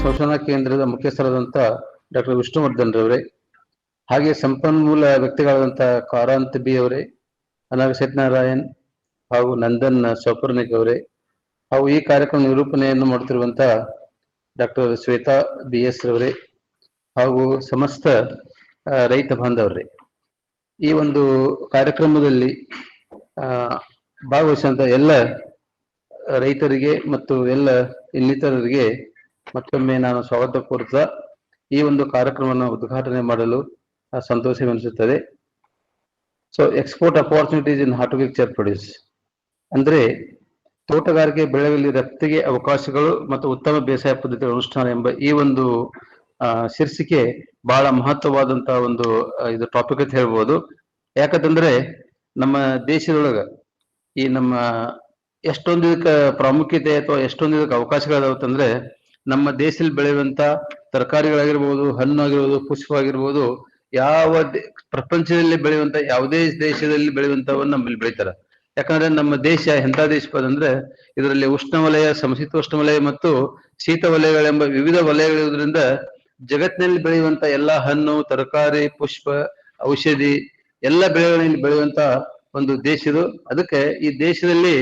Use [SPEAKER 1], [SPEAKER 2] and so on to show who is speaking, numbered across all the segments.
[SPEAKER 1] ಸಂಶೋಧನಾ ಕೇಂದ್ರದ ಮುಖ್ಯಸ್ಥರಾದಂಥ ಡಾಕ್ಟರ್ ವಿಷ್ಣುವರ್ಧನ್ ರವರೇ, ಹಾಗೆ ಸಂಪನ್ಮೂಲ ವ್ಯಕ್ತಿಗಳಾದಂಥ ಕಾರಾಂತ್ ಬಿ ಅವರೇ, ಅನಾಗ್ ಸತ್ಯನಾರಾಯಣ್ ಹಾಗೂ ನಂದನ್ ಸೌಪರ್ಣಿಕ್ ಅವರೇ, ಹಾಗೂ ಈ ಕಾರ್ಯಕ್ರಮ ನಿರೂಪಣೆಯನ್ನು ಮಾಡುತ್ತಿರುವಂಥ ಡಾಕ್ಟರ್ ಶ್ವೇತಾ ಬಿ ಎಸ್ ರವರೇ, ಹಾಗೂ ಸಮಸ್ತ ರೈತ ಬಾಂಧವರೇ, ಈ ಒಂದು ಕಾರ್ಯಕ್ರಮದಲ್ಲಿ ಭಾಗವಹಿಸಿದಂಥ ಎಲ್ಲ ರೈತರಿಗೆ ಮತ್ತು ಎಲ್ಲ ಇನ್ನಿತರರಿಗೆ ಮತ್ತೊಮ್ಮೆ ನಾನು ಸ್ವಾಗತ ಕೋರುತ್ತಾ ಈ ಒಂದು ಕಾರ್ಯಕ್ರಮವನ್ನು ಉದ್ಘಾಟನೆ ಮಾಡಲು ಸಂತೋಷವೆನಿಸುತ್ತದೆ. ಸೊ ಎಕ್ಸ್ಪೋರ್ಟ್ ಅಪಾರ್ಚುನಿಟೀಸ್ ಇನ್ ಹಾರ್ಟಿಕಲ್ಚರ್ ಪ್ರೊಡ್ಯೂಸ್ ಅಂದ್ರೆ ತೋಟಗಾರಿಕೆ ಬೆಳೆಗಳಲ್ಲಿ ರಫ್ತಿಗೆ ಅವಕಾಶಗಳು ಮತ್ತು ಉತ್ತಮ ಬೇಸಾಯ ಪದ್ಧತಿಗಳ ಅನುಷ್ಠಾನ ಎಂಬ ಈ ಒಂದು ಶೀರ್ಷಿಕೆ ಬಹಳ ಮಹತ್ವವಾದಂತಹ ಒಂದು ಇದು ಟಾಪಿಕ್ ಅಂತ ಹೇಳ್ಬೋದು. ಯಾಕಂತಂದ್ರೆ ನಮ್ಮ ದೇಶದೊಳಗ ಈ ನಮ್ಮ ಎಷ್ಟೊಂದು ಇದಕ್ಕೆ ಪ್ರಾಮುಖ್ಯತೆ ಅಥವಾ ಎಷ್ಟೊಂದು ಇದಕ್ಕೆ ಅವಕಾಶಗಳಾದಂದ್ರೆ ನಮ್ಮ ದೇಶದಲ್ಲಿ ಬೆಳೆಯುವಂತ ತರಕಾರಿಗಳಾಗಿರ್ಬೋದು, ಹಣ್ಣು ಆಗಿರ್ಬೋದು, ಪುಷ್ಪ ಆಗಿರ್ಬೋದು, ಯಾವ ಪ್ರಪಂಚದಲ್ಲಿ ಬೆಳೆಯುವಂತ ಯಾವುದೇ ದೇಶದಲ್ಲಿ ಬೆಳೆಯುವಂತವನ್ನ ನಮ್ಮಲ್ಲಿ ಬೆಳಿತಾರ. ಯಾಕಂದ್ರೆ ನಮ್ಮ ದೇಶ ಎಂಥ ದೇಶ ಅಂದ್ರೆ ಇದರಲ್ಲಿ ಉಷ್ಣವಲಯ, ಸಮಶೀತೋಷ್ಣ ವಲಯ ಮತ್ತು ಶೀತ ವಲಯಗಳೆಂಬ ವಿವಿಧ ವಲಯಗಳಿರೋದ್ರಿಂದ ಜಗತ್ತಿನಲ್ಲಿ ಬೆಳೆಯುವಂತ ಎಲ್ಲಾ ಹಣ್ಣು, ತರಕಾರಿ, ಪುಷ್ಪ, ಔಷಧಿ ಎಲ್ಲ ಬೆಳೆಗಳಲ್ಲಿ ಬೆಳೆಯುವಂತ ಒಂದು ದೇಶ ಇದು. ಅದಕ್ಕೆ ಈ ದೇಶದಲ್ಲಿ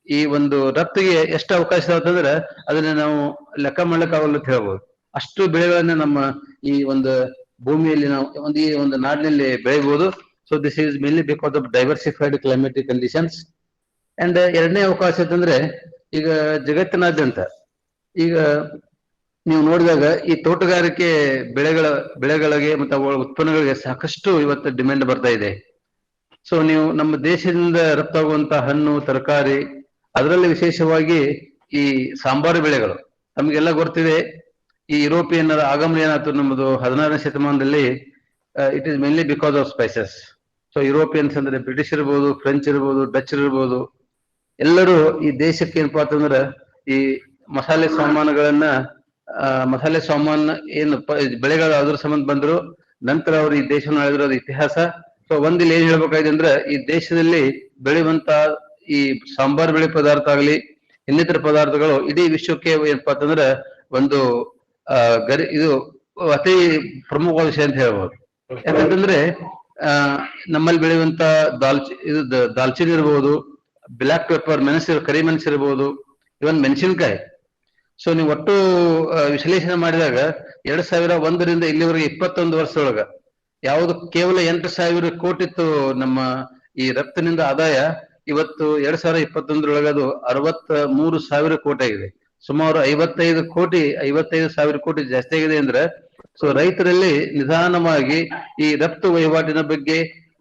[SPEAKER 1] ಈ ಒಂದು ರಫ್ತಿಗೆ ಎಷ್ಟು ಅವಕಾಶ ಅಂತಂದ್ರೆ ಅದನ್ನ ನಾವು ಲೆಕ್ಕ ಮಾಡ್ಲಿಕ್ಕಾಗಲ್ಲ ಅಂತ ಹೇಳ್ಬೋದು. ಅಷ್ಟು ಬೆಳೆಗಳನ್ನ ನಮ್ಮ ಈ ಒಂದು ಭೂಮಿಯಲ್ಲಿ ನಾವು ಈ ಒಂದು ನಾಡಿನಲ್ಲಿ ಬೆಳೆಯಬಹುದು. So this is mainly because of diversified climatic conditions. And ಎರಡನೇ ಅವಕಾಶ ಅಂತಂದ್ರೆ ಈಗ ಜಗತ್ತಿನಾದ್ಯಂತ ಈಗ ನೀವು ನೋಡಿದಾಗ ಈ ತೋಟಗಾರಿಕೆ ಬೆಳೆಗಳಿಗೆ ಮತ್ತು ಅವುಗಳ ಉತ್ಪನ್ನಗಳಿಗೆ ಸಾಕಷ್ಟು ಇವತ್ತು ಡಿಮ್ಯಾಂಡ್ ಬರ್ತಾ ಇದೆ. ಸೊ ನೀವು ನಮ್ಮ ದೇಶದಿಂದ ರಫ್ತಾಗುವಂತ ಹಣ್ಣು, ತರಕಾರಿ, ಅದರಲ್ಲಿ ವಿಶೇಷವಾಗಿ ಈ ಸಾಂಬಾರು ಬೆಳೆಗಳು ನಮಗೆಲ್ಲ ಗೊತ್ತಿದೆ. ಈ ಯುರೋಪಿಯನ್ನರ ಆಗಮನ ಏನಾಯ್ತು ನಮ್ಮದು 16ನೇ ಶತಮಾನದಲ್ಲಿ, it is mainly because of spices. So Europeans ಅಂದ್ರೆ ಬ್ರಿಟಿಷ್ ಇರ್ಬೋದು, ಫ್ರೆಂಚ್ ಇರ್ಬೋದು, ಡಚ್ ಇರ್ಬೋದು, ಎಲ್ಲರೂ ಈ ದೇಶಕ್ಕೆ ಏನಪ್ಪಾ ಅಂತಂದ್ರೆ ಈ ಮಸಾಲೆ ಸಾಮಾನು ಏನು ಬೆಳೆಗಳು ಅದ್ರ ಸಂಬಂಧ ಬಂದ್ರು. ನಂತರ ಅವರು ಈ ದೇಶವನ್ನು ಆಳಿದ್ರು, ಅದು ಇತಿಹಾಸ. ಸೊ ಒಂದಿಲ್ಲಿ ಏನ್ ಹೇಳ್ಬೇಕಾಗಿದೆ ಅಂದ್ರೆ ಈ ದೇಶದಲ್ಲಿ ಬೆಳೆಯುವಂತ ಈ ಸಾಂಬಾರ್ ಬೆಳೆ ಪದಾರ್ಥ ಆಗಲಿ, ಇನ್ನಿತರ ಪದಾರ್ಥಗಳು ಇಡೀ ವಿಶ್ವಕ್ಕೆ ಏನಪ್ಪಾ ಅಂತಂದ್ರೆ ಒಂದು ಇದು ಅತಿ ಪ್ರಮುಖವಾದ ವಿಷಯ ಅಂತ ಹೇಳ್ಬೋದು. ಯಾಕಂತಂದ್ರೆ ನಮ್ಮಲ್ಲಿ ಬೆಳೆಯುವಂತ ದಾಲ್ಚಿನ್ನಿ ಇರ್ಬೋದು, ಬ್ಲಾಕ್ ಪೆಪ್ಪರ್, ಕರಿಮೆಣಸು ಇರ್ಬೋದು, ಇವನ್ ಮೆಣಸಿನಕಾಯಿ. ಸೊ ನೀವು ಒಟ್ಟು ವಿಶ್ಲೇಷಣೆ ಮಾಡಿದಾಗ 2001ರಿಂದ ಇಲ್ಲಿವರೆಗೆ 21 ವರ್ಷದೊಳಗ ಯಾವುದು ಕೇವಲ 8,000 ಕೋಟಿ ಇತ್ತು ನಮ್ಮ ಈ ರಫ್ತಿನಿಂದ ಆದಾಯ, ಇವತ್ತು 2021ರೊಳಗೆ ಅದು 63,000 ಕೋಟಿ ಆಗಿದೆ. ಸುಮಾರು 55,000 ಕೋಟಿ ಜಾಸ್ತಿ ಆಗಿದೆ ಅಂದ್ರೆ ಸೊ ರೈತರಲ್ಲಿ ನಿಧಾನವಾಗಿ ಈ ರಫ್ತು ವಹಿವಾಟಿನ ಬಗ್ಗೆ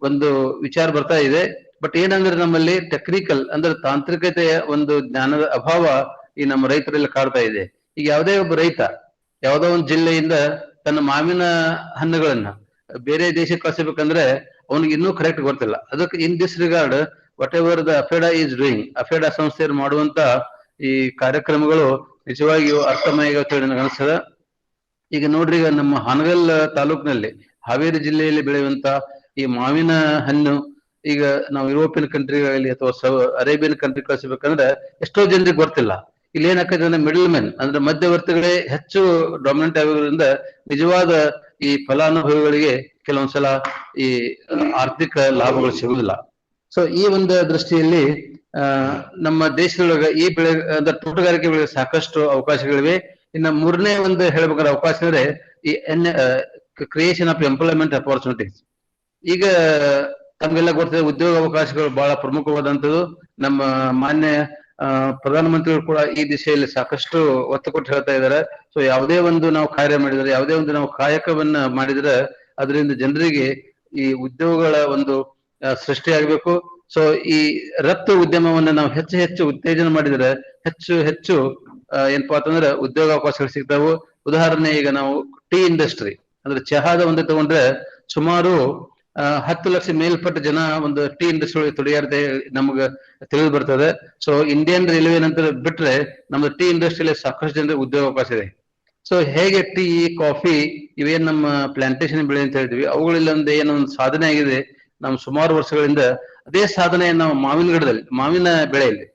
[SPEAKER 1] ಒಂದು ವಿಚಾರ ಬರ್ತಾ ಇದೆ. ಬಟ್ ಏನಂದ್ರೆ ನಮ್ಮಲ್ಲಿ ಟೆಕ್ನಿಕಲ್ ಅಂದ್ರೆ ತಾಂತ್ರಿಕತೆಯ ಒಂದು ಜ್ಞಾನದ ಅಭಾವ ಈ ನಮ್ಮ ರೈತರಲ್ಲಿ ಕಾಡ್ತಾ ಇದೆ. ಈಗ ಯಾವುದೇ ಒಬ್ಬ ರೈತ ಯಾವುದೋ ಒಂದು ಜಿಲ್ಲೆಯಿಂದ ತನ್ನ ಮಾವಿನ ಹಣ್ಣುಗಳನ್ನ ಬೇರೆ ದೇಶಕ್ಕೆ ಕಳಿಸಬೇಕಂದ್ರೆ ಅವನಿಗೆ ಇನ್ನೂ ಕರೆಕ್ಟ್ ಗೊತ್ತಿಲ್ಲ. ಅದಕ್ಕೆ in this regard whatever the APEDA is doing, APEDA ಸಂಸ್ಥೆಯನ್ನು ಮಾಡುವಂತ ಈ ಕಾರ್ಯಕ್ರಮಗಳು ನಿಜವಾಗಿಯೂ ಅರ್ಥಮಯ ನನಗೆ ಅನಿಸ್ತದ. ಈಗ ನೋಡ್ರಿ, ಈಗ ನಮ್ಮ ಹಾನಗಲ್ ತಾಲೂಕಿನಲ್ಲಿ ಹಾವೇರಿ ಜಿಲ್ಲೆಯಲ್ಲಿ ಬೆಳೆಯುವಂತ ಈ ಮಾವಿನ ಹಣ್ಣು ಈಗ ನಾವು ಯುರೋಪಿಯನ್ ಕಂಟ್ರಿಗಳಲ್ಲಿ ಅಥವಾ ಅರೇಬಿಯನ್ ಕಂಟ್ರಿ ಕಳಿಸಬೇಕಂದ್ರೆ ಎಷ್ಟೋ ಜನರಿಗೆ ಗೊತ್ತಿಲ್ಲ. ಇಲ್ಲಿ ಏನಾಗ್ತದೆ ಅಂದ್ರೆ ಮಿಡಲ್ ಮೆನ್ ಅಂದ್ರೆ ಮಧ್ಯವರ್ತಿಗಳೇ ಹೆಚ್ಚು ಡಾಮಿನೆಂಟ್ ಆಗಿರೋದ್ರಿಂದ ನಿಜವಾದ ಈ ಫಲಾನುಭವಿಗಳಿಗೆ ಕೆಲವೊಂದ್ಸಲ ಈ ಆರ್ಥಿಕ ಲಾಭಗಳು ಸಿಗುದಿಲ್ಲ. ಸೊ ಈ ಒಂದು ದೃಷ್ಟಿಯಲ್ಲಿ ನಮ್ಮ ದೇಶದೊಳಗ ಈ ಬೆಳೆ ಅಂದ್ರೆ ತೋಟಗಾರಿಕೆ ಬೆಳೆಗೆ ಸಾಕಷ್ಟು ಅವಕಾಶಗಳಿವೆ. ಇನ್ನು ಮೂರನೇ ಒಂದು ಹೇಳ್ಬೇಕಾದ್ರೆ ಅವಕಾಶ ಅಂದ್ರೆ ಈ ಕ್ರಿಯೇಷನ್ ಆಫ್ ಎಂಪ್ಲಾಯ್ಮೆಂಟ್ ಅಪಾರ್ಚುನಿಟೀಸ್. ಈಗ ತಮ್ಗೆಲ್ಲ ಗೊತ್ತಿದೆ, ಉದ್ಯೋಗ ಅವಕಾಶಗಳು ಬಹಳ ಪ್ರಮುಖವಾದಂಥದ್ದು. ನಮ್ಮ ಮಾನ್ಯ ಪ್ರಧಾನಮಂತ್ರಿಗಳು ಕೂಡ ಈ ದಿಶೆಯಲ್ಲಿ ಸಾಕಷ್ಟು ಒತ್ತು ಕೊಟ್ಟು ಹೇಳ್ತಾ ಇದ್ದಾರೆ. ಸೊ ಯಾವುದೇ ಒಂದು ನಾವು ಕಾರ್ಯ ಮಾಡಿದ್ರೆ, ಯಾವುದೇ ಒಂದು ನಾವು ಕಾಯಕವನ್ನ ಮಾಡಿದ್ರೆ ಅದರಿಂದ ಜನರಿಗೆ ಈ ಉದ್ಯೋಗಗಳ ಒಂದು ಸೃಷ್ಟಿ ಆಗ್ಬೇಕು. ಸೊ ಈ ರಫ್ತು ಉದ್ಯಮವನ್ನ ನಾವು ಹೆಚ್ಚು ಉತ್ತೇಜನ ಮಾಡಿದ್ರೆ ಹೆಚ್ಚು ಏನಪ್ಪಾ ಅಂತಂದ್ರೆ ಉದ್ಯೋಗ ಅವಕಾಶಗಳು ಸಿಗ್ತಾವು. ಉದಾಹರಣೆ, ಈಗ ನಾವು ಟೀ ಇಂಡಸ್ಟ್ರಿ ಅಂದ್ರೆ ಚಹಾದ ಒಂದು ತಗೊಂಡ್ರೆ ಸುಮಾರು 10 ಲಕ್ಷ ಮೇಲ್ಪಟ್ಟ ಜನ ಒಂದು ಟೀ ಇಂಡಸ್ಟ್ರಿ ಒಳಗೆ ತೊಡಗಿರುತ್ತೆ ನಮ್ಗೆ ತಿಳಿದು ಬರ್ತದೆ. ಸೊ ಇಂಡಿಯನ್ ರೈಲ್ವೆ ನಂತರ ಬಿಟ್ರೆ ನಮ್ಮ ಟೀ ಇಂಡಸ್ಟ್ರಿಯಲ್ಲಿ ಸಾಕಷ್ಟು ಜನರಿಗೆ ಉದ್ಯೋಗ ಅವಕಾಶ ಇದೆ. ಸೊ ಹೇಗೆ ಟೀ, ಕಾಫಿ ಇವೇನ್ ನಮ್ಮ ಪ್ಲಾಂಟೇಶನ್ ಬೆಳೆ ಅಂತ ಹೇಳ್ತೀವಿ, ಅವುಗಳಲ್ಲಿ ಏನೊಂದು ಸಾಧನೆ ಆಗಿದೆ ನಮ್ಮ ಸುಮಾರು ವರ್ಷಗಳಿಂದ. ಅದೇ ಸಾಧನೆ ನಾವು ಮಾವಿನ ಬೆಳೆಯಲ್ಲಿ,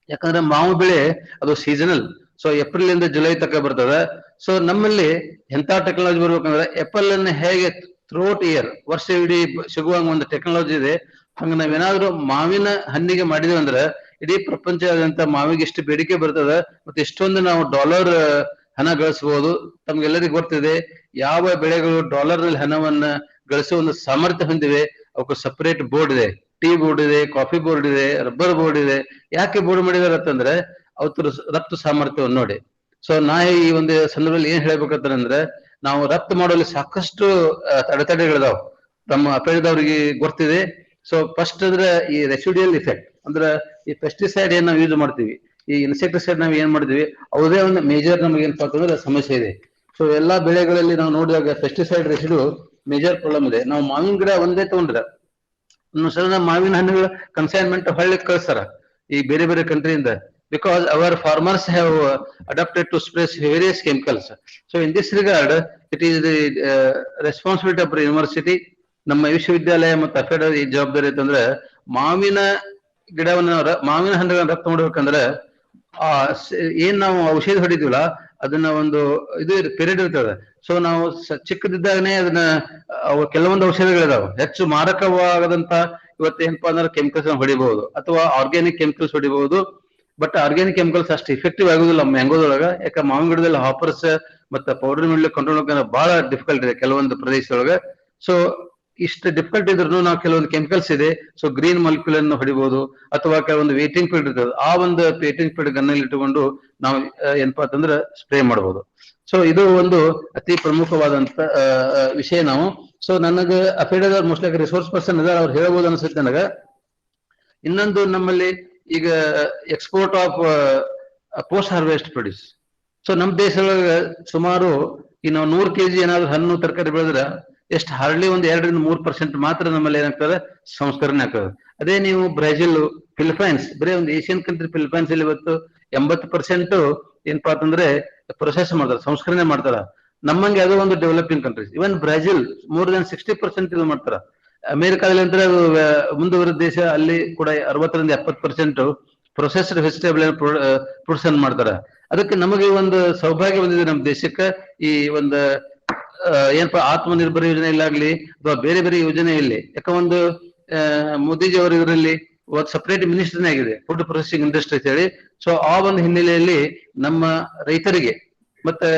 [SPEAKER 1] ಯಾಕಂದ್ರೆ ಮಾವು ಬೆಳೆ ಅದು ಸೀಸನಲ್. ಸೊ ಏಪ್ರಿಲ್ ಇಂದ ಜುಲೈ ತನಕ ಬರ್ತದೆ. ಸೊ ನಮ್ಮಲ್ಲಿ ಎಂತ ಟೆಕ್ನಾಲಜಿ ಬರ್ಬೇಕಂದ್ರೆ ಆಪಲ್ ಅನ್ನ ಹೇಗೆ ಥ್ರೂಔಟ್ ಇಯರ್ ವರ್ಷ ಇಡೀ ಸಿಗುವಂಗ ಒಂದು ಟೆಕ್ನಾಲಜಿ ಇದೆ, ಹಂಗ ನಾವೇನಾದ್ರೂ ಮಾವಿನ ಹಣ್ಣಿಗೆ ಮಾಡಿದ್ವಿ ಅಂದ್ರೆ ಇಡೀ ಪ್ರಪಂಚದಾದ್ಯಂತ ಮಾವಿಗೆ ಎಷ್ಟು ಬೇಡಿಕೆ ಬರ್ತದ, ಮತ್ತೆ ಎಷ್ಟೊಂದು ನಾವು ಡಾಲರ್ ಹಣ ಗಳಿಸಬಹುದು. ತಮ್ಗೆಲ್ಲರಿಗೂ ಗೊತ್ತಿದೆ ಯಾವ ಬೆಳೆಗಳು ಡಾಲರ್ ನಲ್ಲಿ ಹಣವನ್ನ ಗಳಿಸುವ ಒಂದು ಸಾಮರ್ಥ್ಯ ಹೊಂದಿವೆ. ಅವಕ್ಕೆ ಸಪರೇಟ್ ಬೋರ್ಡ್ ಇದೆ, ಟೀ ಬೋರ್ಡ್ ಇದೆ, ಕಾಫಿ ಬೋರ್ಡ್ ಇದೆ, ರಬ್ಬರ್ ಬೋರ್ಡ್ ಇದೆ. ಯಾಕೆ ಬೋರ್ಡ್ ಮಾಡಿದಾರೆ ಅಂತಂದ್ರೆ ಅವ್ರ ರಫ್ತು ಸಾಮರ್ಥ್ಯವನ್ನು ನೋಡಿ. ಸೊ ನಾ ಈ ಒಂದು ಸಂದರ್ಭದಲ್ಲಿ ಏನ್ ಹೇಳ್ಬೇಕಂತಂದ್ರೆ, ನಾವು ರಫ್ತು ಮಾಡುವಲ್ಲಿ ಸಾಕಷ್ಟು ಅಡೆತಡೆಗಳಿದಾವ್, ನಮ್ಮ ಅಪೇಡದವ್ರಿಗೆ ಗೊತ್ತಿದೆ. ಸೊ ಫಸ್ಟ್ ಅಂದ್ರೆ ಈ ರೆಸಿಡಿಯಲ್ ಇಫೆಕ್ಟ್ ಅಂದ್ರೆ ಈ ಪೆಸ್ಟಿಸೈಡ್ ಏನ್ ನಾವು ಯೂಸ್ ಮಾಡ್ತೀವಿ, ಈ ಇನ್ಸೆಕ್ಟಿಸೈಡ್ ನಾವು ಏನ್ ಮಾಡ್ತೀವಿ, ಅವುದೇ ಒಂದು ಮೇಜರ್ ನಮಗೆ ಏನಪ್ಪಾ ಅಂತಂದ್ರೆ ಸಮಸ್ಯೆ ಇದೆ. ಸೊ ಎಲ್ಲಾ ಬೆಳೆಗಳಲ್ಲಿ ನಾವು ನೋಡಿದಾಗ ಪೆಸ್ಟಿಸೈಡ್ ರೆಸಿಡು ಮೇಜರ್ ಪ್ರಾಬ್ಲಮ್ ಇದೆ. ನಾವು ಮಾವಿನ ಗಿಡ ಒಂದೇ ತಗೊಂಡ್ರೆ ಸಲ ಮಾವಿನ ಹಣ್ಣುಗಳ ಕನ್ಸೈನ್ಮೆಂಟ್ ಹೊಳ್ಳಿ ಕಳಿಸ್ತಾರ ಈ ಬೇರೆ ಬೇರೆ ಕಂಟ್ರಿಯಿಂದ, because our farmers have adapted to spray various chemicals. So in this regard, it is the responsibility of the university, ನಮ್ಮ ವಿಶ್ವವಿದ್ಯಾಲಯ ಮತ್ತು ಅಫೇಡ ಈ ಜವಾಬ್ದಾರಿ ಅಂತಂದ್ರೆ ಮಾವಿನ ಗಿಡವನ್ನ ಮಾವಿನ ಹಣ್ಣುಗಳನ್ನ ರಫ್ತು ಮಾಡ್ಬೇಕಂದ್ರೆ ಏನ್ ನಾವು ಔಷಧಿ ಹೊಡಿತೀವಲ್ಲ ಅದನ್ನ ಒಂದು ಇದು ಪೀರಿಯಡ್ ಇರ್ತದೆ. ಸೊ ನಾವು ಚಿಕ್ಕದಿದ್ದಾಗನೇ ಅದನ್ನ ಕೆಲವೊಂದು ಔಷಧಿಗಳಿದಾವೆ ಹೆಚ್ಚು ಮಾರಕವಾಗದಂತ ಇವತ್ತೇನಪ್ಪಾ ಅಂದ್ರೆ ಕೆಮಿಕಲ್ಸ್ ಹೊಡಿಬಹುದು ಅಥವಾ ಆರ್ಗ್ಯಾನಿಕ್ ಕೆಮಿಕಲ್ಸ್ ಹೊಡಿಬಹುದು. ಬಟ್ ಆರ್ಗ್ಯಾನಿಕ್ ಕೆಮಿಕಲ್ಸ್ ಅಷ್ಟು ಇಫೆಕ್ಟಿವ್ ಆಗುದಿಲ್ಲ ಮ್ಯಾಂಗೋದೊಳಗ, ಯಾಕೆ ಮಾವಿನ ಗಿಡದಲ್ಲಿ ಹಾಪರ್ಸ್ ಮತ್ತೆ ಪೌಡರ್ ಮೇಲೆ ಕಂಟ್ರೋಲ್ ಬಹಳ ಡಿಫಿಕಲ್ಟ್ ಇದೆ ಕೆಲವೊಂದು ಪ್ರದೇಶದೊಳಗ. ಸೊ ಇಷ್ಟು ಡಿಫಿಕಲ್ಟ್ ಇದ್ರೂ ನಾವು ಕೆಲವೊಂದು ಕೆಮಿಕಲ್ಸ್ ಇದೆ, ಸೊ ಗ್ರೀನ್ ಮಾಲಿಕ್ಯೂಲ್ ಅನ್ನು ಹೊಡಿಬಹುದು ಅಥವಾ ಕೆಲವೊಂದು ವೇಟಿಂಗ್ ಪೀರಿಯಡ್ ಇರ್ತದೆ, ಆ ಒಂದು ವೇಟಿಂಗ್ ಪೀರಿಯಡ್ ಗನ್ನಲ್ಲಿ ಇಟ್ಟುಕೊಂಡು ನಾವು ಏನಪ್ಪಾ ಅಂತಂದ್ರೆ ಸ್ಪ್ರೇ ಮಾಡಬಹುದು. ಸೊ ಇದು ಒಂದು ಅತಿ ಪ್ರಮುಖವಾದಂತ ವಿಷಯ ನಾವು. ಸೊ ನನಗೆ ಅಫೇಡದವ್ರು ಮೋಸ್ಟ್ಲಿ ರಿಸೋರ್ಸ್ ಪರ್ಸನ್ ಇದಾರೆ, ಅವ್ರು ಹೇಳ್ಬೋದು ಅನ್ಸುತ್ತೆ ನನಗ. ಇನ್ನೊಂದು ನಮ್ಮಲ್ಲಿ ಈಗ export of post harvest produce. So ನಮ್ಮ ದೇಶದೊಳಗ ಸುಮಾರು ಇನ್ನು 100 kg ಏನಾದ್ರು ಹಣ್ಣು ತರಕಾರಿ ಬೆಳೆದ್ರೆ ಎಷ್ಟು ಹಾರ್ಡ್ಲಿ ಒಂದು 2-3% ಮಾತ್ರ ನಮ್ಮಲ್ಲಿ ಏನಾಗ್ತದೆ ಸಂಸ್ಕರಣೆ ಆಗ್ತದೆ. ಅದೇ ನೀವು ಬ್ರೆಜಿಲ್, ಫಿಲಿಪೈನ್ಸ್, ಬರೀ ಒಂದು ಏಷ್ಯನ್ ಕಂಟ್ರಿ ಫಿಲಿಪೈನ್ಸ್ ಅಲ್ಲಿ ಇವತ್ತು 80% ಏನಪ್ಪಾ ಅಂತಂದ್ರೆ ಪ್ರೊಸೆಸ್ ಮಾಡ್ತಾರೆ, ಸಂಸ್ಕರಣೆ ಮಾಡ್ತಾರ. ನಮ್ಮಂಗೆ ಅದು ಒಂದು ಡೆವಲಪಿಂಗ್ ಕಂಟ್ರೀಸ್. ಇವನ್ ಬ್ರೆಜಿಲ್ ಮೋರ್ ದನ್ 60% ಇದು ಮಾಡ್ತಾರ. ಅಮೆರಿಕಾದಲ್ಲಿ ಅಂದ್ರೆ ಅದು ಮುಂದುವರೆದ ದೇಶ, ಅಲ್ಲಿ ಕೂಡ 60-70% ಪ್ರೊಸೆಸ್ಡ್ ವೆಜಿಟೇಬಲ್ ಪ್ರೊಡಕ್ಷನ್ ಮಾಡ್ತಾರೆ. ಅದಕ್ಕೆ ನಮಗೆ ಒಂದು ಸೌಭಾಗ್ಯ ಬಂದಿದೆ ನಮ್ಮ ದೇಶಕ್ಕೆ. ಈ ಒಂದು ಏನಪ್ಪಾ ಆತ್ಮನಿರ್ಭರ ಯೋಜನೆಯಲ್ಲಾಗ್ಲಿ ಅಥವಾ ಬೇರೆ ಬೇರೆ ಯೋಜನೆಯಲ್ಲಿ, ಯಾಕ ಒಂದು ಮೋದಿಜಿ ಅವರು ಇದರಲ್ಲಿ ಒಂದು ಸಪರೇಟ್ ಮಿನಿಸ್ಟರ್ನೇ ಆಗಿದೆ ಫುಡ್ ಪ್ರೊಸೆಸಿಂಗ್ ಇಂಡಸ್ಟ್ರಿ ಅಂತ ಹೇಳಿ. ಸೊ ಆ ಒಂದು ಹಿನ್ನೆಲೆಯಲ್ಲಿ ನಮ್ಮ ರೈತರಿಗೆ ಮತ್ತೆ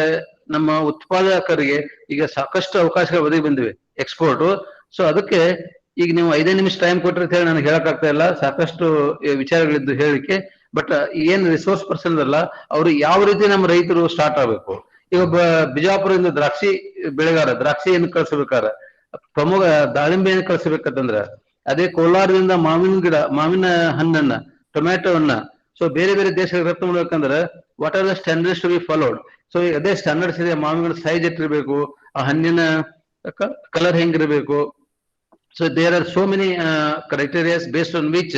[SPEAKER 1] ನಮ್ಮ ಉತ್ಪಾದಕರಿಗೆ ಈಗ ಸಾಕಷ್ಟು ಅವಕಾಶಗಳು ಒದಗಿ ಬಂದಿವೆ ಎಕ್ಸ್ಪೋರ್ಟ್. ಸೊ ಅದಕ್ಕೆ ಈಗ ನೀವು 5 ನಿಮಿಷ ಟೈಮ್ ಕೊಟ್ರಿ ಅಂತ ಹೇಳಿ ನನಗೆ ಹೇಳಕ್ ಆಗ್ತಾ ಇಲ್ಲ, ಸಾಕಷ್ಟು ವಿಚಾರಗಳಿದ್ದು ಹೇಳಿಕೆ. ಬಟ್ ಏನ್ ರಿಸೋರ್ಸ್ ಪರ್ಸನ್ ಅಲ್ಲ ಅವ್ರು ಯಾವ ರೀತಿ ನಮ್ಮ ರೈತರು ಸ್ಟಾರ್ಟ್ ಆಗ್ಬೇಕು. ಈಗ ಒಬ್ಬ ಬಿಜಾಪುರದಿಂದ ದ್ರಾಕ್ಷಿ ಬೆಳೆಗಾರ ದ್ರಾಕ್ಷಿಯನ್ನು ಕಳಿಸ್ಬೇಕಾರ, ಪ್ರಮುಖ ದಾಳಿಂಬೆಯನ್ನು ಕಳಿಸ್ಬೇಕಂತಂದ್ರ, ಅದೇ ಕೋಲಾರದಿಂದ ಮಾವಿನ ಹಣ್ಣನ್ನ, ಟೊಮ್ಯಾಟೋವನ್ನ ಸೊ ಬೇರೆ ಬೇರೆ ದೇಶಗಳಿಗೆ ರಫ್ತು ಮಾಡ್ಬೇಕಂದ್ರೆ what are the standards to be followed. So ಅದೇ ಸ್ಟ್ಯಾಂಡರ್ಡ್ಸ್ ಇದೆ. ಮಾವಿನ ಸೈಜ್ ಎಷ್ಟಿರ್ಬೇಕು, ಆ ಹಣ್ಣಿನ ಕಲರ್ ಹೆಂಗಿರ್ಬೇಕು. So there are so many criteria based on which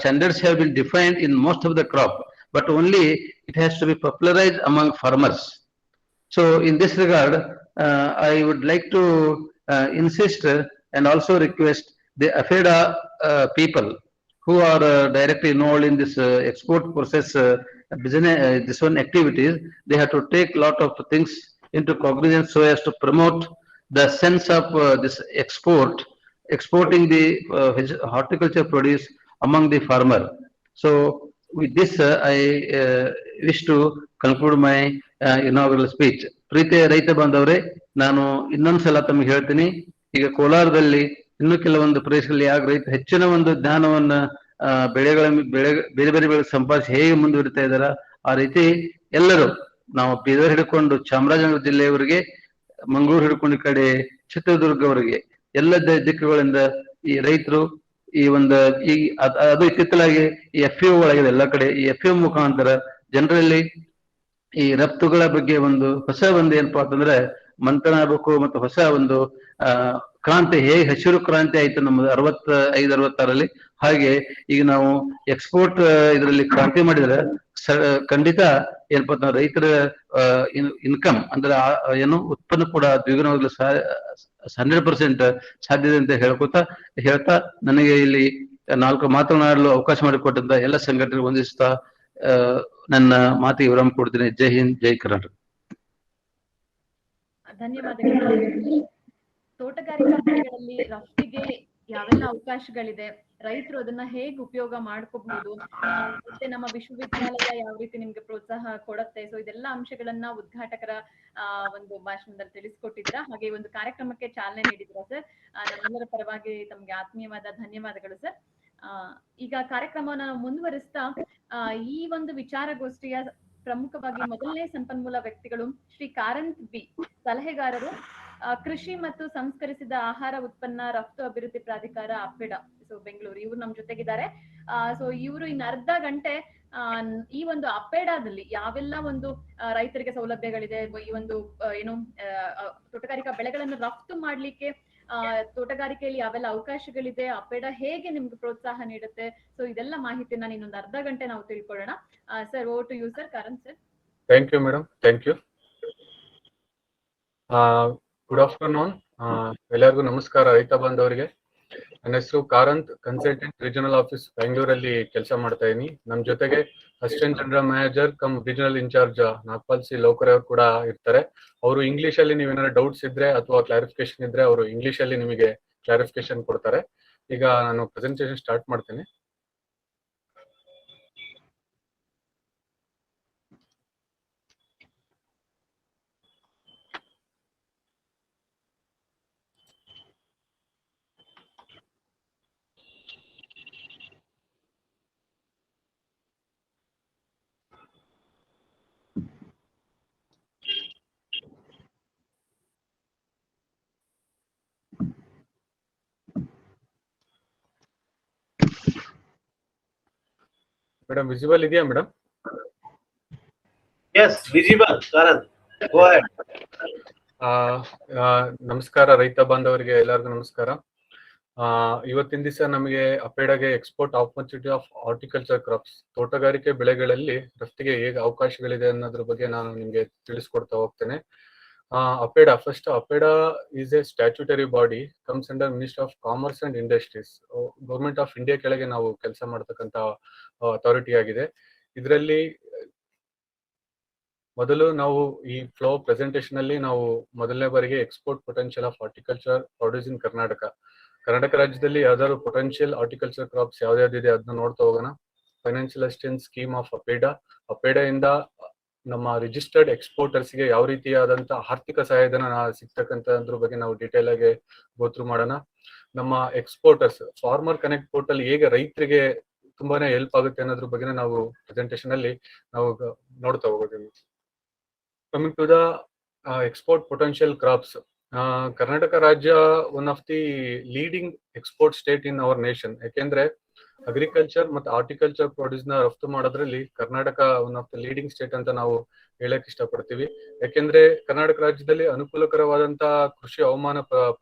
[SPEAKER 1] standards have been defined in most of the crop, but only it has to be popularized among farmers. So in this regard, I would like to insist and also request the AFEDA people who are directly involved in this export process business, this one activities, they have to take lot of things into cognizance so as to promote the sense of this exporting the horticulture produce among the farmer. So with this I wish to conclude my inaugural speech. ಪ್ರೀತಿಯ ರೈತ ಬಾಂಧವರೇ, ನಾನು ಇನ್ನೊಂದ್ಸಲ ತಮಗೆ ಹೇಳ್ತೀನಿ, ಈಗ ಕೋಲಾರದಲ್ಲಿ ಇನ್ನು ಕೆಲವೊಂದು ಪ್ರದೇಶಗಳಲ್ಲಿ ಯಾಕೆ ರೈತ ಹೆಚ್ಚಿನ ಒಂದು ಜ್ಞಾನವನ್ನ ಬೇರೆ ಬೇರೆ ಬೆಳೆ ಸಂಪಾದಿಸಿ ಹೇಗೆ ಮುಂದುವರಿತಾ ಇದಾರ, ಆ ರೀತಿ ಎಲ್ಲರೂ ನಾವು ಬೀದರ್ ಹಿಡ್ಕೊಂಡು ಚಾಮರಾಜನಗರ ಜಿಲ್ಲೆಯವರೆಗೆ, ಮಂಗಳೂರು ಹಿಡ್ಕೊಂಡು ಈ ಕಡೆ ಚಿತ್ರದುರ್ಗವರೆಗೆ ಎಲ್ಲ ದಿಕ್ಕುಗಳಿಂದ ಈ ರೈತರು ಈ ಒಂದು ಈ ಅದು ಇತ್ತಿತ್ತಲಾಗಿ ಈ FAO ಒಳಗಿದೆ ಎಲ್ಲ ಕಡೆ. ಈ FAO ಮುಖಾಂತರ ಜನರಲ್ಲಿ ಈ ರಫ್ತುಗಳ ಬಗ್ಗೆ ಒಂದು ಹೊಸ ಒಂದು ಏನಪ್ಪಾ ಅಂತಂದ್ರೆ ಮಂಥನ ಆಗ್ಬೇಕು, ಮತ್ತು ಹೊಸ ಒಂದು ಕ್ರಾಂತಿ, ಹೇಗೆ ಹಸಿರು ಕ್ರಾಂತಿ ಆಯ್ತು ನಮ್ಮದು 65-66ರಲ್ಲಿ, ಹಾಗೆ ಈಗ ನಾವು ಎಕ್ಸ್ಪೋರ್ಟ್ ಇದರಲ್ಲಿ ಕ್ರಾಂತಿ ಮಾಡಿದ್ರೆ ಖಂಡಿತ ಏನಪ್ಪಾ ಅಂತಂದ್ರೆ ರೈತರ ಇನ್ಕಮ್ ಅಂದ್ರೆ ಏನು ಉತ್ಪನ್ನ ಕೂಡ ದ್ವಿಗುಣವಾಗಲು 100% ಸಾಧ್ಯತೆ ಅಂತ ಹೇಳ್ತಾ ನನಗೆ ಇಲ್ಲಿ 4 ಮಾತನಾಡಲು ಅವಕಾಶ ಮಾಡಿಕೊಟ್ಟಂತ ಎಲ್ಲ ಸಂಘಟನೆಗೆ ವಂದಿಸ್ತಾ ನನ್ನ ಮಾತಿಗೆ ವಿರಾಮ ಕೊಡ್ತೀನಿ. ಜೈ ಹಿಂದ್, ಜೈ ಕರ್ನಾಟಕ.
[SPEAKER 2] ಧನ್ಯವಾದಗಳು. ತೋಟಗಾರಿಕಾ ಬೆಳೆಗಳಲ್ಲಿ ರಫ್ತಿಗೆ ಯಾವೆಲ್ಲ ಅವಕಾಶಗಳಿದೆ, ರೈತರು ಅದನ್ನ ಹೇಗೆ ಉಪಯೋಗ ಮಾಡ್ಕೋಬಹುದು, ಮತ್ತೆ ನಮ್ಮ ವಿಶ್ವವಿದ್ಯಾಲಯ ಯಾವ ರೀತಿ ನಿಮ್ಗೆ ಪ್ರೋತ್ಸಾಹ ಕೊಡುತ್ತೆ, ಸೊ ಇದೆಲ್ಲ ಅಂಶಗಳನ್ನ ಉದ್ಘಾಟಕರ ಒಂದು ಭಾಷಣದಲ್ಲಿ ತಿಳಿಸ್ಕೊಟ್ಟಿದ್ದೀರಾ. ಹಾಗೆ ಒಂದು ಕಾರ್ಯಕ್ರಮಕ್ಕೆ ಚಾಲನೆ ನೀಡಿದ್ದೀರಾ ಸರ್. ನಮ್ಮೆಲ್ಲರ ಪರವಾಗಿ ತಮ್ಗೆ ಆತ್ಮೀಯವಾದ ಧನ್ಯವಾದಗಳು ಸರ್. ಈಗ ಕಾರ್ಯಕ್ರಮವನ್ನು ನಾವು ಮುಂದುವರಿಸ್ತಾ ಈ ಒಂದು ವಿಚಾರಗೋಷ್ಠಿಯ ಪ್ರಮುಖವಾಗಿ ಮೊದಲನೇ ಸಂಪನ್ಮೂಲ ವ್ಯಕ್ತಿಗಳು ಶ್ರೀ ಕಾರಂತ್ ಬಿ, ಸಲಹೆಗಾರರು, ಕೃಷಿ ಮತ್ತು ಸಂಸ್ಕರಿಸಿದ ಆಹಾರ ಉತ್ಪನ್ನ ರಫ್ತು ಅಭಿವೃದ್ಧಿ ಪ್ರಾಧಿಕಾರ ಅಪೆಡ, ಸೊ ಬೆಂಗಳೂರು, ಇವ್ರು ನಮ್ ಜೊತೆಗಿದ್ದಾರೆ. ಸೊ ಇವರು ಇನ್ನು ಅರ್ಧ ಗಂಟೆ ಈ ಒಂದು ಅಪೆಡಾದಲ್ಲಿ ಯಾವೆಲ್ಲ ಒಂದು ರೈತರಿಗೆ ಸೌಲಭ್ಯಗಳಿದೆ, ಈ ಒಂದು ಏನು ತೋಟಗಾರಿಕಾ ಬೆಳೆಗಳನ್ನು ರಫ್ತು ಮಾಡ್ಲಿಕ್ಕೆ ತೋಟಗಾರಿಕೆಯಲ್ಲಿ ಯಾವೆಲ್ಲ ಅವಕಾಶಗಳಿದೆ, ಅಪೆಡ ಹೇಗೆ ನಿಮ್ಗೆ ಪ್ರೋತ್ಸಾಹ ನೀಡುತ್ತೆ, ಸೊ ಇದೆಲ್ಲ ಮಾಹಿತಿಯನ್ನ ಇನ್ನೊಂದು ಅರ್ಧ ಗಂಟೆ ನಾವು ತಿಳ್ಕೊಳ್ಳೋಣ. Sir, over to you sir. Karanth sir.
[SPEAKER 3] Thank you madam, thank you. Good afternoon ಎಲ್ಲರಿಗೂ ನಮಸ್ಕಾರ. ರೈತ ಬಾಂಧವರಿಗೆ ನನ್ನ ಹೆಸರು ಕಾರಂತ್, ಕನ್ಸಲ್ಟೆಂಟ್ ರೀಜನಲ್ ಆಫೀಸ್ ಬೆಂಗಳೂರಲ್ಲಿ ಕೆಲಸ ಮಾಡ್ತಾ ಇದೀನಿ. ನಮ್ ಜೊತೆಗೆ assistant general manager cum regional in charge Nagpal C Lokar ಅವರು ಕೂಡ ಇರ್ತಾರೆ. ಅವರು ಇಂಗ್ಲಿಷ್ ಅಲ್ಲಿ ನೀವೇನಾದ್ರು ಡೌಟ್ಸ್ ಇದ್ರೆ ಅಥವಾ ಕ್ಲಾರಿಫಿಕೇಶನ್ ಇದ್ರೆ ಅವರು ಇಂಗ್ಲಿಷ್ ಅಲ್ಲಿ ನಿಮಗೆ ಕ್ಲಾರಿಫಿಕೇಶನ್ ಕೊಡ್ತಾರೆ. ಈಗ ನಾನು ಪ್ರೆಸೆಂಟೇಷನ್ ಸ್ಟಾರ್ಟ್ ಮಾಡ್ತೇನೆ. ಮೇಡಮ್ ವಿಸಿಬಲ್ ಇದೆಯಾ madam?
[SPEAKER 4] Yes visible. Karanth, go ahead.
[SPEAKER 3] ನಮಸ್ಕಾರ ರೈತ ಬಾಂಧವರಿಗೆ ಎಲ್ಲರಿಗೂ ನಮಸ್ಕಾರ. ಇವತ್ತಿನ ದಿವಸ ನಮಗೆ ಅಪೆಡಾಗೆ export opportunity of horticulture crops, ತೋಟಗಾರಿಕೆ ಬೆಳೆಗಳಲ್ಲಿ ರಫ್ತಿಗೆ ಹೇಗೆ ಅವಕಾಶಗಳಿದೆ ಅನ್ನೋದ್ರ ಬಗ್ಗೆ ನಾನು ನಿಮಗೆ ತಿಳಿಸ್ಕೊಡ್ತಾ ಹೋಗ್ತೇನೆ. APEDA, first APEDA is a statutory body, comes under ministry of commerce and industries. Government of India ಕೆಳಗೆ ನಾವು ಕೆಲಸ ಮಾಡ್ತಕ್ಕಂಥ ಅಥಾರಿಟಿ ಆಗಿದೆ. ಇದರಲ್ಲಿ ಮೊದಲು ನಾವು ಈ ಫ್ಲೋ ಪ್ರೆಸೆಂಟೇಷನ್ ಅಲ್ಲಿ ನಾವು ಮೊದಲನೇ ಬಾರಿಗೆ export potential of horticulture produce ಇನ್ ಕರ್ನಾಟಕ ರಾಜ್ಯದಲ್ಲಿ ಯಾವ್ದಾದ್ರು ಪೊಟೆನ್ಶಿಯಲ್ ಹಾರ್ಟಿಕಲ್ಚರ್ ಕ್ರಾಪ್ಸ್ ಯಾವ್ದಾವ್ದಿದೆ ಅದನ್ನ ನೋಡ್ತಾ ಹೋಗೋಣ. ಫೈನಾನ್ಷಿಯಲ್ ಅಸಿಸ್ಟೆನ್ಸ್ ಸ್ಕೀಮ್ ಆಫ್ ಅಪೆಡಾ ಇಂದ ನಮ್ಮ ರಿಜಿಸ್ಟರ್ಡ್ ಎಕ್ಸ್ಪೋರ್ಟರ್ಸ್ ಗೆ ಯಾವ ರೀತಿಯಾದಂತ ಆರ್ಥಿಕ ಸಹಾಯಧನ ಸಿಗ್ತಕ್ಕಂಥದ್ರ ಬಗ್ಗೆ ನಾವು ಡೀಟೇಲ್ ಆಗಿ ಗೋತ್ರು ಮಾಡೋಣ. ನಮ್ಮ ಎಕ್ಸ್ಪೋರ್ಟರ್ಸ್ ಫಾರ್ಮರ್ ಕನೆಕ್ಟ್ ಪೋರ್ಟಲ್ ಹೇಗೆ ರೈತರಿಗೆ ತುಂಬಾನೇ ಹೆಲ್ಪ್ ಆಗುತ್ತೆ ಅನ್ನೋದ್ರ ಬಗ್ಗೆ ನಾವು ಪ್ರೆಸೆಂಟೇಷನ್ ಅಲ್ಲಿ ನಾವು ನೋಡ್ತಾ ಹೋಗೋದಿಲ್ಲ. Coming to the export potential crops, Karnataka ರಾಜ್ಯ one of the leading export state in our nation. ಯಾಕೆಂದ್ರೆ ಅಗ್ರಿಕಲ್ಚರ್ ಮತ್ತು ಹಾರ್ಟಿಕಲ್ಚರ್ ಪ್ರಾಡ್ಯೂಸ್ ನ ರಫ್ತು ಮಾಡೋದ್ರಲ್ಲಿ Karnataka one of the leading state ಅಂತ ನಾವು ಹೇಳಕ್ ಇಷ್ಟಪಡ್ತೀವಿ. ಯಾಕೆಂದ್ರೆ ಕರ್ನಾಟಕ ರಾಜ್ಯದಲ್ಲಿ ಅನುಕೂಲಕರವಾದಂತ ಕೃಷಿ ಹವಾಮಾನ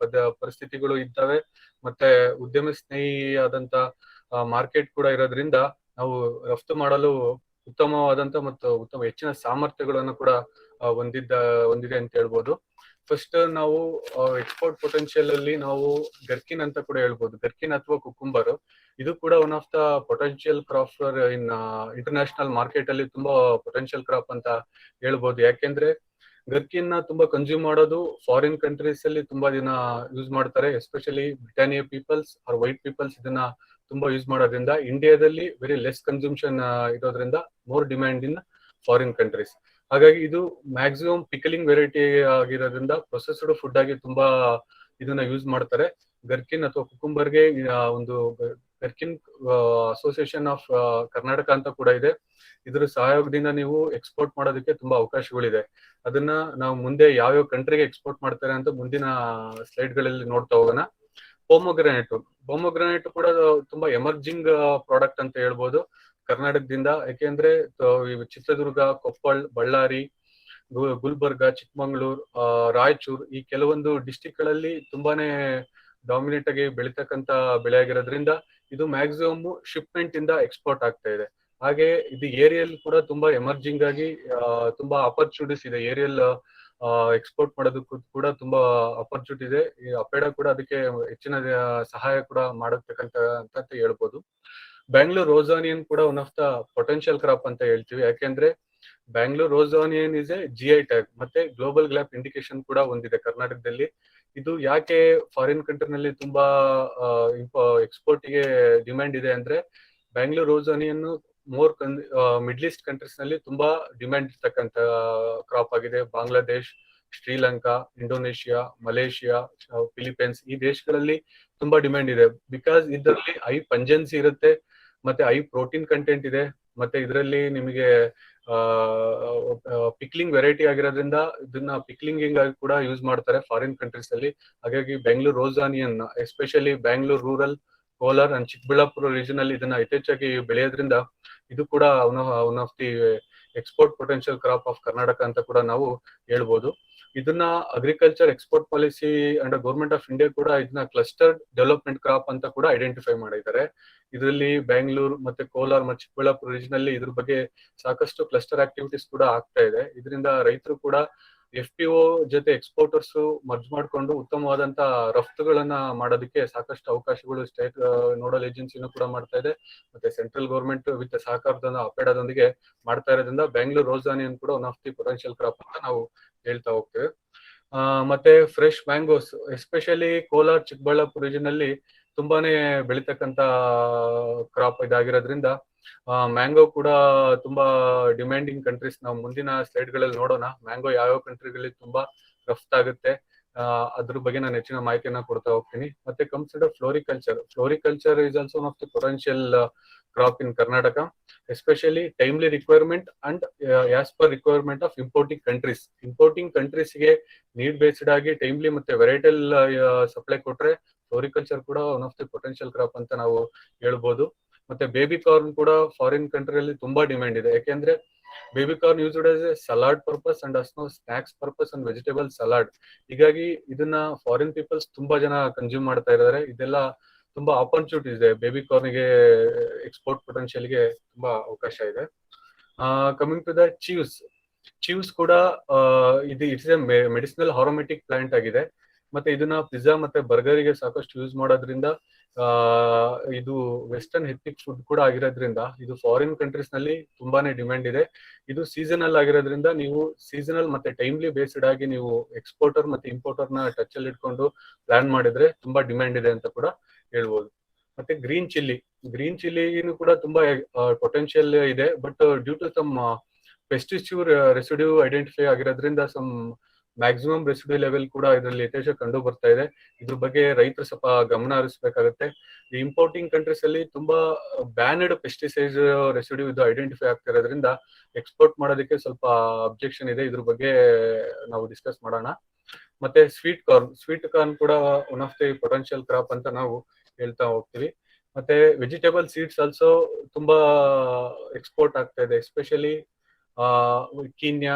[SPEAKER 3] ಪರಿಸ್ಥಿತಿಗಳು ಇದ್ದಾವೆ, ಮತ್ತೆ ಉದ್ಯಮ ಸ್ನೇಹಿಯಾದಂತ ಮಾರ್ಕೆಟ್ ಕೂಡ ಇರೋದ್ರಿಂದ ನಾವು ರಫ್ತು ಮಾಡಲು ಉತ್ತಮವಾದಂತ ಮತ್ತು ಹೆಚ್ಚಿನ ಸಾಮರ್ಥ್ಯಗಳನ್ನು ಕೂಡ ಹೊಂದಿದೆ ಅಂತ ಹೇಳ್ಬೋದು. ಫಸ್ಟ್ ನಾವು ಎಕ್ಸ್ಪೋರ್ಟ್ ಪೊಟೆನ್ಶಿಯಲ್ ಅಲ್ಲಿ ನಾವು ಗರ್ಕಿನ್ ಅಂತ ಕೂಡ ಹೇಳ್ಬೋದು. ಗರ್ಕಿನ್ ಅಥವಾ ಕುಕುಂಬರ್, ಇದು ಕೂಡ one of the potential crop in international market ಅಲ್ಲಿ ತುಂಬಾ ಪೊಟೆನ್ಶಿಯಲ್ ಕ್ರಾಪ್ ಅಂತ ಹೇಳ್ಬೋದು. ಯಾಕೆಂದ್ರೆ ಗರ್ಕಿನ್ ನ ತುಂಬಾ ಕನ್ಸ್ಯೂಮ್ ಮಾಡೋದು ಫಾರಿನ್ ಕಂಟ್ರೀಸ್ ಅಲ್ಲಿ ತುಂಬಾ ದಿನ ಯೂಸ್ ಮಾಡ್ತಾರೆ, especially Britannia peoples or white peoples ಇದನ್ನ ತುಂಬಾ ಯೂಸ್ ಮಾಡೋದ್ರಿಂದ ಇಂಡಿಯಾದಲ್ಲಿ ವೆರಿ ಲೆಸ್ ಕನ್ಸಂಪ್ಷನ್ ಇರೋದ್ರಿಂದ more demand in foreign countries. ಹಾಗಾಗಿ ಇದು ಮ್ಯಾಕ್ಸಿಮಮ್ ಪಿಕಲಿಂಗ್ ವೆರೈಟಿ ಆಗಿರೋದ್ರಿಂದ ಪ್ರೊಸೆಸ್ಡ್ ಫುಡ್ ಆಗಿ ತುಂಬಾ ಇದನ್ನ ಯೂಸ್ ಮಾಡ್ತಾರೆ. ಗರ್ಕಿನ್ ಅಥವಾ ಕುಕುಂಬರ್ಗೆ ಒಂದು ಗರ್ಕಿನ್ ಅಸೋಸಿಯೇಷನ್ ಆಫ್ ಕರ್ನಾಟಕ ಅಂತ ಕೂಡ ಇದೆ. ಇದ್ರ ಸಹಯೋಗದಿಂದ ನೀವು ಎಕ್ಸ್ಪೋರ್ಟ್ ಮಾಡೋದಕ್ಕೆ ತುಂಬಾ ಅವಕಾಶಗಳಿದೆ. ಅದನ್ನ ನಾವು ಮುಂದೆ ಯಾವ್ಯಾವ ಕಂಟ್ರಿಗೆ ಎಕ್ಸ್ಪೋರ್ಟ್ ಮಾಡ್ತಾರೆ ಅಂತ ಮುಂದಿನ ಸ್ಲೈಡ್ ಗಳಲ್ಲಿ ನೋಡ್ತಾ ಹೋಗೋಣ. ಪೊಮೊಗ್ರಾನೇಟ್ ಕೂಡ ತುಂಬಾ ಎಮರ್ಜಿಂಗ್ ಪ್ರಾಡಕ್ಟ್ ಅಂತ ಹೇಳ್ಬೋದು ಕರ್ನಾಟಕದಿಂದ. ಯಾಕೆಂದ್ರೆ ಚಿತ್ರದುರ್ಗ, ಕೊಪ್ಪಳ, ಬಳ್ಳಾರಿ, ಗುಲ್ಬರ್ಗ, ಚಿಕ್ಕಮಂಗ್ಳೂರ್, ರಾಯಚೂರ್ ಈ ಕೆಲವೊಂದು ಡಿಸ್ಟಿಕ್ ಗಳಲ್ಲಿ ತುಂಬಾನೇ ಡಾಮಿನೇಟ್ ಆಗಿ ಬೆಳಿತಕ್ಕಂತ ಬೆಳೆ ಆಗಿರೋದ್ರಿಂದ ಇದು ಮ್ಯಾಕ್ಸಿಮಮ್ ಶಿಪ್ಮೆಂಟ್ ಇಂದ ಎಕ್ಸ್ಪೋರ್ಟ್ ಆಗ್ತಾ ಇದೆ. ಹಾಗೆ ಇದು ಏರಿಯಲ್ ಕೂಡ ತುಂಬಾ ಎಮರ್ಜಿಂಗ್ ಆಗಿ ತುಂಬಾ ಅಪರ್ಚುನಿಟೀಸ್ ಇದೆ. ಏರಿಯಲ್ ಎಕ್ಸ್ಪೋರ್ಟ್ ಮಾಡೋದಕ್ಕೂ ಕೂಡ ತುಂಬಾ ಅಪರ್ಚುನಿಟಿ ಇದೆ. ಈ ಅಪೆಡಾ ಕೂಡ ಅದಕ್ಕೆ ಹೆಚ್ಚಿನ ಸಹಾಯ ಕೂಡ ಮಾಡತಕ್ಕಂತ ಹೇಳ್ಬೋದು. ಬ್ಯಾಂಗ್ಳೂರ್ ರೋಸ್ ಆನಿಯನ್ ಕೂಡ one of the potential crop ಅಂತ ಹೇಳ್ತೀವಿ. ಯಾಕೆಂದ್ರೆ Bangalore rose onion is A GI tag ಮತ್ತೆ ಗ್ಲೋಬಲ್ ಗ್ಯಾಪ್ ಇಂಡಿಕೇಶನ್ ಕೂಡ ಹೊಂದಿದೆ ಕರ್ನಾಟಕದಲ್ಲಿ. ಇದು ಯಾಕೆ ಫಾರಿನ್ ಕಂಟ್ರಿನಲ್ಲಿ ತುಂಬಾ ಎಕ್ಸ್ಪೋರ್ಟ್ ಗೆ ಡಿಮ್ಯಾಂಡ್ ಇದೆ ಅಂದ್ರೆ, Bangalore rose onion middle East countries ನಲ್ಲಿ ತುಂಬಾ ಡಿಮ್ಯಾಂಡ್ ಇರ್ತಕ್ಕಂತ ಕ್ರಾಪ್ ಆಗಿದೆ. Bangladesh, Sri Lanka, Indonesia, Malaysia, Philippines ಈ ದೇಶಗಳಲ್ಲಿ ತುಂಬಾ ಡಿಮ್ಯಾಂಡ್ ಇದೆ. ಬಿಕಾಸ್ ಇದರಲ್ಲಿ ಹೈ ಪಂಜೆನ್ಸಿ ಇರುತ್ತೆ, ಮತ್ತೆ ಹೈ ಪ್ರೋಟೀನ್ ಕಂಟೆಂಟ್ ಇದೆ, ಮತ್ತೆ ಇದರಲ್ಲಿ ನಿಮಗೆ ಪಿಕ್ಲಿಂಗ್ ವೆರೈಟಿ ಆಗಿರೋದ್ರಿಂದ ಇದನ್ನ ಪಿಕ್ಲಿಂಗ್ ಆಗಿ ಕೂಡ ಯೂಸ್ ಮಾಡ್ತಾರೆ ಫಾರಿನ್ ಕಂಟ್ರೀಸ್ ಅಲ್ಲಿ. ಹಾಗಾಗಿ Bengaluru rose onion especially Bangalore rural, Kolar and Chikkaballapura region ಅಲ್ಲಿ ಇದನ್ನ ಯಥೇಚ್ಛಾಗಿ ಬೆಳೆಯೋದ್ರಿಂದ ಇದು ಕೂಡ one of the export potential crop of Karnataka ಅಂತ ಕೂಡ ನಾವು ಹೇಳ್ಬೋದು. ಇದನ್ನ agriculture export policy and government of India ಕೂಡ ಇದನ್ನ ಕ್ಲಸ್ಟರ್ ಡೆವಲಪ್ಮೆಂಟ್ ಕ್ರಾಪ್ ಅಂತ ಕೂಡ ಐಡೆಂಟಿಫೈ ಮಾಡಿದ್ದಾರೆ. ಇದರಲ್ಲಿ ಬ್ಯಾಂಗ್ಳೂರ್ ಮತ್ತೆ ಕೋಲಾರ್ ಮತ್ತು ಚಿಕ್ಕಬಳ್ಳಾಪುರ ರೀಜನ್ ಅಲ್ಲಿ ಇದ್ರ ಬಗ್ಗೆ ಸಾಕಷ್ಟು ಕ್ಲಸ್ಟರ್ ಆಕ್ಟಿವಿಟೀಸ್ ಕೂಡ ಆಗ್ತಾ ಇದೆ. ಇದರಿಂದ ರೈತರು ಕೂಡ FPO ಜೊತೆ ಎಕ್ಸ್ಪೋರ್ಟರ್ಸ್ ಮರ್ಜ್ ಮಾಡಿಕೊಂಡು ಉತ್ತಮವಾದಂತ ರಫ್ತುಗಳನ್ನ ಮಾಡೋದಕ್ಕೆ ಸಾಕಷ್ಟು ಅವಕಾಶಗಳು ಸ್ಟೇಟ್ ನೋಡಲ್ ಏಜೆನ್ಸಿನೂ ಕೂಡ ಮಾಡ್ತಾ ಇದೆ, ಮತ್ತೆ ಸೆಂಟ್ರಲ್ ಗೌರ್ಮೆಂಟ್ ವಿತ್ ಸಹಕಾರದಿಂದ ಅಪೆಡಾದೊಂದಿಗೆ ಮಾಡ್ತಾ ಇರೋದ್ರಿಂದ ಬ್ಯಾಂಗ್ಳೂರ್ ರೋಸ್ ಆನಿಯನ್ ಕೂಡ one of the potential crop ಅಂತ ನಾವು ಹೇಳ್ತಾ ಹೋಗ್ತೇವೆ. ಮತ್ತೆ fresh mangoes especially Kolar Chikkaballapura region ಅಲ್ಲಿ ತುಂಬಾನೇ ಬೆಳಿತಕ್ಕಂತ ಕ್ರಾಪ್ ಇದಾಗಿರೋದ್ರಿಂದ ಮ್ಯಾಂಗೋ ಕೂಡ ತುಂಬಾ ಡಿಮ್ಯಾಂಡಿಂಗ್ ಕಂಟ್ರೀಸ್. ನಾವು ಮುಂದಿನ ಸ್ಲೈಡ್ ಗಳಲ್ಲಿ ನೋಡೋಣ ಮ್ಯಾಂಗೋ ಯಾವ್ಯಾವ ಕಂಟ್ರಿಗಳಲ್ಲಿ ತುಂಬಾ ರಫ್ತಾಗುತ್ತೆ, ಅದ್ರ ಬಗ್ಗೆ ನಾನು ಹೆಚ್ಚಿನ ಮಾಹಿತಿಯನ್ನ ಕೊಡ್ತಾ ಹೋಗ್ತೀನಿ. ಮತ್ತೆ consider floriculture is also one of the potential crop in Karnataka, especially timely requirement and as per requirement of importing countries. Importing countries ಗೆ ನೀಡ್ ಬೇಸ್ಡ್ ಆಗಿ ಟೈಮ್ಲಿ ಮತ್ತೆ ವೆರೈಟಲ್ ಸಪ್ಲೈ ಕೊಟ್ರೆ ಫ್ಲೋರಿಕಲ್ಚರ್ ಕೂಡ one of the potential crop ಅಂತ ನಾವು ಹೇಳ್ಬೋದು. ಮತ್ತೆ baby corn ಕೂಡ ಫಾರಿನ್ ಕಂಟ್ರಿಯಲ್ಲಿ ತುಂಬಾ ಡಿಮ್ಯಾಂಡ್ ಇದೆ, ಯಾಕೆಂದ್ರೆ baby corn used as a salad purpose and ಅಸ್ನೋ snacks purpose and vegetable salad. ಹೀಗಾಗಿ ಇದನ್ನ ಫಾರಿನ್ ಪೀಪಲ್ಸ್ ತುಂಬಾ ಜನ ಕನ್ಸ್ಯೂಮ್ ಮಾಡ್ತಾ ಇದ್ದಾರೆ. ಇದೆಲ್ಲ ತುಂಬಾ ಆಪರ್ಚುನಿಟಿ ಇದೆ, ಬೇಬಿ ಕಾರ್ನ್ ಗೆ ಎಕ್ಸ್ಪೋರ್ಟ್ ಪೊಟೆನ್ಶಿಯಲ್ ಗೆ ತುಂಬಾ ಅವಕಾಶ ಇದೆ. ಕಮಿಂಗ್ ಟು ದ ಚೀವ್ಸ್ ಕೂಡ ಇದು it's A medicinal aromatic plant ಆಗಿದೆ. ಮತ್ತೆ ಇದನ್ನ ಪಿಜ್ಜಾ ಮತ್ತೆ ಬರ್ಗರ್ ಗೆ ಸಾಕಷ್ಟು ಯೂಸ್ ಮಾಡೋದ್ರಿಂದ ಇದು ವೆಸ್ಟರ್ನ್ ಎಥ್ನಿಕ್ ಫುಡ್ ಕೂಡ ಆಗಿರೋದ್ರಿಂದ ಇದು ಫಾರಿನ್ ಕಂಟ್ರೀಸ್ ನಲ್ಲಿ ತುಂಬಾನೇ ಡಿಮ್ಯಾಂಡ್ ಇದೆ. ಇದು ಸೀಸನಲ್ ಆಗಿರೋದ್ರಿಂದ ನೀವು ಸೀಸನಲ್ ಮತ್ತೆ ಟೈಮ್ಲಿ ಬೇಸ್ಡ್ ಆಗಿ ನೀವು ಎಕ್ಸ್ಪೋರ್ಟರ್ ಮತ್ತೆ ಇಂಪೋರ್ಟರ್ ನ ಟಚ್ ಅಲ್ಲಿ ಇಟ್ಕೊಂಡು ಪ್ಲಾನ್ ಮಾಡಿದ್ರೆ ತುಂಬಾ ಡಿಮ್ಯಾಂಡ್ ಇದೆ ಅಂತ ಕೂಡ ಹೇಳ್ಬೋದು. ಮತ್ತೆ ಗ್ರೀನ್ ಚಿಲ್ಲಿನೂ ಕೂಡ ತುಂಬಾ ಪೊಟೆನ್ಶಿಯಲ್ ಇದೆ, but due to some pesticide residue identify ಆಗಿರೋದ್ರಿಂದ ಸಮ್ ಮ್ಯಾಕ್ಸಿಮಮ್ ರೆಸಿಡ್ಯೂ ಲೆವೆಲ್ ಕೂಡ ಇದರಲ್ಲಿ ಯಥೇಚ್ಛ ಕಂಡು ಬರ್ತಾ ಇದೆ. ಇದ್ರ ಬಗ್ಗೆ ರೈತರು ಸ್ವಲ್ಪ ಗಮನ ಹರಿಸಬೇಕಾಗುತ್ತೆ. ಈ ಇಂಪೋರ್ಟಿಂಗ್ ಕಂಟ್ರೀಸ್ ಅಲ್ಲಿ ತುಂಬಾ ಬ್ಯಾನ್ಡ್ ಪೆಸ್ಟಿಸೈಡ್ ರೆಸಿಡ್ಯೂ ಇದು ಐಡೆಂಟಿಫೈ ಆಗ್ತಾ ಇರೋದ್ರಿಂದ ಎಕ್ಸ್ಪೋರ್ಟ್ ಮಾಡೋದಕ್ಕೆ ಸ್ವಲ್ಪ ಅಬ್ಜೆಕ್ಷನ್ ಇದೆ. ಇದ್ರ ಬಗ್ಗೆ ನಾವು ಡಿಸ್ಕಸ್ ಮಾಡೋಣ. ಮತ್ತೆ ಸ್ವೀಟ್ ಕಾರ್ನ್ ಕೂಡ one of the potential crop ಅಂತ ನಾವು ಹೇಳ್ತಾ ಹೋಗ್ತೀವಿ. ಮತ್ತೆ ವೆಜಿಟೇಬಲ್ ಸೀಡ್ಸ್ ಆಲ್ಸೋ ತುಂಬಾ ಎಕ್ಸ್ಪೋರ್ಟ್ ಆಗ್ತಾ ಇದೆ, especially Kenya,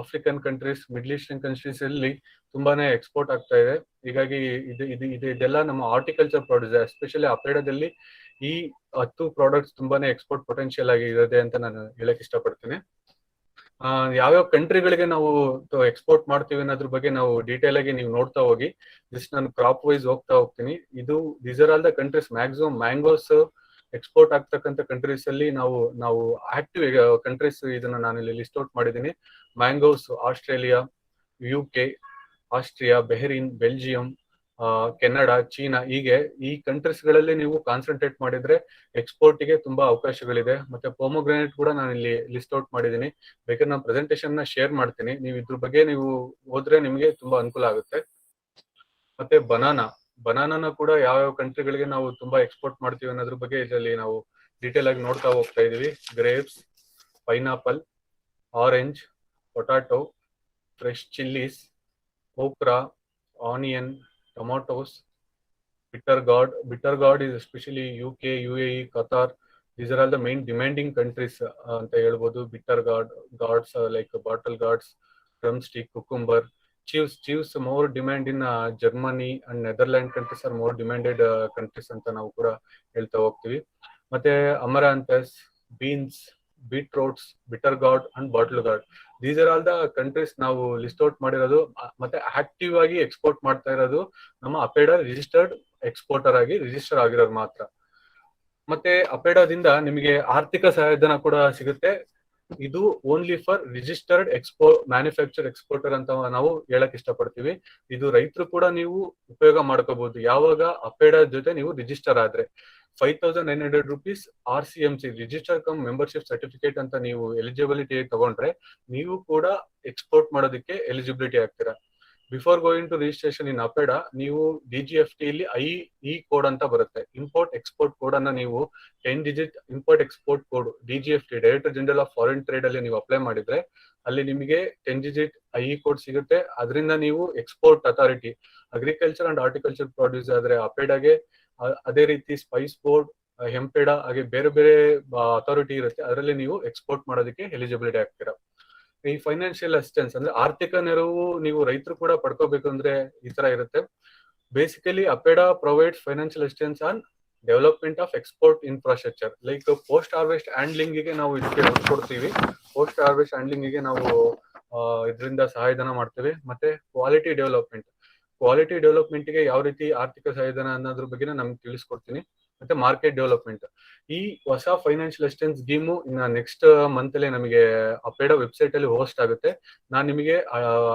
[SPEAKER 3] African countries, middle eastern countries ಅಲ್ಲಿ ತುಂಬಾನೇ ಎಕ್ಸ್ಪೋರ್ಟ್ ಆಗ್ತಾ ಇದೆ. ಹೀಗಾಗಿ ಇದೆಲ್ಲ ನಮ್ಮ ಹಾರ್ಟಿಕಲ್ಚರ್ ಪ್ರಾಡಕ್ಟ್ಸ್, ಎಸ್ಪೆಷಲಿ ಅಪೇಡಾದಲ್ಲಿ ಈ 10 ಪ್ರಾಡಕ್ಟ್ಸ್ ತುಂಬಾನೇ ಎಕ್ಸ್ಪೋರ್ಟ್ ಪೊಟೆನ್ಶಿಯಲ್ ಆಗಿ ಇದೆ ಅಂತ ನಾನು ಹೇಳಕ್ ಇಷ್ಟಪಡ್ತೀನಿ. ಯಾವ್ಯಾವ ಕಂಟ್ರಿಗಳಿಗೆ ನಾವು ಎಕ್ಸ್ಪೋರ್ಟ್ ಮಾಡ್ತೀವಿ ಅನ್ನೋದ್ರ ಬಗ್ಗೆ ನಾವು ಡೀಟೇಲ್ ಆಗಿ ನೀವು ನೋಡ್ತಾ ಹೋಗಿ. ಜಸ್ಟ್ ನಾನು ಕ್ರಾಪ್ ವೈಸ್ ಹೋಗ್ತಾ ಹೋಗ್ತೀನಿ. These are all the countries maximum mangoes export ಆಗ್ತಕ್ಕಂಥ ಕಂಟ್ರೀಸ್ ಅಲ್ಲಿ ನಾವು ಆಕ್ಟಿವ್ ಕಂಟ್ರೀಸ್ ಇದನ್ನ ನಾನು ಇಲ್ಲಿ ಲಿಸ್ಟ್ ಔಟ್ ಮಾಡಿದ್ದೀನಿ. Mangoes Australia, UK, Austria, ಬೆಹರಿನ್, Belgium, Canada, China, ಹೀಗೆ ಈ ಕಂಟ್ರೀಸ್ ಗಳಲ್ಲಿ ನೀವು ಕಾನ್ಸಂಟ್ರೇಟ್ ಮಾಡಿದ್ರೆ ಎಕ್ಸ್ಪೋರ್ಟ್ ಗೆ ತುಂಬಾ ಅವಕಾಶಗಳಿದೆ. ಮತ್ತೆ ಪೊಮೊಗ್ರಾನೇಟ್ ಕೂಡ ನಾನು ಇಲ್ಲಿ ಲಿಸ್ಟ್ ಔಟ್ ಮಾಡಿದ್ದೀನಿ, ಬೇಕಾದ್ರೆ ನಾನು ಪ್ರೆಸೆಂಟೇಶನ್ ನ ಶೇರ್ ಮಾಡ್ತೀನಿ, ನೀವು ಇದ್ರ ಬಗ್ಗೆ ನೀವು ಓದ್ರೆ ನಿಮಗೆ ತುಂಬಾ ಅನುಕೂಲ ಆಗುತ್ತೆ. ಮತ್ತೆ ಬನಾನಾನ ಕೂಡ ಯಾವ್ಯಾವ ಕಂಟ್ರಿಗಳಿಗೆ ನಾವು ತುಂಬಾ ಎಕ್ಸ್ಪೋರ್ಟ್ ಮಾಡ್ತೀವಿ ಅನ್ನೋದ್ರ ಬಗ್ಗೆ ಇದರಲ್ಲಿ ನಾವು ಡೀಟೇಲ್ ಆಗಿ ನೋಡ್ತಾ ಹೋಗ್ತಾ ಇದೀವಿ. Grapes, pineapple, orange, potato, fresh chillies, okra, onion, tomatoes, bitter gourd is especially UK, UAE, Qatar. These are all the main demanding countries anta helbodu. Bitter gourds like bottle gourds, drumstick, cucumber. Chives more demand in Germany and Netherlands countries are more demanded countries anta ನಾವು ಕೂಡ ಹೇಳ್ತಾ ಹೋಗ್ತೀವಿ. ಮತ್ತೆ amaranthus, beans, beetroots, bitter gourd and bottle gourd. These are all the countries ನಾವು list out ಮಾಡಿರೋದು. ಮತ್ತೆ active ಆಗಿ export ಮಾಡ್ತಾ ಇರೋದು ನಮ್ಮ ಅಪೇಡಾ ರಿಜಿಸ್ಟರ್ಡ್ ಎಕ್ಸ್ಪೋರ್ಟರ್ ಆಗಿ ರಿಜಿಸ್ಟರ್ ಆಗಿರೋದು ಮಾತ್ರ. ಮತ್ತೆ ಅಪೇಡಾದಿಂದ ನಿಮಗೆ ಆರ್ಥಿಕ ಸಹಾಯಧನ ಕೂಡ ಸಿಗುತ್ತೆ. ಇದು only for registered manufacture exporter ಅಂತ ನಾವು ಹೇಳಕ್ ಇಷ್ಟಪಡ್ತೀವಿ. ಇದು ರೈತರು ಕೂಡ ನೀವು ಉಪಯೋಗ ಮಾಡ್ಕೋಬಹುದು ಯಾವಾಗ ಅಪೇಡಾ ಜೊತೆ ನೀವು ರಿಜಿಸ್ಟರ್ ಆದ್ರೆ. 5,900 rupees RCMC register come membership certificate ಅಂತ ನೀವು ಎಲಿಜಿಬಿಲಿಟಿ ತಗೊಂಡ್ರೆ ನೀವು ಕೂಡ ಎಕ್ಸ್ಪೋರ್ಟ್ ಮಾಡೋದಕ್ಕೆ ಎಲಿಜಿಬಿಲಿಟಿ ಆಗ್ತೀರಾ. ಬಿಫೋರ್ ಗೋಯಿಂಗ್ ಟು ರಿಜಿಸ್ಟ್ರೇಷನ್ ಇನ್ ಅಪೇಡಾ ನೀವು DGFT ಇಲ್ಲಿ ಐ ಕೋಡ್ ಅಂತ ಬರುತ್ತೆ, ಇಂಪೋರ್ಟ್ ಎಕ್ಸ್ಪೋರ್ಟ್ ಕೋಡ್ ಅನ್ನ ನೀವು 10 digit import export code DGFT director general of foreign trade ಅಲ್ಲಿ ನೀವು ಅಪ್ಲೈ ಮಾಡಿದ್ರೆ ಅಲ್ಲಿ ನಿಮಗೆ 10 ಡಿಜಿಟ್ ಐ ಕೋಡ್ ಸಿಗುತ್ತೆ. ಅದರಿಂದ ನೀವು export authority agriculture and horticulture produce ಆದ್ರೆ ಅಪೇಡಾಗೆ, ಅದೇ ರೀತಿ ಸ್ಪೈಸ್ ಬೋರ್ಡ್, ಹೆಂಪೆಡಾ ಹಾಗೆ ಬೇರೆ ಬೇರೆ ಅಥಾರಿಟಿ ಇರುತ್ತೆ, ಅದರಲ್ಲಿ ನೀವು ಎಕ್ಸ್ಪೋರ್ಟ್ ಮಾಡೋದಕ್ಕೆ ಎಲಿಜಿಬಿಲಿಟಿ ಆಗ್ತೀರಾ. ಈ ಫೈನಾನ್ಷಿಯಲ್ ಅಸಿಸ್ಟೆನ್ಸ್ ಅಂದ್ರೆ ಆರ್ಥಿಕ ನೆರವು ನೀವು ರೈತರು ಕೂಡ ಪಡ್ಕೋಬೇಕು ಅಂದ್ರೆ ಈ ತರ ಇರುತ್ತೆ. Basically APEDA provides financial assistance on development of export infrastructure. Like post harvest handling ಗೆ ನಾವು ಇದಕ್ಕೆ ಕೊಡ್ತೀವಿ. ಪೋಸ್ಟ್ ಹಾರ್ವೆಸ್ಟ್ ಹ್ಯಾಂಡ್ಲಿಂಗ್ ಗೆ ನಾವು ಇದರಿಂದ ಸಹಾಯಧನ ಮಾಡ್ತೇವೆ. ಮತ್ತೆ ಕ್ವಾಲಿಟಿ ಡೆವಲಪ್ಮೆಂಟ್ ಗೆ ಯಾವ ರೀತಿ ಆರ್ಥಿಕ ಸಹಾಯಧನ ಅನ್ನೋದ್ರ ಬಗ್ಗೆ ನಮ್ಗೆ ತಿಳಿಸ್ಕೊಡ್ತೀನಿ. ಮತ್ತೆ ಮಾರ್ಕೆಟ್ ಡೆವಲಪ್ಮೆಂಟ್, ಈ ಹೊಸ ಫೈನಾನ್ಷಿಯಲ್ ಅಸಿಸ್ಟೆನ್ಸ್ ಸ್ಕೀಮು ಇನ್ನ ನೆಕ್ಸ್ಟ್ ಮಂತ್ ಅಲ್ಲಿ ನಮಗೆ ಅಪೇಡಾ ವೆಬ್ಸೈಟ್ ಅಲ್ಲಿ ಹೋಸ್ಟ್ ಆಗುತ್ತೆ. ನಾನು ನಿಮಗೆ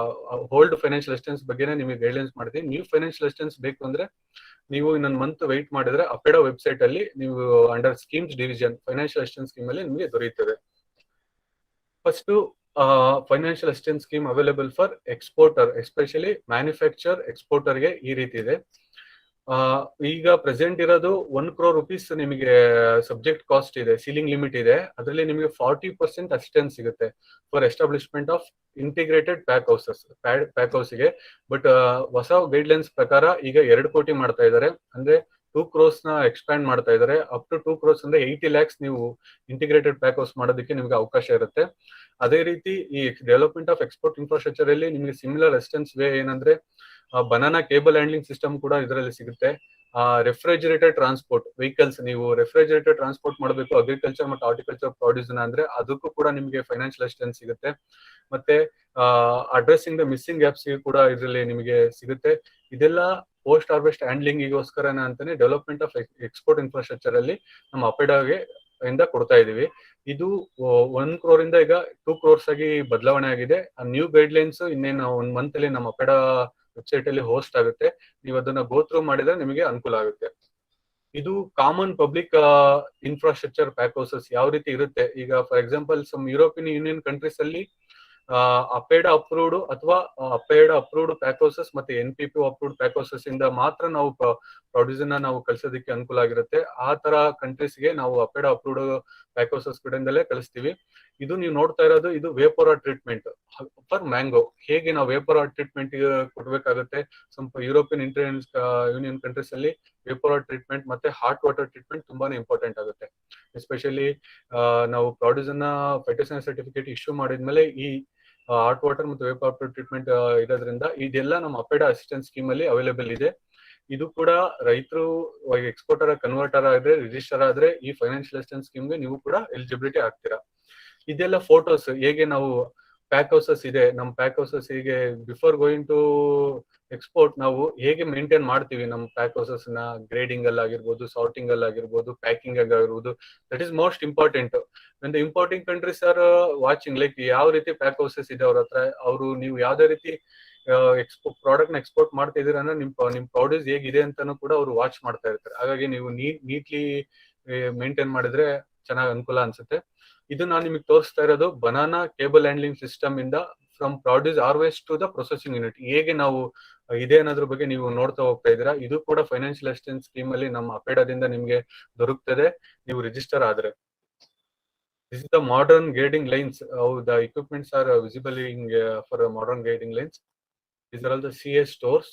[SPEAKER 3] ಓಲ್ಡ್ ಫೈನಾನ್ಷಿಯಲ್ ಅಸಿಸ್ಟೆನ್ಸ್ ಬಗ್ಗೆ ನಿಮಗೆ ಗೈಡ್ಲೈನ್ಸ್ ಮಾಡ್ತೀನಿ. ನ್ಯೂ ಫೈನಾನ್ಷಿಯಲ್ ಅಸಿಸ್ಟೆನ್ಸ್ ಬೇಕು ಅಂದ್ರೆ ನೀವು ಇನ್ನೊಂದು ಮಂತ್ ವೆಯ್ಟ್ ಮಾಡಿದ್ರೆ ಅಪೇಡಾ ವೆಬ್ಸೈಟ್ ಅಲ್ಲಿ ನೀವು under schemes division financial assistance scheme ಅಲ್ಲಿ ನಿಮಗೆ ದೊರೆಯುತ್ತದೆ. First financial assistance scheme available for exporter, especially manufacture ಎಕ್ಸ್ಪೋರ್ಟರ್ಗೆ ಈ ರೀತಿ ಇದೆ. ಈಗ ಪ್ರೆಸೆಂಟ್ ಇರೋದು 1 crore rupees ನಿಮಗೆ ಸಬ್ಜೆಕ್ಟ್ ಕಾಸ್ಟ್ ಇದೆ, ಸೀಲಿಂಗ್ ಲಿಮಿಟ್ ಇದೆ. ಅದರಲ್ಲಿ ನಿಮಗೆ 40% ಅಸಿಸ್ಟೆನ್ಸ್ ಸಿಗುತ್ತೆ for establishment of integrated pack ಹೌಸ್ಗೆ. ಬಟ್ ಹೊಸ ಗೈಡ್ಲೈನ್ಸ್ ಪ್ರಕಾರ ಈಗ 2 ಕೋಟಿ ಮಾಡ್ತಾ ಇದ್ದಾರೆ, ಅಂದ್ರೆ 2 crores ನ ಎಕ್ಸ್ಪ್ಯಾಂಡ್ ಮಾಡ್ತಾ ಇದ್ದಾರೆ. ಅಪ್ ಟು 2 crores ಅಂದ್ರೆ 80 lakhs ನೀವು ಇಂಟಿಗ್ರೇಟೆಡ್ ಪ್ಯಾಕ್ ಹೌಸ್ ಮಾಡೋದಕ್ಕೆ ನಿಮಗೆ ಅವಕಾಶ ಇರುತ್ತೆ. ಅದೇ ರೀತಿ ಈ ಡೆವಲಪ್ಮೆಂಟ್ ಆಫ್ ಎಕ್ಸ್ಪೋರ್ಟ್ ಇನ್ಫ್ರಾಸ್ಟ್ರಕ್ಚರ್ ಅಲ್ಲಿ ನಿಮಗೆ ಸಿಮಿಲರ್ ಅಸಿಸ್ಟೆನ್ಸ್ ವೇ ಏನಂದ್ರೆ ಬನಾನಾ ಕೇಬಲ್ ಹ್ಯಾಂಡ್ಲಿಂಗ್ ಸಿಸ್ಟಮ್ ಕೂಡ ಇದರಲ್ಲಿ ಸಿಗುತ್ತೆ. ರೆಫ್ರಿಜರೇಟೆಡ್ ಟ್ರಾನ್ಸ್ಪೋರ್ಟ್ ವೆಹಿಕಲ್ಸ್, ನೀವು ರೆಫ್ರಿಜರೇಟೆಡ್ ಟ್ರಾನ್ಸ್ಪೋರ್ಟ್ ಮಾಡಬೇಕು ಅಗ್ರಿಕಲ್ಚರ್ ಮತ್ತು ಹಾರ್ಟಿಕಲ್ಚರ್ ಪ್ರಾಡ್ಯೂಸ್ ಅಂದ್ರೆ ಅದಕ್ಕೂ ಕೂಡ ನಿಮಗೆ ಫೈನಾನ್ಷಿಯಲ್ ಅಸಿಸ್ಟೆನ್ಸ್ ಸಿಗುತ್ತೆ. ಮತ್ತೆ ಅಡ್ರೆಸ್ಸಿಂಗ್ ದ ಮಿಸ್ಸಿಂಗ್ ಗ್ಯಾಪ್ಸ್ ಕೂಡ ಇದರಲ್ಲಿ ನಿಮಗೆ ಸಿಗುತ್ತೆ. ಇದೆಲ್ಲ ಪೋಸ್ಟ್ ಹಾರ್ವೆಸ್ಟ್ ಹ್ಯಾಂಡ್ಲಿಂಗ್ ಗೋಸ್ಕರನ ಅಂತಾನೆ ಡೆವಲಪ್ಮೆಂಟ್ ಆಫ್ ಎಕ್ಸ್ಪೋರ್ಟ್ ಇನ್ಫ್ರಾಸ್ಟ್ರಕ್ಚರ್ ಅಲ್ಲಿ ನಮ್ಮ ಅಪೇಡಾಗೆ ಇಂದ ಕೊಡ್ತಾ ಇದೀವಿ. ಇದು 1 crore ಇಂದ ಈಗ 2 crores ಆಗಿ ಬದಲಾವಣೆ ಆಗಿದೆ. ನ್ಯೂ ಗೈಡ್ಲೈನ್ಸ್ ಇನ್ನೇನು 1 month ಅಲ್ಲಿ ನಮ್ಮ ಅಪೇಡಾ ವೆಬ್ಸೈಟ್ ಅಲ್ಲಿ ಹೋಸ್ಟ್ ಆಗುತ್ತೆ. ನೀವು ಅದನ್ನ ಗೋ ಥ್ರೂ ಮಾಡಿದ್ರೆ ನಿಮಗೆ ಅನುಕೂಲ ಆಗುತ್ತೆ. ಇದು common public infrastructure pack houses ಯಾವ ರೀತಿ ಇರುತ್ತೆ. ಈಗ for example some European Union countries ಅಲ್ಲಿ ಅಪೇಡಾ ಅಪ್ರೂವ್ಡ್ ಅಥವಾ ಅಪೇಡಾ ಅಪ್ರೂವ್ಡ್ ಪ್ಯಾಕ್ ಹೌಸಸ್ ಮತ್ತೆ NPPO ಅಪ್ರೂವ್ಡ್ ಪ್ಯಾಕ್ ಹೌಸಸ್ ಇಂದ ಮಾತ್ರ ನಾವು ಪ್ರೊಡ್ಯೂಸ್ ನಾವು ಕಳಿಸೋದಕ್ಕೆ ಅನುಕೂಲ ಆಗಿರುತ್ತೆ. ಆ ತರ ಕಂಟ್ರೀಸ್ ಗೆ ನಾವು ಅಪೇಡಾ ಅಪ್ರೂವ್ಡ್ ಪ್ಯಾಕ್ ಹೌಸಸ್ ಕಡೆಯಿಂದಲೇ ಕಳಿಸ್ತೀವಿ. ಇದು ನೀವು ನೋಡ್ತಾ ಇರೋದು ಇದು ವೇಪರ್ ಟ್ರೀಟ್ಮೆಂಟ್ ಫಾರ್ ಮ್ಯಾಂಗೋ. ಹೇಗೆ ನಾವು ವೇಪರ್ ಟ್ರೀಟ್ಮೆಂಟ್ ಕೊಡ್ಬೇಕಾಗುತ್ತೆ, ಸ್ವಲ್ಪ ಯುರೋಪಿಯನ್ ಯೂನಿಯನ್ ಕಂಟ್ರೀಸ್ ಅಲ್ಲಿ ವೇಪರ್ ಟ್ರೀಟ್ಮೆಂಟ್ ಮತ್ತೆ ಹಾಟ್ ವಾಟರ್ ಟ್ರೀಟ್ಮೆಂಟ್ ತುಂಬಾನೇ ಇಂಪಾರ್ಟೆಂಟ್ ಆಗುತ್ತೆ. ಎಸ್ಪೆಷಲಿ ನಾವು ಪ್ರಾಡ್ಯೂಸ್ ಅನ್ನ ಫೈಟೋಸಾನಿಟರಿ ಸರ್ಟಿಫಿಕೇಟ್ ಇಶ್ಯೂ ಮಾಡಿದ್ಮೇಲೆ ಈ ಹಾಟ್ ವಾಟರ್ ಮತ್ತು ವೇಪರ್ ಟ್ರೀಟ್ಮೆಂಟ್ ಇರೋದ್ರಿಂದ ಇದೆಲ್ಲ ನಮ್ಮ ಅಪೇಡಾ ಅಸಿಸ್ಟೆನ್ಸ್ ಸ್ಕೀಮ್ ಅಲ್ಲಿ ಅವೈಲೇಬಲ್ ಇದೆ. ಇದು ಕೂಡ ರೈತರು ಎಕ್ಸ್ಪೋರ್ಟರ್ ಕನ್ವರ್ಟರ್ ಆದ್ರೆ ರಿಜಿಸ್ಟರ್ ಆದ್ರೆ ಈ ಫೈನಾನ್ಷಿಯಲ್ ಅಸಿಸ್ಟೆನ್ಸ್ ಸ್ಕೀಮ್ಗೆ ನೀವು ಕೂಡ ಎಲಿಜಿಬಿಲಿಟಿ ಆಗ್ತೀರಾ. ಇದೆಲ್ಲ ಫೋಟೋಸ್ ಹೇಗೆ ನಾವು ಪ್ಯಾಕ್ ಹೌಸಸ್ ಇದೆ, ನಮ್ಮ ಪ್ಯಾಕ್ ಹೌಸಸ್ ಹೀಗೆ ಬಿಫೋರ್ ಗೋಯಿಂಗ್ ಟು ಎಕ್ಸ್ಪೋರ್ಟ್ ನಾವು ಹೇಗೆ ಮೇಂಟೈನ್ ಮಾಡ್ತೀವಿ ನಮ್ಮ ಪ್ಯಾಕ್ ಹೌಸಸ್ ನ, ಗ್ರೇಡಿಂಗ್ ಅಲ್ಲಿ ಆಗಿರ್ಬೋದು, ಸಾರ್ಟಿಂಗ್ ಅಲ್ಲಿ ಆಗಿರ್ಬೋದು, ಪ್ಯಾಕಿಂಗ್ ಆಗಿರ್ಬೋದು. That is most important. When the importing countries are watching like ಯಾವ ರೀತಿ ಪ್ಯಾಕ್ ಹೌಸಸ್ ಇದೆ ಅವ್ರ ಹತ್ರ, ಅವರು ನೀವು ಯಾವ್ದೇ ರೀತಿ ಪ್ರಾಡಕ್ಟ್ ನ ಎಕ್ಸ್ಪೋರ್ಟ್ ಮಾಡ್ತಾ ಇದೀರ ಅಂದ್ರೆ ನಿಮ್ ಪ್ರಾಡ್ಯೂಸ್ ಹೇಗಿದೆ ಅಂತಾನು ಕೂಡ ಅವರು ವಾಚ್ ಮಾಡ್ತಾ ಇರ್ತಾರೆ. ಹಾಗಾಗಿ ನೀವು ನೀಟ್ಲಿ ಮೇಂಟೈನ್ ಮಾಡಿದ್ರೆ ಚೆನ್ನಾಗಿ ಅನುಕೂಲ ಅನ್ಸುತ್ತೆ. ಇದು ನಾನು ನಿಮಗೆ ತೋರಿಸ್ತಾ ಇರೋದು ಬನಾನಾ ಕೇಬಲ್ ಹ್ಯಾಂಡ್ಲಿಂಗ್ ಸಿಸ್ಟಮ್ ಇಂದ from produce harvest to the processing unit ಹೇಗೆ ನಾವು ಇದೆ ಅನ್ನೋದ್ರ ಬಗ್ಗೆ ನೀವು ನೋಡ್ತಾ ಹೋಗ್ತಾ ಇದ್ದೀರಾ. ಇದು ಕೂಡ ಫೈನಾನ್ಷಿಯಲ್ ಅಸಿಸ್ಟೆನ್ಸ್ ಸ್ಕೀಮ್ ಅಲ್ಲಿ ನಮ್ಮ ಅಪೇಡಾದಿಂದ ನಿಮ್ಗೆ ದೊರಕುತ್ತದೆ ನೀವು ರಿಜಿಸ್ಟರ್ ಆದ್ರೆ. This is the modern grading lines. How the equipments are visible for modern grading lines. These are all the CS stores,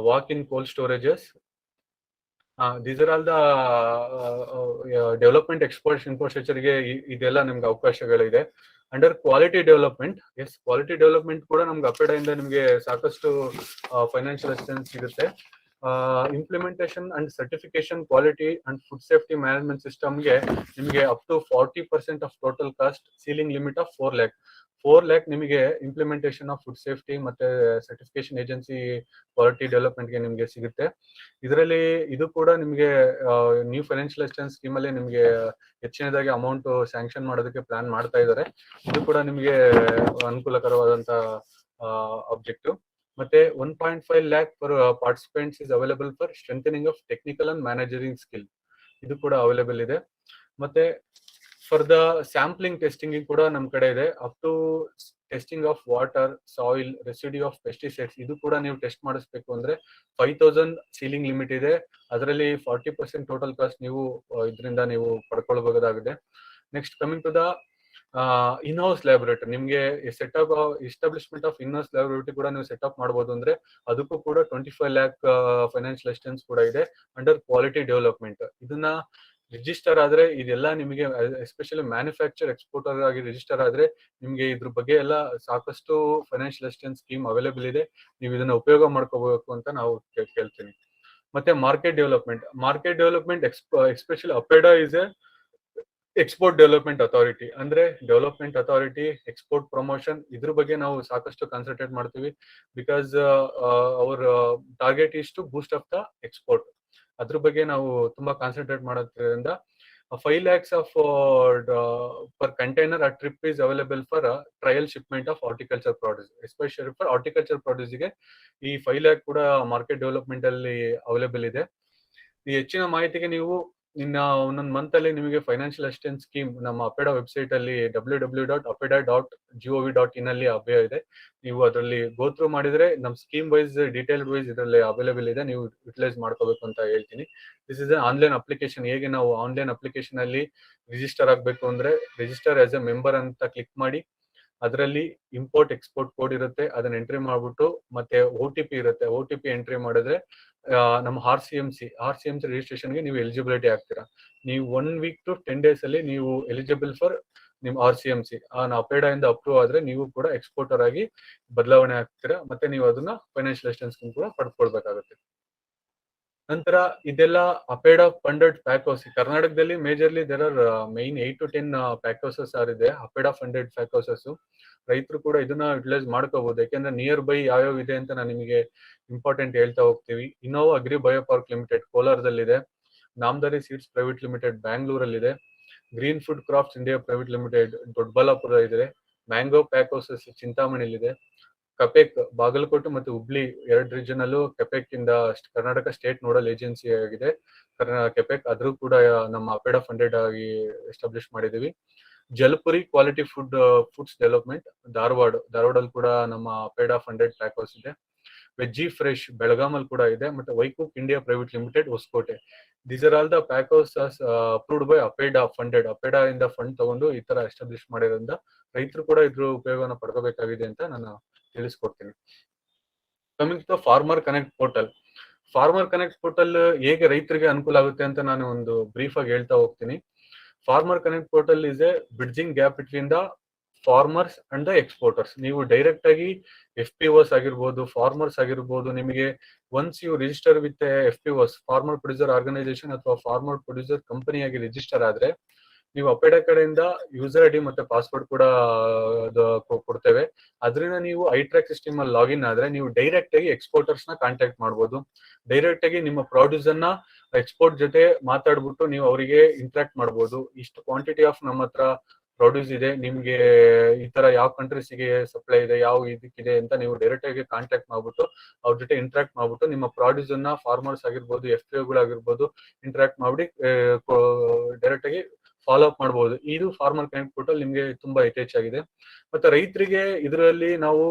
[SPEAKER 3] walk-in cold storages. These are all the development export infrastructure ಗೆ ಇದೆಲ್ಲ ನಿಮ್ಗೆ ಅವಕಾಶಗಳಿದೆ. Under quality development, as quality development ಕೂಡ ನಮ್ಗೆ ಅಪೇಡಾಯಿಂದ ನಿಮ್ಗೆ ಸಾಕಷ್ಟು financial assistance ಸಿಗುತ್ತೆ. Implementation and certification quality and food safety management ಸಿಸ್ಟಮ್ಗೆ ನಿಮಗೆ up to 40% of total cost, ceiling limit of 4 lakh. 4 lakh ನಿಮಗೆ ಇಂಪ್ಲಿಮೆಂಟೇಷನ್ ಆಫ್ ಫುಡ್ ಸೇಫ್ಟಿ ಮತ್ತೆ ಸರ್ಟಿಫಿಕೇಶನ್ ಏಜೆನ್ಸಿ ಕ್ವಾಲಿಟಿ ಡೆವಲಪ್ಮೆಂಟ್ಗೆ ನಿಮಗೆ ಸಿಗುತ್ತೆ. ಇದರಲ್ಲಿ ಇದು ಕೂಡ ನಿಮಗೆ ನ್ಯೂ ಫೈನಾನ್ಷಿಯಲ್ ಅಸಿಸ್ಟೆನ್ಸ್ ಸ್ಕೀಮ್ ಅಲ್ಲಿ ನಿಮಗೆ ಹೆಚ್ಚಿನದಾಗಿ ಅಮೌಂಟ್ ಸ್ಯಾಂಕ್ಷನ್ ಮಾಡೋದಕ್ಕೆ ಪ್ಲಾನ್ ಮಾಡ್ತಾ ಇದ್ದಾರೆ. ಇದು ಕೂಡ ನಿಮಗೆ ಅನುಕೂಲಕರವಾದಂತ ಆಬ್ಜೆಕ್ಟಿವ್. ಮತ್ತೆ 1.5 lakh for participants is available for strengthening of technical and managerial skill, ಇದು ಕೂಡ ಅವೈಲೇಬಲ್ ಇದೆ. ಮತ್ತೆ ಫಾರ್ ದ ಸ್ಯಾಂಪ್ಲಿಂಗ್ ಟೆಸ್ಟಿಂಗ್ ಕೂಡ ನಮ್ ಕಡೆ ಇದೆ. Up to testing of water, soil, residue of pesticides, ಇದು ಕೂಡ ನೀವು ಟೆಸ್ಟ್ ಮಾಡಿಸ್ಬೇಕು ಅಂದ್ರೆ 5,000 ಸೀಲಿಂಗ್ ಲಿಮಿಟ್ ಇದೆ. ಅದರಲ್ಲಿ 40% ಟೋಟಲ್ ಕಾಸ್ಟ್ ನೀವು ಇದರಿಂದ ನೀವು ಪಡ್ಕೊಳ್ಬಹುದಾಗಿದೆ. Next coming to the in house laboratory, ನಿಮ್ಗೆ setup establishment of in house laboratory ಕೂಡ ನೀವು ಸೆಟಪ್ ಮಾಡಬಹುದು. ಅಂದ್ರೆ ಅದಕ್ಕೂ ಕೂಡ 25 lakh ಫೈನಾನ್ಷಿಯಲ್ ಅಸಿಸ್ಟೆನ್ಸ್ ಕೂಡ ಇದೆ ಅಂಡರ್ ಕ್ವಾಲಿಟಿ ಡೆವಲಪ್ಮೆಂಟ್. ಇದನ್ನ ರಿಜಿಸ್ಟರ್ ಆದ್ರೆ ಇದೆಲ್ಲ ನಿಮಗೆ ಎಸ್ಪೆಷಲಿ ಮ್ಯಾನುಫ್ಯಾಕ್ಚರ್ ಎಕ್ಸ್ಪೋರ್ಟರ್ ಆಗಿ ರಿಜಿಸ್ಟರ್ ಆದ್ರೆ ನಿಮ್ಗೆ ಇದ್ರ ಬಗ್ಗೆ ಎಲ್ಲ ಸಾಕಷ್ಟು ಫೈನಾನ್ಷಿಯಲ್ ಅಸಿಸ್ಟೆನ್ಸ್ ಸ್ಕೀಮ್ ಅವೈಲೇಬಲ್ ಇದೆ. ನೀವು ಇದನ್ನ ಉಪಯೋಗ ಮಾಡ್ಕೋಬೇಕು ಅಂತ ನಾವು ಕೇಳ್ತೀನಿ. ಮತ್ತೆ market development especially APEDA is a export development authority. ಅಂದ್ರೆ ಡೆವಲಪ್ಮೆಂಟ್ ಅಥಾರಿಟಿ, ಎಕ್ಸ್ಪೋರ್ಟ್ ಪ್ರಮೋಷನ್, ಇದ್ರ ಬಗ್ಗೆ ನಾವು ಸಾಕಷ್ಟು ಕಾನ್ಸಂಟ್ರೇಟ್ ಮಾಡ್ತೀವಿ. Because our target is to boost up the export. ಅದ್ರ ಬಗ್ಗೆ ನಾವು ತುಂಬಾ ಕಾನ್ಸಂಟ್ರೇಟ್ ಮಾಡೋದ್ರಿಂದ 5 lakhs of per container a trip is available for trial shipment of horticulture produce. Especially for horticulture produce ಗೆ ಈ 5 lakh ಕೂಡ ಮಾರ್ಕೆಟ್ ಡೆವಲಪ್ಮೆಂಟ್ ಅಲ್ಲಿ available ಇದೆ. ಈ ಹೆಚ್ಚಿನ ಮಾಹಿತಿಗೆ ನೀವು ಒಂದೊಂದು ಮಂತ್ ಅಲ್ಲಿ ನಿಮಗೆ ಫೈನಾನ್ಷಿಯಲ್ ಅಸಿಸ್ಟೆನ್ಸ್ ಸ್ಕೀಮ್ ನಮ್ಮ ಅಪೆಡಾ ವೆಬ್ಸೈಟ್ ಅಲ್ಲಿ www.apeda.gov.in ಅಲ್ಲಿ ಅಭ್ಯ ಇದೆ. ನೀವು ಅದರಲ್ಲಿ ಗೋ ಥ್ರೂ ಮಾಡಿದ್ರೆ ನಮ್ಮ ಸ್ಕೀಮ್ ವೈಸ್ ಡೀಟೇಲ್ಡ್ ವೈಸ್ ಇದರಲ್ಲಿ ಅವೈಲೇಬಲ್ ಇದೆ, ನೀವು ಯುಟಿಲೈಸ್ ಮಾಡ್ಕೋಬೇಕು ಅಂತ ಹೇಳ್ತೀನಿ. This is online application. ಹೇಗೆ ನಾವು ಆನ್ಲೈನ್ ಅಪ್ಲಿಕೇಶನ್ ಅಲ್ಲಿ ರಿಜಿಸ್ಟರ್ ಆಗಬೇಕು ಅಂದ್ರೆ ರಿಜಿಸ್ಟರ್ ಆಸ್ ಎ ಮೆಂಬರ್ ಅಂತ ಕ್ಲಿಕ್ ಮಾಡಿ, ಅದರಲ್ಲಿ ಇಂಪೋರ್ಟ್ ಎಕ್ಸ್ಪೋರ್ಟ್ ಕೋಡ್ ಇರುತ್ತೆ, ಅದನ್ನ ಎಂಟ್ರಿ ಮಾಡ್ಬಿಟ್ಟು ಮತ್ತೆ OTP ಇರುತ್ತೆ, OTP ಎಂಟ್ರಿ ಮಾಡಿದ್ರೆ ನಮ್ಮ RCMC ರಿಜಿಸ್ಟ್ರೇಷನ್ಗೆ ನೀವು ಎಲಿಜಿಬಿಲಿಟಿ ಆಗ್ತೀರಾ. ನೀವು 1 week to 10 days ಅಲ್ಲಿ ನೀವು ಎಲಿಜಿಬಲ್ ಫಾರ್ ನಿಮ್ RCMC ಅಪೆಡಾ ಇಂದ ಅಪ್ರೂವ್ ಆದ್ರೆ ನೀವು ಕೂಡ ಎಕ್ಸ್ಪೋರ್ಟರ್ ಆಗಿ ಬದಲಾವಣೆ ಆಗ್ತೀರಾ. ಮತ್ತೆ ನೀವು ಅದನ್ನ ಫೈನಾನ್ಷಿಯಲ್ ಅಸಿಸ್ಟೆನ್ಸ್ ಕೂಡ ಪಡ್ಕೊಳ್ಬೇಕಾಗುತ್ತೆ. ನಂತರ ಇದೆಲ್ಲ ಅಪೆಡಾ ಫಂಡೆಡ್ ಪ್ಯಾಕ್ ಹೌಸ್. ಕರ್ನಾಟಕದಲ್ಲಿ majorly there are main 8 to 10 pack houses ಇದೆ, ಅಪೆಡಾ ಫಂಡೆಡ್ ಪ್ಯಾಕ್ ಹೌಸಸ್. ರೈತರು ಕೂಡ ಇದನ್ನ ಯುಟಿಲೈಸ್ ಮಾಡ್ಕೋಬಹುದು. ಯಾಕೆಂದ್ರೆ ನಿಯರ್ ಬೈ ಯಾವ್ಯಾವ ಇದೆ ಅಂತ ನಾನು ನಿಮಗೆ ಇಂಪಾರ್ಟೆಂಟ್ ಹೇಳ್ತಾ ಹೋಗ್ತೀವಿ. Innova agri bio park limited ಕೋಲಾರದಲ್ಲಿದೆ, ನಾಮದಾರಿ ಸೀಡ್ಸ್ ಪ್ರೈವೇಟ್ ಲಿಮಿಟೆಡ್ ಬ್ಯಾಂಗ್ಳೂರಲ್ಲಿದೆ, green food crafts India private limited Doddaballapur ಇದೆ, ಮ್ಯಾಂಗೋ ಪ್ಯಾಕ್ ಹೌಸಸ್ ಚಿಂತಾಮಣಿಲಿದೆ, ಕಪೆಕ್ ಬಾಗಲಕೋಟೆ ಮತ್ತು ಹುಬ್ಳಿ 2 ರೀಜನ್ ಅಲ್ಲೂ ಕೆಪೆಕ್ ಇಂದ ಕರ್ನಾಟಕ ಸ್ಟೇಟ್ ನೋಡಲ್ ಏಜೆನ್ಸಿ ಆಗಿದೆ ಕೆಪೆಕ್. ಅದ್ರೂ ಕೂಡ ನಮ್ಮ ಅಪೆಡಾ ಫಂಡೆಡ್ ಆಗಿ ಎಸ್ಟಾಬ್ಲಿಷ್ ಮಾಡಿದೀವಿ. ಜಲಪುರಿ ಕ್ವಾಲಿಟಿ ಫುಡ್ಸ್ ಡೆವಲಪ್ಮೆಂಟ್ ಧಾರವಾಡಲ್ಲಿ ಕೂಡ ನಮ್ಮ ಅಪೆಡಾ ಫಂಡೆಡ್ ಪ್ಯಾಕ್ ಹೌಸ್ ಇದೆ. ವೆಜ್ಜಿ ಫ್ರೆಶ್ ಬೆಳಗಾಮಲ್ಲಿ ಕೂಡ ಇದೆ. ಮತ್ತೆ ವೈಕುಕ್ India private limited Hoskote. These are all the pack houses approved by APEDA funded. APEDA ಇಂದ ಫಂಡ್ ತಗೊಂಡು ಈ ತರ ಎಸ್ಟಾಬ್ಲಿಷ್ ಮಾಡಿರೋದ್ರಿಂದ ರೈತರು ಕೂಡ ಇದ್ರ ಉಪಯೋಗನ ಪಡ್ಕೋಬೇಕಾಗಿದೆ ಅಂತ ನಾನು ತಿಳಿಸ್ಕೊಡ್ತೀನಿ. Coming to farmer connect portal. Farmer connect portal ಹೇಗೆ ರೈತರಿಗೆ ಅನುಕೂಲ ಆಗುತ್ತೆ ಅಂತ ನಾನು ಒಂದು ಬ್ರೀಫ್ ಆಗಿ ಹೇಳ್ತಾ ಹೋಗ್ತೀನಿ. Farmer connect portal is a bridging gap between the farmers and the exporters. ನೀವು ಡೈರೆಕ್ಟ್ ಆಗಿ FPOs ಆಗಿರ್ಬೋದು, ಫಾರ್ಮರ್ಸ್ ಆಗಿರ್ಬೋದು, ನಿಮಗೆ once you register with FPOs farmer producer organisation ಅಥವಾ ಫಾರ್ಮರ್ ಪ್ರೊಡ್ಯೂಸರ್ ಕಂಪನಿ ಆಗಿ ರಿಜಿಸ್ಟರ್ ಆದ್ರೆ ನೀವು ಅಪೆಡಾ ಕಡೆಯಿಂದ ಯೂಸರ್ ID ಮತ್ತೆ ಪಾಸ್ವರ್ಡ್ ಕೂಡ ಕೊಡ್ತೇವೆ. ಅದರಿಂದ ನೀವು ಐಟ್ರ್ಯಾಕ್ ಸಿಸ್ಟಮ್ ಅಲ್ಲಿ ಲಾಗಿನ್ ಆದ್ರೆ ನೀವು ಡೈರೆಕ್ಟ್ ಆಗಿ ಎಕ್ಸ್ಪೋರ್ಟರ್ಸ್ ನ ಕಾಂಟ್ಯಾಕ್ಟ್ ಮಾಡಬಹುದು. ಡೈರೆಕ್ಟ್ ಆಗಿ ನಿಮ್ಮ ಪ್ರಾಡ್ಯೂಸ್ ಅನ್ನ ಎಕ್ಸ್ಪೋರ್ಟ್ ಜೊತೆ ಮಾತಾಡ್ಬಿಟ್ಟು ನೀವು ಅವರಿಗೆ ಇಂಟ್ರಾಕ್ಟ್ ಮಾಡಬಹುದು. ಇಷ್ಟು ಕ್ವಾಂಟಿಟಿ ಆಫ್ ನಮ್ಮ ಹತ್ರ ಪ್ರಾಡ್ಯೂಸ್ ಇದೆ, ನಿಮ್ಗೆ ಈ ತರ ಯಾವ ಕಂಟ್ರೀಸ್ಗೆ ಸಪ್ಲೈ ಇದೆ, ಯಾವ ಇದಕ್ಕಿದೆ ಅಂತ ನೀವು ಡೈರೆಕ್ಟ್ ಆಗಿ ಕಾಂಟ್ಯಾಕ್ಟ್ ಮಾಡ್ಬಿಟ್ಟು ಅವ್ರ ಜೊತೆ ಇಂಟ್ರಾಕ್ಟ್ ಮಾಡ್ಬಿಟ್ಟು ನಿಮ್ಮ ಪ್ರಾಡ್ಯೂಸ್ ಅನ್ನ ಫಾರ್ಮರ್ಸ್ ಆಗಿರ್ಬೋದು, FPOಗಳಾಗಿರ್ಬೋದು ಇಂಟ್ರಾಕ್ಟ್ ಮಾಡಿ ಡೈರೆಕ್ಟ್ ಆಗಿ ಫಾಲೋ ಅಪ್ ಮಾಡಬಹುದು. ಇದು ಫಾರ್ಮರ್ ಕನೆಕ್ಟ್ ಪೋರ್ಟಲ್ ನಿಮ್ಗೆ ತುಂಬಾ ಯಥೇಚ್ಛಾಗಿದೆ. ಮತ್ತೆ ರೈತರಿಗೆ ಇದರಲ್ಲಿ ನಾವು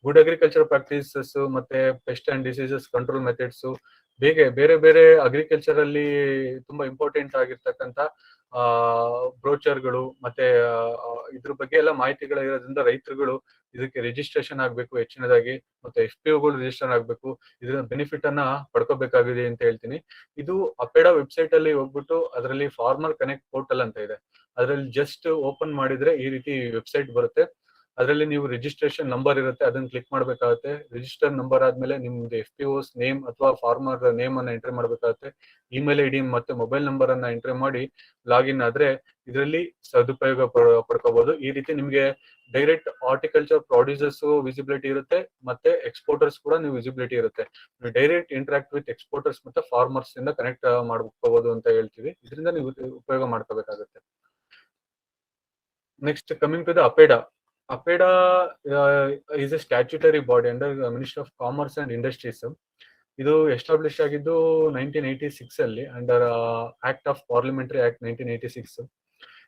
[SPEAKER 3] ಗುಡ್ ಅಗ್ರಿಕಲ್ಚರ್ ಪ್ರಾಕ್ಟೀಸಸ್ ಮತ್ತೆ pest and diseases control methods, ಬೇರೆ ಬೇರೆ ಅಗ್ರಿಕಲ್ಚರ್ ಅಲ್ಲಿ ತುಂಬಾ ಇಂಪಾರ್ಟೆಂಟ್ ಆಗಿರ್ತಕ್ಕಂಥ ಬ್ರೋಚರ್ಗಳು ಮತ್ತೆ ಇದ್ರ ಬಗ್ಗೆ ಎಲ್ಲ ಮಾಹಿತಿಗಳು ಇರೋದ್ರಿಂದ ರೈತರುಗಳು ಇದಕ್ಕೆ ರಿಜಿಸ್ಟ್ರೇಷನ್ ಆಗ್ಬೇಕು ಹೆಚ್ಚಿನದಾಗಿ, ಮತ್ತೆ FPOಗಳು ರಿಜಿಸ್ಟರ್ ಆಗ್ಬೇಕು. ಇದರ ಬೆನಿಫಿಟ್ ಅನ್ನ ಪಡ್ಕೋಬೇಕಾಗಿದೆ ಅಂತ ಹೇಳ್ತೀನಿ. ಇದು ಅಪೆಡಾ ವೆಬ್ಸೈಟ್ ಅಲ್ಲಿ ಹೋಗ್ಬಿಟ್ಟು ಅದರಲ್ಲಿ ಫಾರ್ಮರ್ ಕನೆಕ್ಟ್ ಪೋರ್ಟಲ್ ಅಂತ ಇದೆ, ಅದರಲ್ಲಿ ಜಸ್ಟ್ ಓಪನ್ ಮಾಡಿದ್ರೆ ಈ ರೀತಿ ವೆಬ್ಸೈಟ್ ಬರುತ್ತೆ. ಅದರಲ್ಲಿ ನೀವು ರಿಜಿಸ್ಟ್ರೇಷನ್ ನಂಬರ್ ಇರುತ್ತೆ, ಅದನ್ನ ಕ್ಲಿಕ್ ಮಾಡ್ಬೇಕಾಗುತ್ತೆ. ರಿಜಿಸ್ಟರ್ ನಂಬರ್ ಆದ್ಮೇಲೆ ನಿಮ್ದು FPO's ನೇಮ್ ಅಥವಾ ಫಾರ್ಮರ್ ನೇಮ್ ಅನ್ನ ಎಂಟ್ರಿ ಮಾಡ್ಬೇಕಾಗುತ್ತೆ. ಇಮೇಲ್ ID ಮತ್ತೆ ಮೊಬೈಲ್ ನಂಬರ್ ಅನ್ನ ಎಂಟ್ರಿ ಮಾಡಿ ಲಾಗಿನ್ ಆದ್ರೆ ಇದರಲ್ಲಿ ಸದುಪಯೋಗ ಪಡ್ಕೋಬಹುದು. ಈ ರೀತಿ ನಿಮ್ಗೆ ಡೈರೆಕ್ಟ್ ಹಾರ್ಟಿಕಲ್ಚರ್ ಪ್ರೊಡ್ಯೂಸರ್ಸ್ ವಿಸಿಬಿಲಿಟಿ ಇರುತ್ತೆ, ಮತ್ತೆ ಎಕ್ಸ್ಪೋರ್ಟರ್ಸ್ ಕೂಡ ನೀವು ವಿಸಿಬಿಲಿಟಿ ಇರುತ್ತೆ. ಡೈರೆಕ್ಟ್ ಇಂಟರಾಕ್ಟ್ ವಿತ್ ಎಕ್ಸ್ಪೋರ್ಟರ್ಸ್ ಮತ್ತೆ ಫಾರ್ಮರ್ಸ್ ಇಂದ ಕನೆಕ್ಟ್ ಮಾಡ್ಕೋಬಹುದು ಅಂತ ಹೇಳ್ತೀವಿ. ಇದರಿಂದ ನೀವು ಉಪಯೋಗ ಮಾಡ್ಕೋಬೇಕಾಗುತ್ತೆ. Next coming to the APEDA. APEDA is a statutory body under ministry of commerce and industries. ಇದು ಎಸ್ಟಾಬ್ಲಿಷ್ ಆಗಿದ್ದು 1986 ಅಲ್ಲಿ under act of parliamentary act 1986.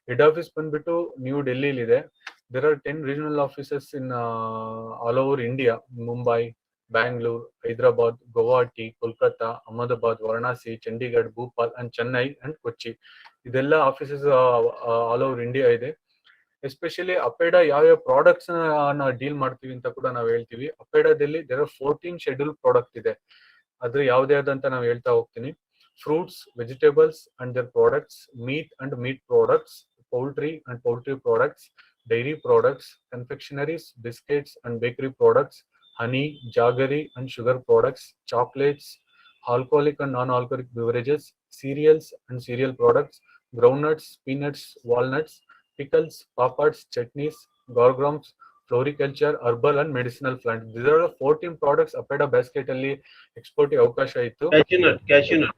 [SPEAKER 3] Head office ಬಂದ್ಬಿಟ್ಟು ನ್ಯೂ ಡೆಲ್ಲಿಲಿದೆ. There are 10 regional offices in all over India: Mumbai, Bangalore, Hyderabad, Guwahati, Kolkata, Ahmedabad, Varanasi, Chandigarh, Bhopal and Chennai and Kochi. ಇದೆಲ್ಲ offices all over India ಇದೆ. Especially APEDA ಯಾವ್ಯಾವ products deal ಮಾಡ್ತೀವಿ ಅಂತ ಕೂಡ ನಾವು ಹೇಳ್ತೀವಿ. ಅಪೇಡಾದಲ್ಲಿ ದೇರ್ ಆರ್ 14 ಶೆಡ್ಯೂಲ್ ಪ್ರಾಡಕ್ಟ್ ಇದೆ. ಅದ್ರ ಯಾವ್ದೇ ಆದಂತ ನಾವು ಹೇಳ್ತಾ ಹೋಗ್ತೀನಿ. Fruits, vegetables and their products, meat and meat products, poultry and poultry products, dairy products, confectioneries, biscuits and bakery products, honey, jaggery and sugar products, chocolates, alcoholic and non-alcoholic beverages, cereals and cereal products, groundnuts, peanuts, walnuts, pickles, papads, chutneys, gorgrams, floriculture, herbal and medicinal plants. These are the 14 products APEDA basket ಅಲ್ಲಿ export ಅವಕಾಶ ಇತ್ತು.
[SPEAKER 4] Cashew nut.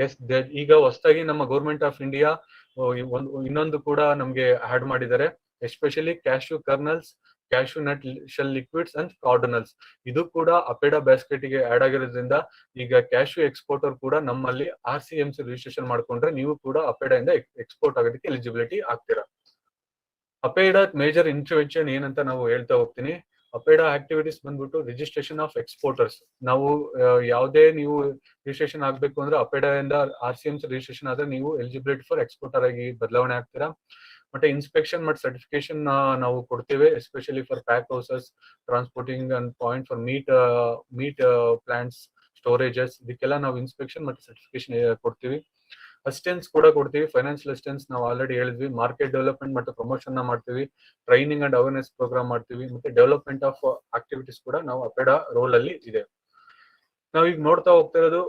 [SPEAKER 3] S ಈಗ ಹೊಸದಾಗಿ ನಮ್ಮ government of India ಇನ್ನೊಂದು ಕೂಡ ನಮ್ಗೆ add ಮಾಡಿದ್ದಾರೆ. Especially cashew kernels, cashew nut shell liquids and cardanols. ಇದು ಕೂಡ ಅಪೇಡಾ ಬ್ಯಾಸ್ಕೆಟ್ ಗೆ ಆಡ್ ಆಗಿರೋದ್ರಿಂದ ಈಗ ಕ್ಯಾಶ್ಯೂ ಎಕ್ಸ್ಪೋರ್ಟರ್ ಕೂಡ ನಮ್ಮಲ್ಲಿ RCMC ರಿಜಿಸ್ಟ್ರೇಷನ್ ಮಾಡ್ಕೊಂಡ್ರೆ ನೀವು ಕೂಡ ಅಪೇಡಾ ಇಂದ ಎಕ್ಸ್ಪೋರ್ಟ್ ಆಗೋದಕ್ಕೆ ಎಲಿಜಿಬಿಲಿಟಿ ಆಗ್ತೀರಾ. ಅಪೇಡಾ ಮೇಜರ್ ಇಂಟರ್ವೆನ್ಷನ್ ಏನಂತ ನಾವು ಹೇಳ್ತಾ ಹೋಗ್ತೀನಿ. ಅಪೇಡಾ ಆಕ್ಟಿವಿಟೀಸ್ ಬಂದ್ಬಿಟ್ಟು ರಿಜಿಸ್ಟ್ರೇಷನ್ ಆಫ್ ಎಕ್ಸ್ಪೋರ್ಟರ್ಸ್. ನಾವು ಯಾವುದೇ ನೀವು ರಿಜಿಸ್ಟ್ರೇಷನ್ ಆಗ್ಬೇಕು ಅಂದ್ರೆ ಅಪೇಡಾ ಇಂದ RCMC ರಿಜಿಸ್ಟ್ರೇಷನ್ ಆದ್ರೆ ನೀವು ಎಲಿಜಿಬಿಲಿಟಿ ಫಾರ್ ಎಕ್ಸ್ಪೋರ್ಟರ್ ಆಗಿ ಬದಲಾವಣೆ ಆಗ್ತೀರಾ. ಮತ್ತೆ ಇನ್ಸ್ಪೆಕ್ಷನ್ ಮತ್ತು ಸರ್ಟಿಫಿಕೇಶನ್ ನಾವು ಕೊಡ್ತೇವೆ, especially for pack houses, transporting and point for meet plants, storages. ಇದಕ್ಕೆಲ್ಲ ನಾವು ಇನ್ಸ್ಪೆಕ್ಷನ್ ಮತ್ತು ಸರ್ಟಿಫಿಕೇಶನ್ ಕೊಡ್ತೀವಿ. ಅಸಿಸ್ಟೆನ್ಸ್ ಕೂಡ ಕೊಡ್ತೀವಿ. ಫೈನಾನ್ಷಿಯಲ್ ಅಸಿಸ್ಟೆನ್ಸ್ ನಾವು ಆಲ್ರೆಡಿ ಹೇಳಿದ್ವಿ. ಮಾರ್ಕೆಟ್ ಡೆವಲಪ್ಮೆಂಟ್ ಮತ್ತು ಪ್ರಮೋಷನ್ ಮಾಡ್ತೀವಿ. ಟ್ರೈನಿಂಗ್ ಅಂಡ್ ಅವೇರ್ನೆಸ್ ಪ್ರೋಗ್ರಾಮ್ ಮಾಡ್ತೀವಿ. ಮತ್ತೆ ಡೆವಲಪ್ಮೆಂಟ್ ಆಫ್ ಆಕ್ಟಿವಿಟೀಸ್ ಕೂಡ ನಾವು ಅಪೇಡಾ ರೋಲ್ ಅಲ್ಲಿ ಇದೆ. ನಾವೀಗ ನೋಡ್ತಾ ಹೋಗ್ತಾ ಇರೋದು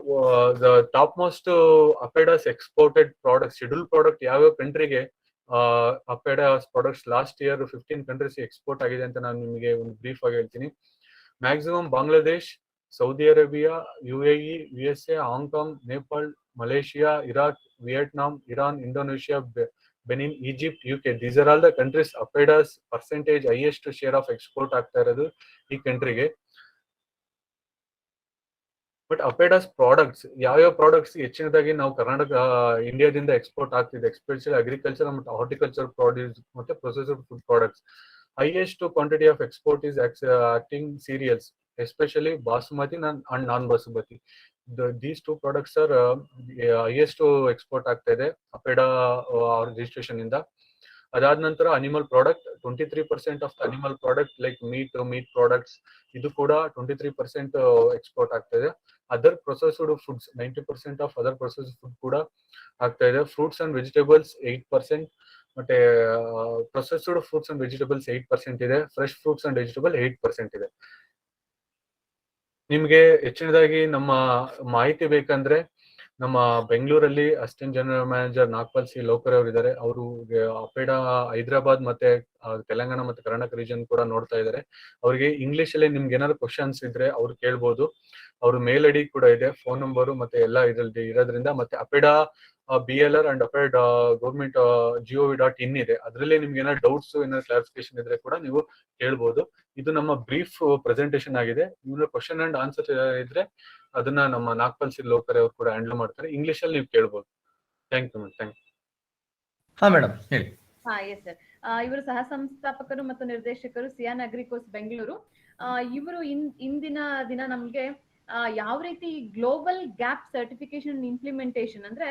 [SPEAKER 3] top most APEDA's exported product schedule product ಯಾವ್ಯಾವ ಕಂಟ್ರಿಗೆ APEDA products last year 15 countries export ಆಗಿದೆ ಅಂತ ನಾನು ನಿಮಗೆ ಒಂದು ಬ್ರೀಫ್ ಆಗಿ ಹೇಳ್ತೀನಿ. Maximum Bangladesh, Saudi Arabia, UAE, USA, Hong Kong, Nepal, Malaysia, Iraq, Vietnam, Iran, Indonesia, Benin, Egypt, UK. These are all the countries APEDA's percentage highest share of export ಆಗ್ತಾ ಇರೋದು ಈ ಕಂಟ್ರಿಗೆ. ಬಟ್ ಅಪೇಡಾಸ್ ಪ್ರಾಡಕ್ಟ್ಸ್ ಯಾವ್ಯಾವ ಪ್ರಾಡಕ್ಟ್ಸ್ ಹೆಚ್ಚಿನದಾಗಿ ನಾವು ಕರ್ನಾಟಕ ಇಂಡಿಯಾದಿಂದ ಎಕ್ಸ್ಪೋರ್ಟ್ ಆಗ್ತಿದೆ, ಎಸ್ಪೆಷಲಿ ಅಗ್ರಿಕಲ್ಚರ್ ಮತ್ತು ಹಾರ್ಟಿಕಲ್ಚರ್ ಪ್ರಾಡ್ಯೂಸ್ ಮತ್ತೆ processed food products. Highest quantity of export is acting serials, especially basmati and non basmati. These two products are highest export ಆಗ್ತಾ ಇದೆ ಅಪೇಡಾ ರಿಜಿಸ್ಟ್ರೇಷನ್ ಇಂದ. ಅದಾದ ನಂತರ animal product 23% of animal product like meet products ಇದು ಕೂಡ 23% export ಆಗ್ತಾ ಇದೆ. Other processed foods 90% of other processed food ಕೂಡ ಆಗ್ತಾ ಇದೆ. ಫ್ರೂಟ್ಸ್ ಅಂಡ್ ವೆಜಿಟೇಬಲ್ಸ್ 8%, ಮತ್ತೆ ಪ್ರೊಸೆಸ್ಡ್ ಫ್ರೂಟ್ಸ್ ಅಂಡ್ ವೆಜಿಟೇಬಲ್ಸ್ 8% ಇದೆ. ಫ್ರೆಶ್ ಫ್ರೂಟ್ಸ್ ಅಂಡ್ ವೆಜಿಟೇಬಲ್ 8% ಇದೆ. ನಿಮ್ಗೆ ಹೆಚ್ಚಿನದಾಗಿ ನಮ್ಮ ಮಾಹಿತಿ ಬೇಕಂದ್ರೆ ನಮ್ಮ ಬೆಂಗಳೂರಲ್ಲಿ assistant general manager Nagpal C Lokar ಅವರು ಇದ್ದಾರೆ. ಅವರು ಅಪೇಡಾ ಹೈದರಾಬಾದ್ ಮತ್ತೆ ತೆಲಂಗಾಣ ಮತ್ತೆ ಕರ್ನಾಟಕ ರೀಜನ್ ಕೂಡ ನೋಡ್ತಾ ಇದ್ದಾರೆ. ಅವರಿಗೆ ಇಂಗ್ಲಿಷ್ ಅಲ್ಲಿ ನಿಮ್ಗೆ ಏನಾದ್ರು ಕ್ವಶನ್ಸ್ ಇದ್ರೆ ಅವ್ರು ಕೇಳ್ಬೋದು. ಅವ್ರ ಮೇಲ್ ಐಡಿ ಕೂಡ ಇದೆ, ಫೋನ್ ನಂಬರು ಮತ್ತೆ ಎಲ್ಲ ಇದರಲ್ಲಿ ಇರೋದ್ರಿಂದ. ಮತ್ತೆ APEDA BLR and APEDA government gov.in ಇದೆ. ಅದರಲ್ಲಿ ನಿಮ್ಗೆ ಏನಾದ್ರು ಡೌಟ್ಸ್ ಏನಾದ್ರು ಕ್ಲಾರಿಫಿಕೇಶನ್ ಇದ್ರೆ ಕೂಡ ನೀವು ಕೇಳ್ಬೋದು. ಇದು ನಮ್ಮ ಬ್ರೀಫ್ ಪ್ರೆಸೆಂಟೇಶನ್ ಆಗಿದೆ. ಇವ್ರ ಕ್ವಶನ್ ಅಂಡ್ ಆನ್ಸರ್ ಇದ್ರೆ ಅದನ್ನ ನಮ್ಮ ನಾಗ್ಪಾಲ್ ಸಿ ಲೋಕರ್ ಅವರು ಕೂಡ ಹ್ಯಾಂಡಲ್ ಮಾಡ್ತಾರೆ. ಇಂಗ್ಲಿಷ್ ಅಲ್ಲಿ ನೀವು ಕೇಳ್ಬೋದು. Thank you thank you.
[SPEAKER 5] ಹಾ ಮೇಡಮ್ ಹೇಳಿ.
[SPEAKER 2] Yes sir. ಇವರು ಸಹ ಸಂಸ್ಥಾಪಕರು ಮತ್ತು ನಿರ್ದೇಶಕರು ಸಿಯಾನ್ ಅಗ್ರಿಕೋಸ್ ಬೆಂಗಳೂರು. ಇವರು ಇಂದಿನ ದಿನ ನಮ್ಗೆ ಯಾವ ರೀತಿ ಗ್ಲೋಬಲ್ ಗ್ಯಾಪ್ ಸರ್ಟಿಫಿಕೇಶನ್ ಇಂಪ್ಲಿಮೆಂಟೇಷನ್ ಅಂದ್ರೆ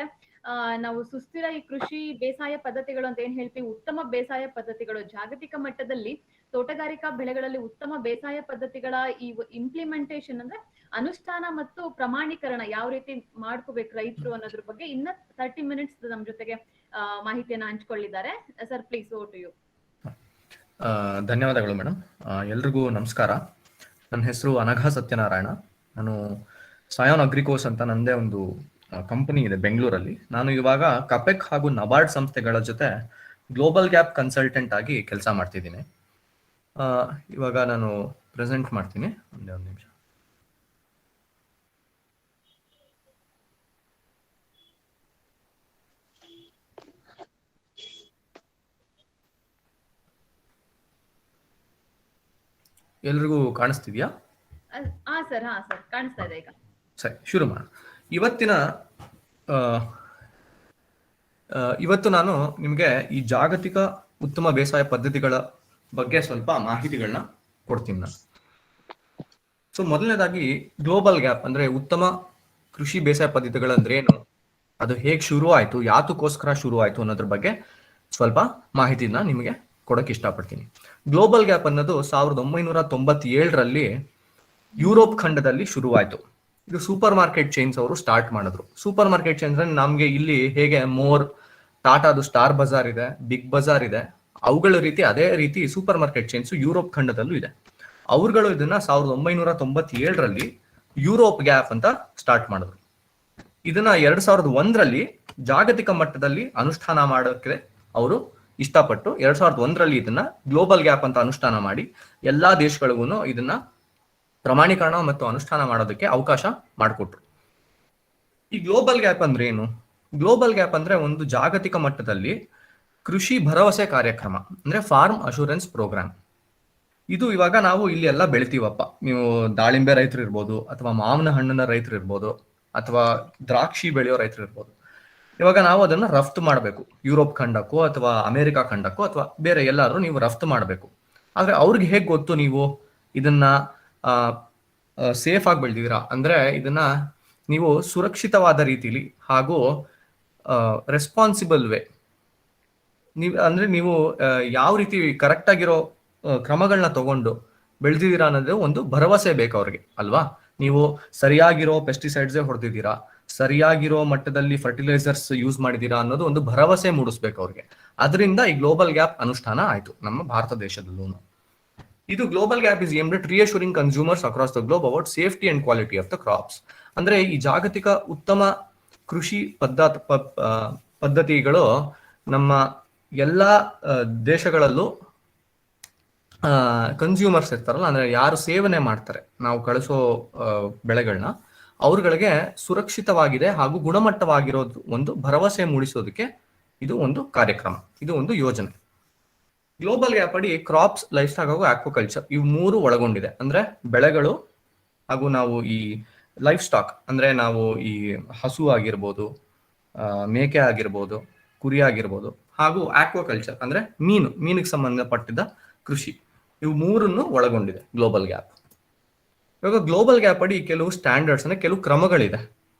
[SPEAKER 2] ನಾವು ಸುಸ್ಥಿರ ಈ ಕೃಷಿ ಬೇಸಾಯ ಪದ್ಧತಿಗಳು ಅಂತ ಏನ್ ಹೇಳ್ತೀವಿ, ಉತ್ತಮ ಬೇಸಾಯ ಪದ್ಧತಿಗಳು, ಜಾಗತಿಕ ಮಟ್ಟದಲ್ಲಿ ತೋಟಗಾರಿಕಾ ಬೆಳೆಗಳಲ್ಲಿ ಉತ್ತಮ ಬೇಸಾಯ ಪದ್ಧತಿಗಳ ಈ ಇಂಪ್ಲಿಮೆಂಟೇಷನ್ ಅಂದ್ರೆ ಅನುಷ್ಠಾನ ಮತ್ತು ಪ್ರಮಾಣೀಕರಣ ಯಾವ ರೀತಿ ಮಾಡ್ಕೋಬೇಕು ರೈತರು ಅನ್ನೋದ್ರ ಬಗ್ಗೆ ಇನ್ನ 30 minutes ನಮ್ ಜೊತೆಗೆ ಮಾಹಿತಿಯನ್ನ ಹಂಚ್ಕೊಳ್ಳಿದ್ದಾರೆ. Sir please over to you.
[SPEAKER 5] ಧನ್ಯವಾದಗಳು ಮೇಡಮ್. ಎಲ್ರಿಗೂ ನಮಸ್ಕಾರ. ನನ್ನ ಹೆಸರು ಅನಘಾ ಸತ್ಯನಾರಾಯಣ. ನಾನು ಸಾಯೋನ್ ಅಗ್ರಿಕೋಸ್ ಅಂತ ನನ್ನದೇ ಒಂದು ಕಂಪನಿ ಇದೆ ಬೆಂಗಳೂರಲ್ಲಿ. ನಾನು ಇವಾಗ ಕಪೆಕ್ ಹಾಗೂ ನಬಾರ್ಡ್ ಸಂಸ್ಥೆಗಳ ಜೊತೆ ಗ್ಲೋಬಲ್ ಗ್ಯಾಪ್ ಕನ್ಸಲ್ಟೆಂಟ್ ಆಗಿ ಕೆಲಸ ಮಾಡ್ತಿದ್ದೀನಿ. ಇವಾಗ ನಾನು ಪ್ರೆಸೆಂಟ್ ಮಾಡ್ತೀನಿ, ಒಂದೇ ಒಂದು ನಿಮಿಷ. ಎಲ್ರಿಗೂ ಕಾಣಿಸ್ತಿದ್ಯಾ?
[SPEAKER 2] ಹಾ ಸರ್ ಕಾಣಿಸ್ತಾ ಇದೆ ಈಗ.
[SPEAKER 5] ಸರಿ, ಶುರು ಮಾಡೋಣ. ಇವತ್ತು ನಾನು ನಿಮಗೆ ಈ ಜಾಗತಿಕ ಉತ್ತಮ ಬೇಸಾಯ ಪದ್ಧತಿಗಳ ಬಗ್ಗೆ ಸ್ವಲ್ಪ ಮಾಹಿತಿಗಳನ್ನ ಕೊಡ್ತೀನಿ ನಾನು. ಸೊ ಮೊದಲನೇದಾಗಿ ಗ್ಲೋಬಲ್ ಗ್ಯಾಪ್ ಅಂದ್ರೆ ಉತ್ತಮ ಕೃಷಿ ಬೇಸಾಯ ಪದ್ಧತಿಗಳಂದ್ರೆ ಏನು, ಅದು ಹೇಗೆ ಶುರು ಆಯ್ತು, ಯಾತಕ್ಕೋಸ್ಕರ ಶುರು ಆಯ್ತು ಅನ್ನೋದ್ರ ಬಗ್ಗೆ ಸ್ವಲ್ಪ ಮಾಹಿತಿನ ನಿಮಗೆ ಕೊಡಕ್ಕೆ ಇಷ್ಟಪಡ್ತೀನಿ. ಗ್ಲೋಬಲ್ ಗ್ಯಾಪ್ ಅನ್ನೋದು 1997ರಲ್ಲಿ ಯುರೋಪ್ ಖಂಡದಲ್ಲಿ ಶುರುವಾಯಿತು. ಇದು ಸೂಪರ್ ಮಾರ್ಕೆಟ್ ಚೈನ್ಸ್ ಅವರು ಸ್ಟಾರ್ಟ್ ಮಾಡಿದ್ರು. ಸೂಪರ್ ಮಾರ್ಕೆಟ್ ಚೈನ್ಸ್ ಅಂದ್ರೆ ನಮ್ಗೆ ಇಲ್ಲಿ ಹೇಗೆ ಮೋರ್, ಟಾಟಾದು ಸ್ಟಾರ್ ಬಜಾರ್ ಇದೆ, ಬಿಗ್ ಬಜಾರ್ ಇದೆ, ಅವುಗಳ ರೀತಿ ಅದೇ ರೀತಿ ಸೂಪರ್ ಮಾರ್ಕೆಟ್ ಚೈನ್ಸ್ ಯುರೋಪ್ ಖಂಡದಲ್ಲೂ ಇದೆ. ಅವ್ರುಗಳು ಇದನ್ನ 1997ರಲ್ಲಿ ಯುರೋಪ್ ಗ್ಯಾಪ್ ಅಂತ ಸ್ಟಾರ್ಟ್ ಮಾಡಿದ್ರು. ಇದನ್ನ 2001ರಲ್ಲಿ ಜಾಗತಿಕ ಮಟ್ಟದಲ್ಲಿ ಅನುಷ್ಠಾನ ಮಾಡೋಕೆ ಅವರು ಇಷ್ಟಪಟ್ಟು 2001ರಲ್ಲಿ ಇದನ್ನ ಗ್ಲೋಬಲ್ ಗ್ಯಾಪ್ ಅಂತ ಅನುಷ್ಠಾನ ಮಾಡಿ ಎಲ್ಲಾ ದೇಶಗಳಿಗೂ ಇದನ್ನ ಪ್ರಮಾಣೀಕರಣ ಮತ್ತು ಅನುಷ್ಠಾನ ಮಾಡೋದಕ್ಕೆ ಅವಕಾಶ ಮಾಡಿಕೊಟ್ರು. ಈ ಗ್ಲೋಬಲ್ ಗ್ಯಾಪ್ ಅಂದ್ರೆ ಏನು? ಗ್ಲೋಬಲ್ ಗ್ಯಾಪ್ ಅಂದ್ರೆ ಒಂದು ಜಾಗತಿಕ ಮಟ್ಟದಲ್ಲಿ ಕೃಷಿ ಭರವಸೆ ಕಾರ್ಯಕ್ರಮ, ಅಂದ್ರೆ ಫಾರ್ಮ್ ಅಶೂರೆನ್ಸ್ ಪ್ರೋಗ್ರಾಮ್. ಇದು ಇವಾಗ ನಾವು ಇಲ್ಲಿ ಎಲ್ಲ ಬೆಳಿತೀವಪ್ಪ, ನೀವು ದಾಳಿಂಬೆ ರೈತರು ಇರ್ಬೋದು, ಅಥವಾ ಮಾವಿನ ಹಣ್ಣಿನ ರೈತರು ಇರ್ಬೋದು, ಅಥವಾ ದ್ರಾಕ್ಷಿ ಬೆಳೆಯೋ ರೈತರು ಇರ್ಬೋದು. ಇವಾಗ ನಾವು ಅದನ್ನ ರಫ್ತು ಮಾಡಬೇಕು, ಯುರೋಪ್ ಖಂಡಕ್ಕೋ ಅಥವಾ ಅಮೆರಿಕ ಖಂಡಕ್ಕೋ ಅಥವಾ ಬೇರೆ ಎಲ್ಲಾದ್ರೂ ನೀವು ರಫ್ತು ಮಾಡಬೇಕು. ಆದ್ರೆ ಅವ್ರಿಗೆ ಹೇಗೆ ಗೊತ್ತು ನೀವು ಇದನ್ನ ಸೇಫ್ ಆಗಿ ಬೆಳೆದಿದ್ದೀರಾ ಅಂದ್ರೆ ಇದನ್ನ ನೀವು ಸುರಕ್ಷಿತವಾದ ರೀತಿಲಿ ಹಾಗೂ ರೆಸ್ಪಾನ್ಸಿಬಲ್ ವೇ ನೀವು ಯಾವ ರೀತಿ ಕರೆಕ್ಟ್ ಆಗಿರೋ ಕ್ರಮಗಳನ್ನ ತಗೊಂಡು ಬೆಳೆದಿದ್ದೀರಾ ಅನ್ನೋದು ಒಂದು ಭರವಸೆ ಬೇಕು ಅವ್ರಿಗೆ ಅಲ್ವಾ. ನೀವು ಸರಿಯಾಗಿರೋ ಪೆಸ್ಟಿಸೈಡ್ಸೇ ಹೊಡೆದಿದ್ದೀರಾ, ಸರಿಯಾಗಿರೋ ಮಟ್ಟದಲ್ಲಿ ಫರ್ಟಿಲೈಸರ್ಸ್ ಯೂಸ್ ಮಾಡಿದೀರಾ ಅನ್ನೋದು ಒಂದು ಭರವಸೆ ಮೂಡಿಸ್ಬೇಕು ಅವ್ರಿಗೆ. ಅದರಿಂದ ಈ ಗ್ಲೋಬಲ್ ಗ್ಯಾಪ್ ಅನುಷ್ಠಾನ ಆಯ್ತು ನಮ್ಮ ಭಾರತ ದೇಶದಲ್ಲೂ. ಇದು global GAP is aimed at reassuring consumers across the globe about safety and quality of the crops. ಅಂದ್ರೆ ಈ ಜಾಗತಿಕ ಉತ್ತಮ ಕೃಷಿ ಪದ್ಧತಿಗಳು ನಮ್ಮ ಎಲ್ಲಾ ದೇಶಗಳಲ್ಲೂ ಕನ್ಸ್ಯೂಮರ್ಸ್ ಇರ್ತಾರಲ್ಲ, ಅಂದ್ರೆ ಯಾರು ಸೇವನೆ ಮಾಡ್ತಾರೆ ನಾವು ಕಳಿಸೋ ಬೆಳೆಗಳನ್ನ, ಅವ್ರಗಳಿಗೆ ಸುರಕ್ಷಿತವಾಗಿದೆ ಹಾಗೂ ಗುಣಮಟ್ಟವಾಗಿರೋದು ಒಂದು ಭರವಸೆ ಮೂಡಿಸೋದಕ್ಕೆ ಇದು ಒಂದು ಕಾರ್ಯಕ್ರಮ, ಇದು ಒಂದು ಯೋಜನೆ. ಗ್ಲೋಬಲ್ ಗ್ಯಾಪ್ ಅಡಿ ಕ್ರಾಪ್ಸ್, ಲೈಫ್ ಸ್ಟಾಕ್ ಹಾಗೂ ಆಕ್ವಾಕಲ್ಚರ್ ಇವು ಮೂರು ಒಳಗೊಂಡಿದೆ. ಅಂದ್ರೆ ಬೆಳೆಗಳು ಹಾಗೂ ನಾವು ಈ ಲೈಫ್ ಸ್ಟಾಕ್ ಅಂದ್ರೆ ನಾವು ಈ ಹಸು ಆಗಿರ್ಬೋದು, ಮೇಕೆ ಆಗಿರ್ಬೋದು, ಕುರಿ ಆಗಿರ್ಬೋದು, ಹಾಗೂ ಆಕ್ವಾಕಲ್ಚರ್ ಅಂದ್ರೆ ಮೀನಿಗೆ ಸಂಬಂಧಪಟ್ಟಿದ್ದ ಕೃಷಿ, ಇವು ಮೂರನ್ನು ಒಳಗೊಂಡಿದೆ ಗ್ಲೋಬಲ್ ಗ್ಯಾಪ್. ಇವಾಗ ಗ್ಲೋಬಲ್ ಗ್ಯಾಪ್ ಅಡಿ ಕೆಲವು ಸ್ಟ್ಯಾಂಡರ್ಡ್ಸ್ ಅಂದ್ರೆ ಕೆಲವು ಕ್ರಮಗಳಿದೆ.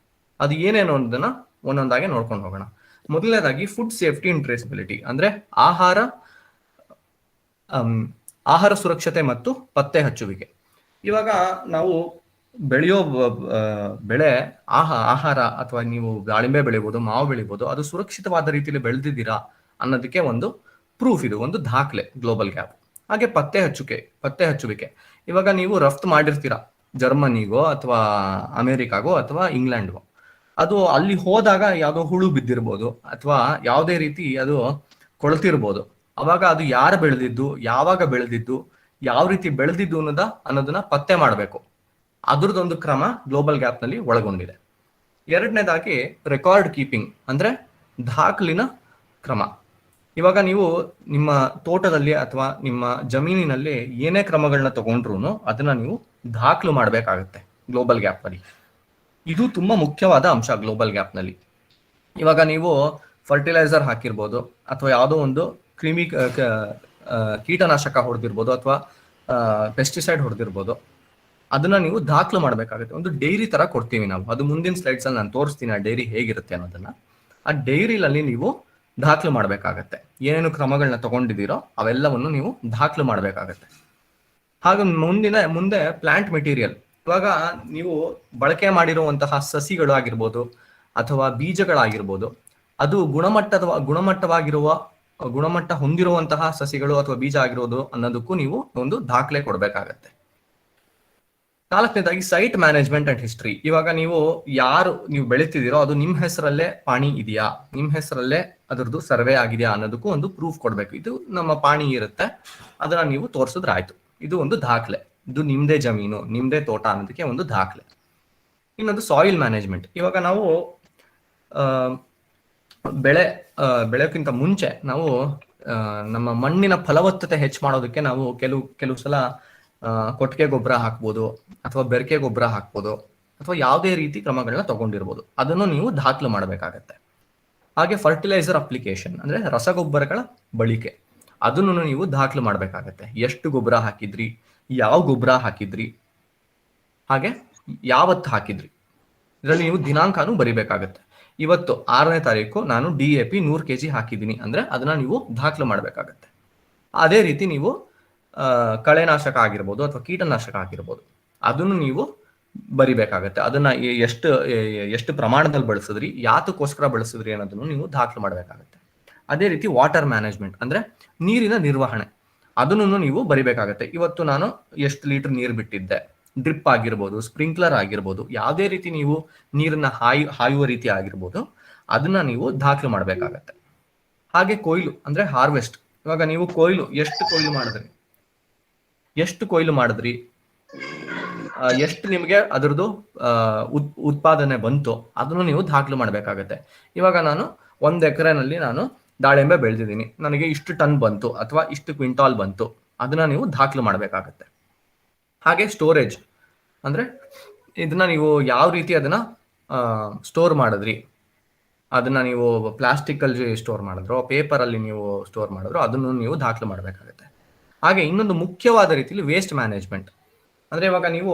[SPEAKER 5] ಅದು ಏನೇನು ಅನ್ನೋದನ್ನ ಒಂದೊಂದಾಗಿ ನೋಡ್ಕೊಂಡು ಹೋಗೋಣ. ಮೊದಲನೇದಾಗಿ ಫುಡ್ ಸೇಫ್ಟಿ ಅಂಡ್ ಟ್ರೇಸಬಿಲಿಟಿ ಅಂದ್ರೆ ಆಹಾರ ಸುರಕ್ಷತೆ ಮತ್ತು ಪತ್ತೆ ಹಚ್ಚುವಿಕೆ. ಇವಾಗ ನಾವು ಬೆಳೆಯೋ ಬೆಳೆ ಆಹಾರ ಅಥವಾ ನೀವು ದಾಳಿಂಬೆ ಬೆಳಿಬೋದು, ಮಾವು ಬೆಳಿಬೋದು, ಅದು ಸುರಕ್ಷಿತವಾದ ರೀತಿಯಲ್ಲಿ ಬೆಳೆದಿದ್ದೀರಾ ಅನ್ನೋದಕ್ಕೆ ಒಂದು ಪ್ರೂಫ್, ಇದು ಒಂದು ದಾಖಲೆ ಗ್ಲೋಬಲ್ ಗ್ಯಾಪ್. ಹಾಗೆ ಪತ್ತೆ ಹಚ್ಚುವಿಕೆ. ಇವಾಗ ನೀವು ರಫ್ತು ಮಾಡಿರ್ತೀರಾ ಜರ್ಮನಿಗೋ ಅಥವಾ ಅಮೆರಿಕಾಗೋ ಅಥವಾ ಇಂಗ್ಲೆಂಡ್ಗೋ, ಅದು ಅಲ್ಲಿ ಹೋದಾಗ ಯಾವುದೋ ಹುಳು ಬಿದ್ದಿರ್ಬೋದು ಅಥವಾ ಯಾವುದೇ ರೀತಿ ಅದು ಕೊಳ್ತಿರ್ಬೋದು. ಅವಾಗ ಅದು ಯಾರು ಬೆಳೆದಿದ್ದು, ಯಾವಾಗ ಬೆಳೆದಿದ್ದು, ಯಾವ ರೀತಿ ಬೆಳೆದಿದ್ದು ಅನ್ನೋದನ್ನ ಪತ್ತೆ ಮಾಡಬೇಕು. ಅದ್ರದ್ದೊಂದು ಕ್ರಮ ಗ್ಲೋಬಲ್ ಗ್ಯಾಪ್ ನಲ್ಲಿ ಒಳಗೊಂಡಿದೆ. ಎರಡನೇದಾಗಿ ರೆಕಾರ್ಡ್ ಕೀಪಿಂಗ್ ಅಂದ್ರೆ ದಾಖಲಿನ ಕ್ರಮ. ಇವಾಗ ನೀವು ನಿಮ್ಮ ತೋಟದಲ್ಲಿ ಅಥವಾ ನಿಮ್ಮ ಜಮೀನಿನಲ್ಲಿ ಏನೇ ಕ್ರಮಗಳನ್ನ ತಗೊಂಡ್ರು ಅದನ್ನ ನೀವು ದಾಖಲು ಮಾಡಬೇಕಾಗತ್ತೆ ಗ್ಲೋಬಲ್ ಗ್ಯಾಪ್ ನಲ್ಲಿ. ಇದು ತುಂಬಾ ಮುಖ್ಯವಾದ ಅಂಶ ಗ್ಲೋಬಲ್ ಗ್ಯಾಪ್ ನಲ್ಲಿ. ಇವಾಗ ನೀವು ಫರ್ಟಿಲೈಸರ್ ಹಾಕಿರ್ಬೋದು ಅಥವಾ ಯಾವುದೋ ಒಂದು ಕೀಟನಾಶಕ ಹೊಡೆದಿರ್ಬೋದು ಅಥವಾ ಪೆಸ್ಟಿಸೈಡ್ ಹೊಡೆದಿರ್ಬೋದು, ಅದನ್ನ ನೀವು ದಾಖಲು ಮಾಡಬೇಕಾಗುತ್ತೆ. ಒಂದು ಡೈರಿ ತರ ಕೊಡ್ತೀವಿ ನಾವು, ಅದು ಮುಂದಿನ ಸ್ಲೈಡ್ಸ್ ಅಲ್ಲಿ ನಾನು ತೋರಿಸ್ತೀನಿ ಆ ಡೈರಿ ಹೇಗಿರುತ್ತೆ ಅನ್ನೋದನ್ನ. ಆ ಡೈರಿನಲ್ಲಿ ನೀವು ದಾಖಲು ಮಾಡಬೇಕಾಗತ್ತೆ, ಏನೇನು ಕ್ರಮಗಳನ್ನ ತಗೊಂಡಿದ್ದೀರೋ ಅವೆಲ್ಲವನ್ನು ನೀವು ದಾಖಲು ಮಾಡಬೇಕಾಗತ್ತೆ. ಹಾಗೆ ಮುಂದೆ ಪ್ಲಾಂಟ್ ಮೆಟೀರಿಯಲ್. ಇವಾಗ ನೀವು ಬಳಕೆ ಮಾಡಿರುವಂತಹ ಸಸಿಗಳು ಆಗಿರ್ಬೋದು ಅಥವಾ ಬೀಜಗಳಾಗಿರ್ಬೋದು, ಅದು ಗುಣಮಟ್ಟವಾಗಿರುವ ಗುಣಮಟ್ಟ ಹೊಂದಿರುವಂತಹ ಸಸಿಗಳು ಅಥವಾ ಬೀಜ ಆಗಿರೋದು ಅನ್ನೋದಕ್ಕೂ ನೀವು ಒಂದು ದಾಖಲೆ ಕೊಡ್ಬೇಕಾಗತ್ತೆ. 4ನೇದಾಗಿ ಸೈಟ್ ಮ್ಯಾನೇಜ್ಮೆಂಟ್ ಅಂಡ್ ಹಿಸ್ಟ್ರಿ. ಇವಾಗ ನೀವು ಬೆಳಿತಿದ್ದೀರೋ ಅದು ನಿಮ್ ಹೆಸರಲ್ಲೇ ಪಾಣಿ ಇದೆಯಾ, ನಿಮ್ ಹೆಸರಲ್ಲೇ ಅದರದ್ದು ಸರ್ವೆ ಆಗಿದೆಯಾ ಅನ್ನೋದಕ್ಕೂ ಒಂದು ಪ್ರೂಫ್ ಕೊಡ್ಬೇಕು. ಇದು ನಮ್ಮ ಪಾಣಿ ಇರುತ್ತೆ, ಅದನ್ನ ನೀವು ತೋರಿಸಿದ್ರೆ ಆಯ್ತು. ಇದು ಒಂದು ದಾಖಲೆ, ಇದು ನಿಮ್ದೇ ಜಮೀನು, ನಿಮ್ದೇ ತೋಟ ಅನ್ನೋದಕ್ಕೆ ಒಂದು ದಾಖಲೆ. ಇನ್ನೊಂದು ಸಾಯಿಲ್ ಮ್ಯಾನೇಜ್ಮೆಂಟ್. ಇವಾಗ ನಾವು ಬೆಳೆಯೋಕ್ಕಿಂತ ಮುಂಚೆ ನಾವು ನಮ್ಮ ಮಣ್ಣಿನ ಫಲವತ್ತತೆ ಹೆಚ್ಚು ಮಾಡೋದಕ್ಕೆ ನಾವು ಕೆಲವು ಸಲ ಕೊಟ್ಟಿಗೆ ಗೊಬ್ಬರ ಹಾಕ್ಬೋದು, ಅಥವಾ ಬೆರಕೆ ಗೊಬ್ಬರ ಹಾಕ್ಬೋದು, ಅಥವಾ ಯಾವುದೇ ರೀತಿ ಕ್ರಮಗಳನ್ನ ತಗೊಂಡಿರ್ಬೋದು. ಅದನ್ನು ನೀವು ದಾಖಲು ಮಾಡಬೇಕಾಗತ್ತೆ. ಹಾಗೆ ಫರ್ಟಿಲೈಸರ್ ಅಪ್ಲಿಕೇಶನ್ ಅಂದ್ರೆ ರಸಗೊಬ್ಬರಗಳ ಬಳಕೆ, ಅದನ್ನು ನೀವು ದಾಖಲು ಮಾಡಬೇಕಾಗತ್ತೆ. ಎಷ್ಟು ಗೊಬ್ಬರ ಹಾಕಿದ್ರಿ, ಯಾವ ಗೊಬ್ಬರ ಹಾಕಿದ್ರಿ, ಹಾಗೆ ಯಾವತ್ತು ಹಾಕಿದ್ರಿ, ಇದರಲ್ಲಿ ನೀವು ದಿನಾಂಕನೂ ಬರಿಬೇಕಾಗತ್ತೆ. ಇವತ್ತು 6ನೇ ತಾರೀಕು ನಾನು DAP 100 kg ಹಾಕಿದ್ದೀನಿ ಅಂದ್ರೆ ಅದನ್ನ ನೀವು ದಾಖಲು ಮಾಡಬೇಕಾಗತ್ತೆ. ಅದೇ ರೀತಿ ನೀವು ಕಳೆನಾಶಕ ಆಗಿರ್ಬೋದು ಅಥವಾ ಕೀಟನಾಶಕ ಆಗಿರ್ಬೋದು, ಅದನ್ನು ನೀವು ಬರಿಬೇಕಾಗತ್ತೆ. ಅದನ್ನ ಎಷ್ಟು ಪ್ರಮಾಣದಲ್ಲಿ ಬಳಸಿದ್ರಿ, ಯಾತಕ್ಕೋಸ್ಕರ ಬಳಸಿದ್ರಿ ಅನ್ನೋದನ್ನು ನೀವು ದಾಖಲು ಮಾಡಬೇಕಾಗತ್ತೆ. ಅದೇ ರೀತಿ ವಾಟರ್ ಮ್ಯಾನೇಜ್ಮೆಂಟ್ ಅಂದ್ರೆ ನೀರಿನ ನಿರ್ವಹಣೆ, ಅದನ್ನು ನೀವು ಬರಿಬೇಕಾಗತ್ತೆ. ಇವತ್ತು ನಾನು ಎಷ್ಟು ಲೀಟರ್ ನೀರು ಬಿಟ್ಟಿದ್ದೆ, ಡ್ರಿಪ್ ಆಗಿರ್ಬೋದು, ಸ್ಪ್ರಿಂಕ್ಲರ್ ಆಗಿರ್ಬೋದು, ಯಾವುದೇ ರೀತಿ ನೀವು ನೀರನ್ನ ಹಾಯುವ ರೀತಿ ಆಗಿರ್ಬೋದು, ಅದನ್ನ ನೀವು ದಾಖಲು ಮಾಡಬೇಕಾಗತ್ತೆ. ಹಾಗೆ ಕೊಯ್ಲು ಅಂದ್ರೆ ಹಾರ್ವೆಸ್ಟ್. ಇವಾಗ ನೀವು ಎಷ್ಟು ಕೊಯ್ಲು ಮಾಡಿದ್ರಿ, ಎಷ್ಟು ನಿಮಗೆ ಅದರದ್ದು ಉತ್ಪಾದನೆ ಬಂತು, ಅದನ್ನು ನೀವು ದಾಖಲು ಮಾಡಬೇಕಾಗತ್ತೆ. ಇವಾಗ ನಾನು 1 ಎಕರೆನಲ್ಲಿ ನಾನು ದಾಳಿಂಬೆ ಬೆಳೆದಿದ್ದೀನಿ, ನನಗೆ ಇಷ್ಟು ಟನ್ ಬಂತು ಅಥವಾ ಇಷ್ಟು ಕ್ವಿಂಟಾಲ್ ಬಂತು, ಅದನ್ನ ನೀವು ದಾಖಲು ಮಾಡಬೇಕಾಗತ್ತೆ. ಹಾಗೆ ಸ್ಟೋರೇಜ್ ಅಂದ್ರೆ ಇದನ್ನ ನೀವು ಯಾವ ರೀತಿ ಅದನ್ನ ಸ್ಟೋರ್ ಮಾಡಿದ್ರಿ, ಅದನ್ನ ನೀವು ಪ್ಲಾಸ್ಟಿಕ್ ಅಲ್ಲಿ ಸ್ಟೋರ್ ಮಾಡಿದ್ರು, ಪೇಪರ್ ಅಲ್ಲಿ ನೀವು ಸ್ಟೋರ್ ಮಾಡಿದ್ರು, ಅದನ್ನು ನೀವು ದಾಖಲು ಮಾಡಬೇಕಾಗುತ್ತೆ. ಹಾಗೆ ಇನ್ನೊಂದು ಮುಖ್ಯವಾದ ರೀತಿಯಲ್ಲಿ ವೇಸ್ಟ್ ಮ್ಯಾನೇಜ್ಮೆಂಟ್ ಅಂದ್ರೆ ಇವಾಗ ನೀವು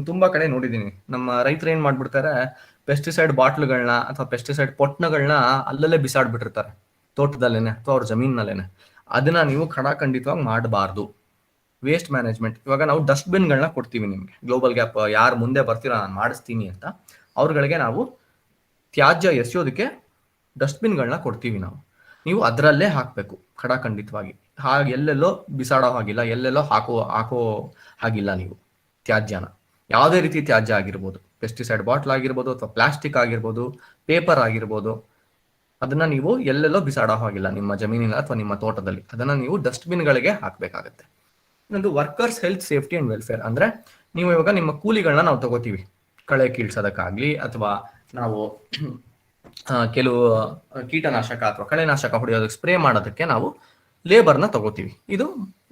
[SPEAKER 5] ತುಂಬಾ ಕಡೆ ನೋಡಿದೀನಿ, ನಮ್ಮ ರೈತರು ಏನ್ ಮಾಡ್ಬಿಡ್ತಾರೆ, ಪೆಸ್ಟಿಸೈಡ್ ಬಾಟ್ಲ್ಗಳನ್ನ ಅಥವಾ ಪೆಸ್ಟಿಸೈಡ್ ಪೊಟ್ನಗಳನ್ನ ಅಲ್ಲಲ್ಲೇ ಬಿಸಾಡ್ಬಿಟ್ಟಿರ್ತಾರೆ ತೋಟದಲ್ಲೇನೆ ಅಥವಾ ಅವ್ರ ಜಮೀನಲ್ಲೇನೆ. ಅದನ್ನ ನೀವು ಖಡಾಖಂಡಿತವಾಗಿ ಮಾಡಬಾರ್ದು. ವೇಸ್ಟ್ ಮ್ಯಾನೇಜ್ಮೆಂಟ್, ಇವಾಗ ನಾವು ಡಸ್ಟ್ಬಿನ್ಗಳನ್ನ ಕೊಡ್ತೀವಿ ನಿಮ್ಗೆ. ಗ್ಲೋಬಲ್ ಗ್ಯಾಪ್ ಯಾರು ಮುಂದೆ ಬರ್ತೀರಾ ನಾನು ಮಾಡಿಸ್ತೀನಿ ಅಂತ ಅವ್ರಗಳಿಗೆ ನಾವು ತ್ಯಾಜ್ಯ ಎಸೆಯೋದಕ್ಕೆ ಡಸ್ಟ್ಬಿನ್ಗಳನ್ನ ಕೊಡ್ತೀವಿ ನೀವು ಅದರಲ್ಲೇ ಹಾಕಬೇಕು ಖಡಾಖಂಡಿತವಾಗಿ. ಹಾಗೆ ಎಲ್ಲೆಲ್ಲೋ ಬಿಸಾಡೋ ಹಾಗಿಲ್ಲ, ಎಲ್ಲೆಲ್ಲೋ ಹಾಕೋ ಹಾಗಿಲ್ಲ. ನೀವು ತ್ಯಾಜ್ಯನ ಯಾವುದೇ ರೀತಿ ತ್ಯಾಜ್ಯ ಆಗಿರ್ಬೋದು, ಪೆಸ್ಟಿಸೈಡ್ ಬಾಟ್ಲ್ ಆಗಿರ್ಬೋದು ಅಥವಾ ಪ್ಲಾಸ್ಟಿಕ್ ಆಗಿರ್ಬೋದು, ಪೇಪರ್ ಆಗಿರ್ಬೋದು, ಅದನ್ನ ನೀವು ಎಲ್ಲೆಲ್ಲೋ ಬಿಸಾಡೋ ಹಾಗಿಲ್ಲ ನಿಮ್ಮ ಜಮೀನಿನ ಅಥವಾ ನಿಮ್ಮ ತೋಟದಲ್ಲಿ. ಅದನ್ನ ನೀವು ಡಸ್ಟ್ಬಿನ್ಗಳಿಗೆ ಹಾಕಬೇಕಾಗತ್ತೆ. ಇನ್ನೊಂದು workers health safety and welfare ಅಂದ್ರೆ ನೀವು ಇವಾಗ ನಿಮ್ಮ ಕೂಲಿಗಳನ್ನ ನಾವು ತಗೋತೀವಿ, ಕಳೆ ಕೀಳ್ಸೋದಕ್ಕಾಗ್ಲಿ ಅಥವಾ ನಾವು ಕೆಲವು ಕೀಟನಾಶಕ ಅಥವಾ ಕಳೆನಾಶಕ ಹೊಡೆಯೋದಕ್ಕೆ ಸ್ಪ್ರೇ ಮಾಡೋದಕ್ಕೆ ನಾವು ಲೇಬರ್ನ ತಗೋತೀವಿ. ಇದು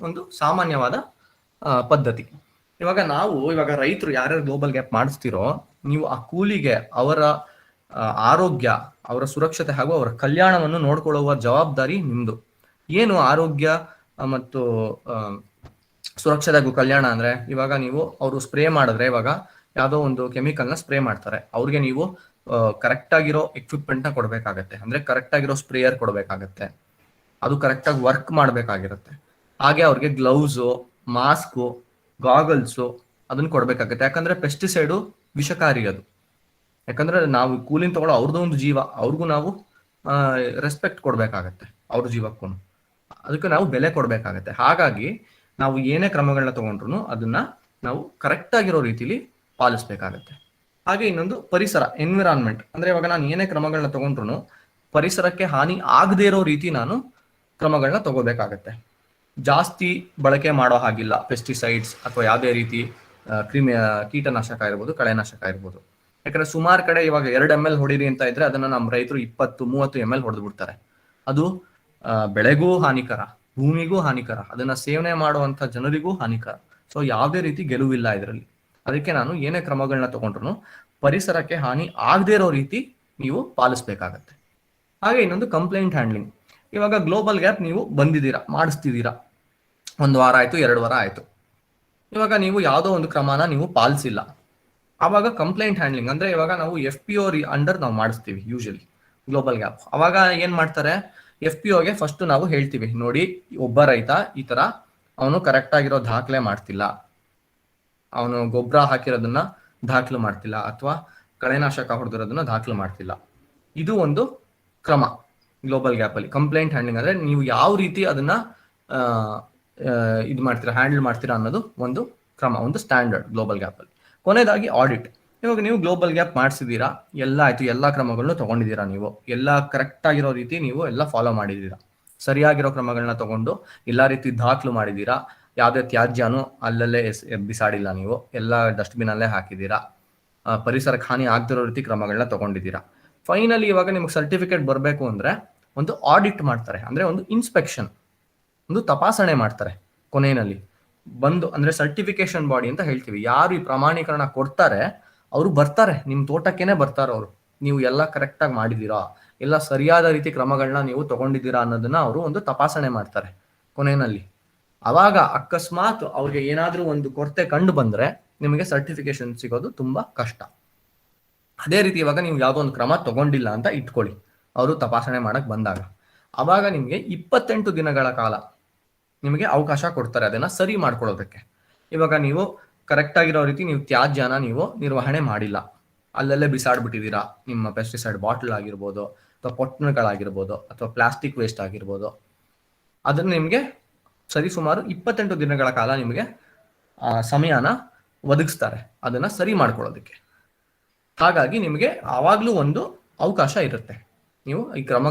[SPEAKER 5] ಒಂದು ಸಾಮಾನ್ಯವಾದ ಪದ್ಧತಿ. ಇವಾಗ ರೈತರು ಯಾರ್ಯಾರು ಗ್ಲೋಬಲ್ ಗ್ಯಾಪ್ ಮಾಡಿಸ್ತಿರೋ, ನೀವು ಆ ಕೂಲಿಗೆ ಅವರ ಆರೋಗ್ಯ, ಅವರ ಸುರಕ್ಷತೆ ಹಾಗೂ ಅವರ ಕಲ್ಯಾಣವನ್ನು ನೋಡ್ಕೊಳ್ಳುವ ಜವಾಬ್ದಾರಿ ನಿಮ್ದು. ಏನು ಆರೋಗ್ಯ ಮತ್ತು ಸುರಕ್ಷತೆ ಹಾಗೂ ಕಲ್ಯಾಣ ಅಂದ್ರೆ, ಇವಾಗ ನೀವು ಅವರು ಸ್ಪ್ರೇ ಮಾಡಿದ್ರೆ, ಇವಾಗ ಯಾವುದೋ ಒಂದು ಕೆಮಿಕಲ್ನ ಸ್ಪ್ರೇ ಮಾಡ್ತಾರೆ, ಅವ್ರಿಗೆ ನೀವು ಕರೆಕ್ಟ್ ಆಗಿರೋ ಎಕ್ವಿಪ್ಮೆಂಟ್ ನ ಕೊಡ್ಬೇಕಾಗತ್ತೆ. ಅಂದ್ರೆ ಕರೆಕ್ಟ್ ಆಗಿರೋ ಸ್ಪ್ರೇಯರ್ ಕೊಡ್ಬೇಕಾಗತ್ತೆ, ಅದು ಕರೆಕ್ಟ್ ಆಗಿ ವರ್ಕ್ ಮಾಡ್ಬೇಕಾಗಿರುತ್ತೆ. ಹಾಗೆ ಅವ್ರಿಗೆ ಗ್ಲೌಸು, ಮಾಸ್ಕು, ಗಾಗಲ್ಸು ಅದನ್ನ ಕೊಡ್ಬೇಕಾಗತ್ತೆ. ಯಾಕಂದ್ರೆ ಪೆಸ್ಟಿಸೈಡು ವಿಷಕಾರಿ ಅದು. ಯಾಕಂದ್ರೆ ನಾವು ಕೂಲಿನ ತಗೊಳ್ಳೋ ಅವ್ರದ್ದು ಒಂದು ಜೀವ, ಅವ್ರಿಗೂ ನಾವು ರೆಸ್ಪೆಕ್ಟ್ ಕೊಡ್ಬೇಕಾಗತ್ತೆ, ಅವ್ರ ಜೀವಕ್ಕೂ ಅದಕ್ಕೆ ನಾವು ಬೆಲೆ ಕೊಡ್ಬೇಕಾಗತ್ತೆ. ಹಾಗಾಗಿ ನಾವು ಏನೇ ಕ್ರಮಗಳನ್ನ ತಗೊಂಡ್ರು ಅದನ್ನ ನಾವು ಕರೆಕ್ಟ್ ಆಗಿರೋ ರೀತಿಲಿ ಪಾಲಿಸ್ಬೇಕಾಗತ್ತೆ. ಹಾಗೆ ಇನ್ನೊಂದು ಪರಿಸರ, ಎನ್ವಿರಾನ್ಮೆಂಟ್ ಅಂದ್ರೆ ಇವಾಗ ನಾನು ಏನೇ ಕ್ರಮಗಳನ್ನ ತಗೊಂಡ್ರು ಪರಿಸರಕ್ಕೆ ಹಾನಿ ಆಗದೇ ಇರೋ ರೀತಿ ನಾನು ಕ್ರಮಗಳನ್ನ ತಗೋಬೇಕಾಗತ್ತೆ. ಜಾಸ್ತಿ ಬಳಕೆ ಮಾಡೋ ಹಾಗಿಲ್ಲ ಪೆಸ್ಟಿಸೈಡ್ಸ್ ಅಥವಾ ಯಾವುದೇ ರೀತಿ ಕೀಟನಾಶಕ ಇರ್ಬೋದು, ಕಳೆನಾಶಕ ಇರ್ಬೋದು. ಯಾಕಂದ್ರೆ ಸುಮಾರು ಕಡೆ ಇವಾಗ 2 ml ಹೊಡೀರಿ ಅಂತ ಇದ್ರೆ ಅದನ್ನ ನಮ್ಮ ರೈತರು 20-30 ml ಹೊಡೆದು ಬಿಡ್ತಾರೆ. ಅದು ಬೆಳೆಗೂ ಹಾನಿಕರ, ಭೂಮಿಗೂ ಹಾನಿಕರ, ಅದನ್ನ ಸೇವನೆ ಮಾಡುವಂತ ಜನರಿಗೂ ಹಾನಿಕರ. ಸೊ ಯಾವುದೇ ರೀತಿ ಗೆಲುವಿಲ್ಲ ಇದರಲ್ಲಿ. ಅದಕ್ಕೆ ನಾನು ಏನೇ ಕ್ರಮಗಳನ್ನ ತಗೊಂಡ್ರು ಪರಿಸರಕ್ಕೆ ಹಾನಿ ಆಗದೇ ಇರೋ ರೀತಿ ನೀವು ಪಾಲಿಸ್ಬೇಕಾಗತ್ತೆ. ಹಾಗೆ ಇನ್ನೊಂದು ಕಂಪ್ಲೇಂಟ್ ಹ್ಯಾಂಡ್ಲಿಂಗ್. ಇವಾಗ ಗ್ಲೋಬಲ್ ಗ್ಯಾಪ್ ನೀವು ಬಂದಿದ್ದೀರಾ, ಮಾಡಿಸ್ತಿದ್ದೀರಾ, 1 ವಾರ ಆಯ್ತು, 2 ವಾರ ಆಯ್ತು, ಇವಾಗ ನೀವು ಯಾವುದೋ ಒಂದು ಕ್ರಮನ ನೀವು ಪಾಲಿಸಿಲ್ಲ, ಆವಾಗ ಕಂಪ್ಲೇಂಟ್ ಹ್ಯಾಂಡ್ಲಿಂಗ್ ಅಂದ್ರೆ ಇವಾಗ ನಾವು FPO ಅಂಡರ್ ನಾವು ಮಾಡಿಸ್ತೀವಿ ಯೂಶಲಿ ಗ್ಲೋಬಲ್ ಗ್ಯಾಪ್. ಅವಾಗ ಏನ್ ಮಾಡ್ತಾರೆ, FPOಗೆ ಫಸ್ಟ್ ನಾವು ಹೇಳ್ತೀವಿ, ನೋಡಿ ಒಬ್ಬ ರೈತ ಈ ತರ ಅವನು ಕರೆಕ್ಟ್ ಆಗಿರೋ ದಾಖಲೆ ಮಾಡ್ತಿಲ್ಲ, ಅವನು ಗೊಬ್ಬರ ಹಾಕಿರೋದನ್ನ ದಾಖಲು ಮಾಡ್ತಿಲ್ಲ ಅಥವಾ ಕಳೆನಾಶಕ ಹೊಡೆದಿರೋದನ್ನ ದಾಖಲು ಮಾಡ್ತಿಲ್ಲ. ಇದು ಒಂದು ಕ್ರಮ. ಗ್ಲೋಬಲ್ ಗ್ಯಾಪ್ ಅಲ್ಲಿ ಕಂಪ್ಲೇಂಟ್ ಹ್ಯಾಂಡ್ಲಿಂಗ್ ಅಂದ್ರೆ ನೀವು ಯಾವ ರೀತಿ ಅದನ್ನ ಇದು ಮಾಡ್ತೀರಾ, ಹ್ಯಾಂಡಲ್ ಮಾಡ್ತೀರಾ ಅನ್ನೋದು ಒಂದು ಕ್ರಮ, ಒಂದು ಸ್ಟ್ಯಾಂಡರ್ಡ್ ಗ್ಲೋಬಲ್ ಗ್ಯಾಪ್ ಅಲ್ಲಿ. ಕೊನೆಯದಾಗಿ ಆಡಿಟ್. ಇವಾಗ ನೀವು ಗ್ಲೋಬಲ್ ಗ್ಯಾಪ್ ಮಾಡಿಸಿದೀರಾ, ಎಲ್ಲ ಆಯ್ತು, ಎಲ್ಲಾ ಕ್ರಮಗಳನ್ನು ತಗೊಂಡಿದ್ದೀರಾ, ನೀವು ಎಲ್ಲ ಕರೆಕ್ಟ್ ಆಗಿರೋ ರೀತಿ ನೀವು ಎಲ್ಲ ಫಾಲೋ ಮಾಡಿದೀರಾ, ಸರಿಯಾಗಿರೋ ಕ್ರಮಗಳನ್ನ ತಗೊಂಡು ಎಲ್ಲಾ ರೀತಿ ದಾಖಲು ಮಾಡಿದೀರಾ, ಯಾವುದೇ ತ್ಯಾಜ್ಯನೂ ಅಲ್ಲಲ್ಲೇ ಬಿಸಾಡಿಲ್ಲ, ನೀವು ಎಲ್ಲ ಡಸ್ಟ್ಬಿನ್ ಅಲ್ಲೇ ಹಾಕಿದೀರಾ, ಪರಿಸರಕ್ಕೆ ಹಾನಿ ಆಗದಿರೋ ರೀತಿ ಕ್ರಮಗಳನ್ನ ತಗೊಂಡಿದ್ದೀರಾ. ಫೈನಲಿ ಇವಾಗ ನಿಮ್ಗೆ ಸರ್ಟಿಫಿಕೇಟ್ ಬರಬೇಕು ಅಂದ್ರೆ ಒಂದು ಆಡಿಟ್ ಮಾಡ್ತಾರೆ, ಅಂದ್ರೆ ಒಂದು ಇನ್ಸ್ಪೆಕ್ಷನ್, ಒಂದು ತಪಾಸಣೆ ಮಾಡ್ತಾರೆ ಕೊನೆಯಲ್ಲಿ ಬಂದು. ಅಂದ್ರೆ ಸರ್ಟಿಫಿಕೇಶನ್ ಬಾಡಿ ಅಂತ ಹೇಳ್ತೀವಿ, ಯಾರು ಈ ಪ್ರಮಾಣೀಕರಣ ಕೊಡ್ತಾರೆ ಅವರು ಬರ್ತಾರೆ, ನಿಮ್ ತೋಟಕ್ಕೇನೆ ಬರ್ತಾರೆ ಅವರು, ನೀವು ಎಲ್ಲ ಕರೆಕ್ಟ್ ಆಗಿ ಮಾಡಿದೀರಾ, ಎಲ್ಲ ಸರಿಯಾದ ರೀತಿ ಕ್ರಮಗಳನ್ನ ನೀವು ತಗೊಂಡಿದ್ದೀರಾ ಅನ್ನೋದನ್ನ ಅವರು ಒಂದು ತಪಾಸಣೆ ಮಾಡ್ತಾರೆ ಕೊನೆಯಲ್ಲಿ. ಅವಾಗ ಅಕಸ್ಮಾತ್ ಅವ್ರಿಗೆ ಏನಾದ್ರೂ ಒಂದು ಕೊರತೆ ಕಂಡು ಬಂದ್ರೆ ನಿಮಗೆ ಸರ್ಟಿಫಿಕೇಶನ್ ಸಿಗೋದು ತುಂಬಾ ಕಷ್ಟ. ಅದೇ ರೀತಿ ಇವಾಗ ನೀವು ಯಾವುದೋ ಒಂದು ಕ್ರಮ ತಗೊಂಡಿಲ್ಲ ಅಂತ ಇಟ್ಕೊಳ್ಳಿ, ಅವರು ತಪಾಸಣೆ ಮಾಡಕ್ ಬಂದಾಗ, ಅವಾಗ ನಿಮ್ಗೆ 28 ದಿನಗಳ ಕಾಲ ನಿಮಗೆ ಅವಕಾಶ ಕೊಡ್ತಾರೆ ಅದನ್ನ ಸರಿ ಮಾಡ್ಕೊಳ್ಳೋದಕ್ಕೆ. ಇವಾಗ ನೀವು ಕರೆಕ್ಟ್ ಆಗಿರೋ ರೀತಿ ನೀವು ತ್ಯಾಜ್ಯನ ನೀವು ನಿರ್ವಹಣೆ ಮಾಡಿಲ್ಲ, ಅಲ್ಲಲ್ಲೇ ಬಿಸಾಡ್ಬಿಟ್ಟಿದ್ದೀರಾ, ನಿಮ್ಮ ಪೆಸ್ಟಿಸೈಡ್ ಬಾಟಲ್ ಆಗಿರ್ಬೋದು ಅಥವಾ ಪೊಟ್ಟಣಗಳಾಗಿರ್ಬೋದು ಅಥವಾ ಪ್ಲಾಸ್ಟಿಕ್ ವೇಸ್ಟ್ ಆಗಿರ್ಬೋದು, ಅದನ್ನ ನಿಮ್ಗೆ ಸರಿ ಸುಮಾರು 28 ದಿನಗಳ ಕಾಲ ನಿಮಗೆ ಸಮಯನ ಒದಗಿಸ್ತಾರೆ ಅದನ್ನ ಸರಿ ಮಾಡ್ಕೊಳ್ಳೋದಕ್ಕೆ. ಹಾಗಾಗಿ ನಿಮಗೆ ಆವಾಗ್ಲೂ ಒಂದು ಅವಕಾಶ ಇರುತ್ತೆ ನೀವು ಈ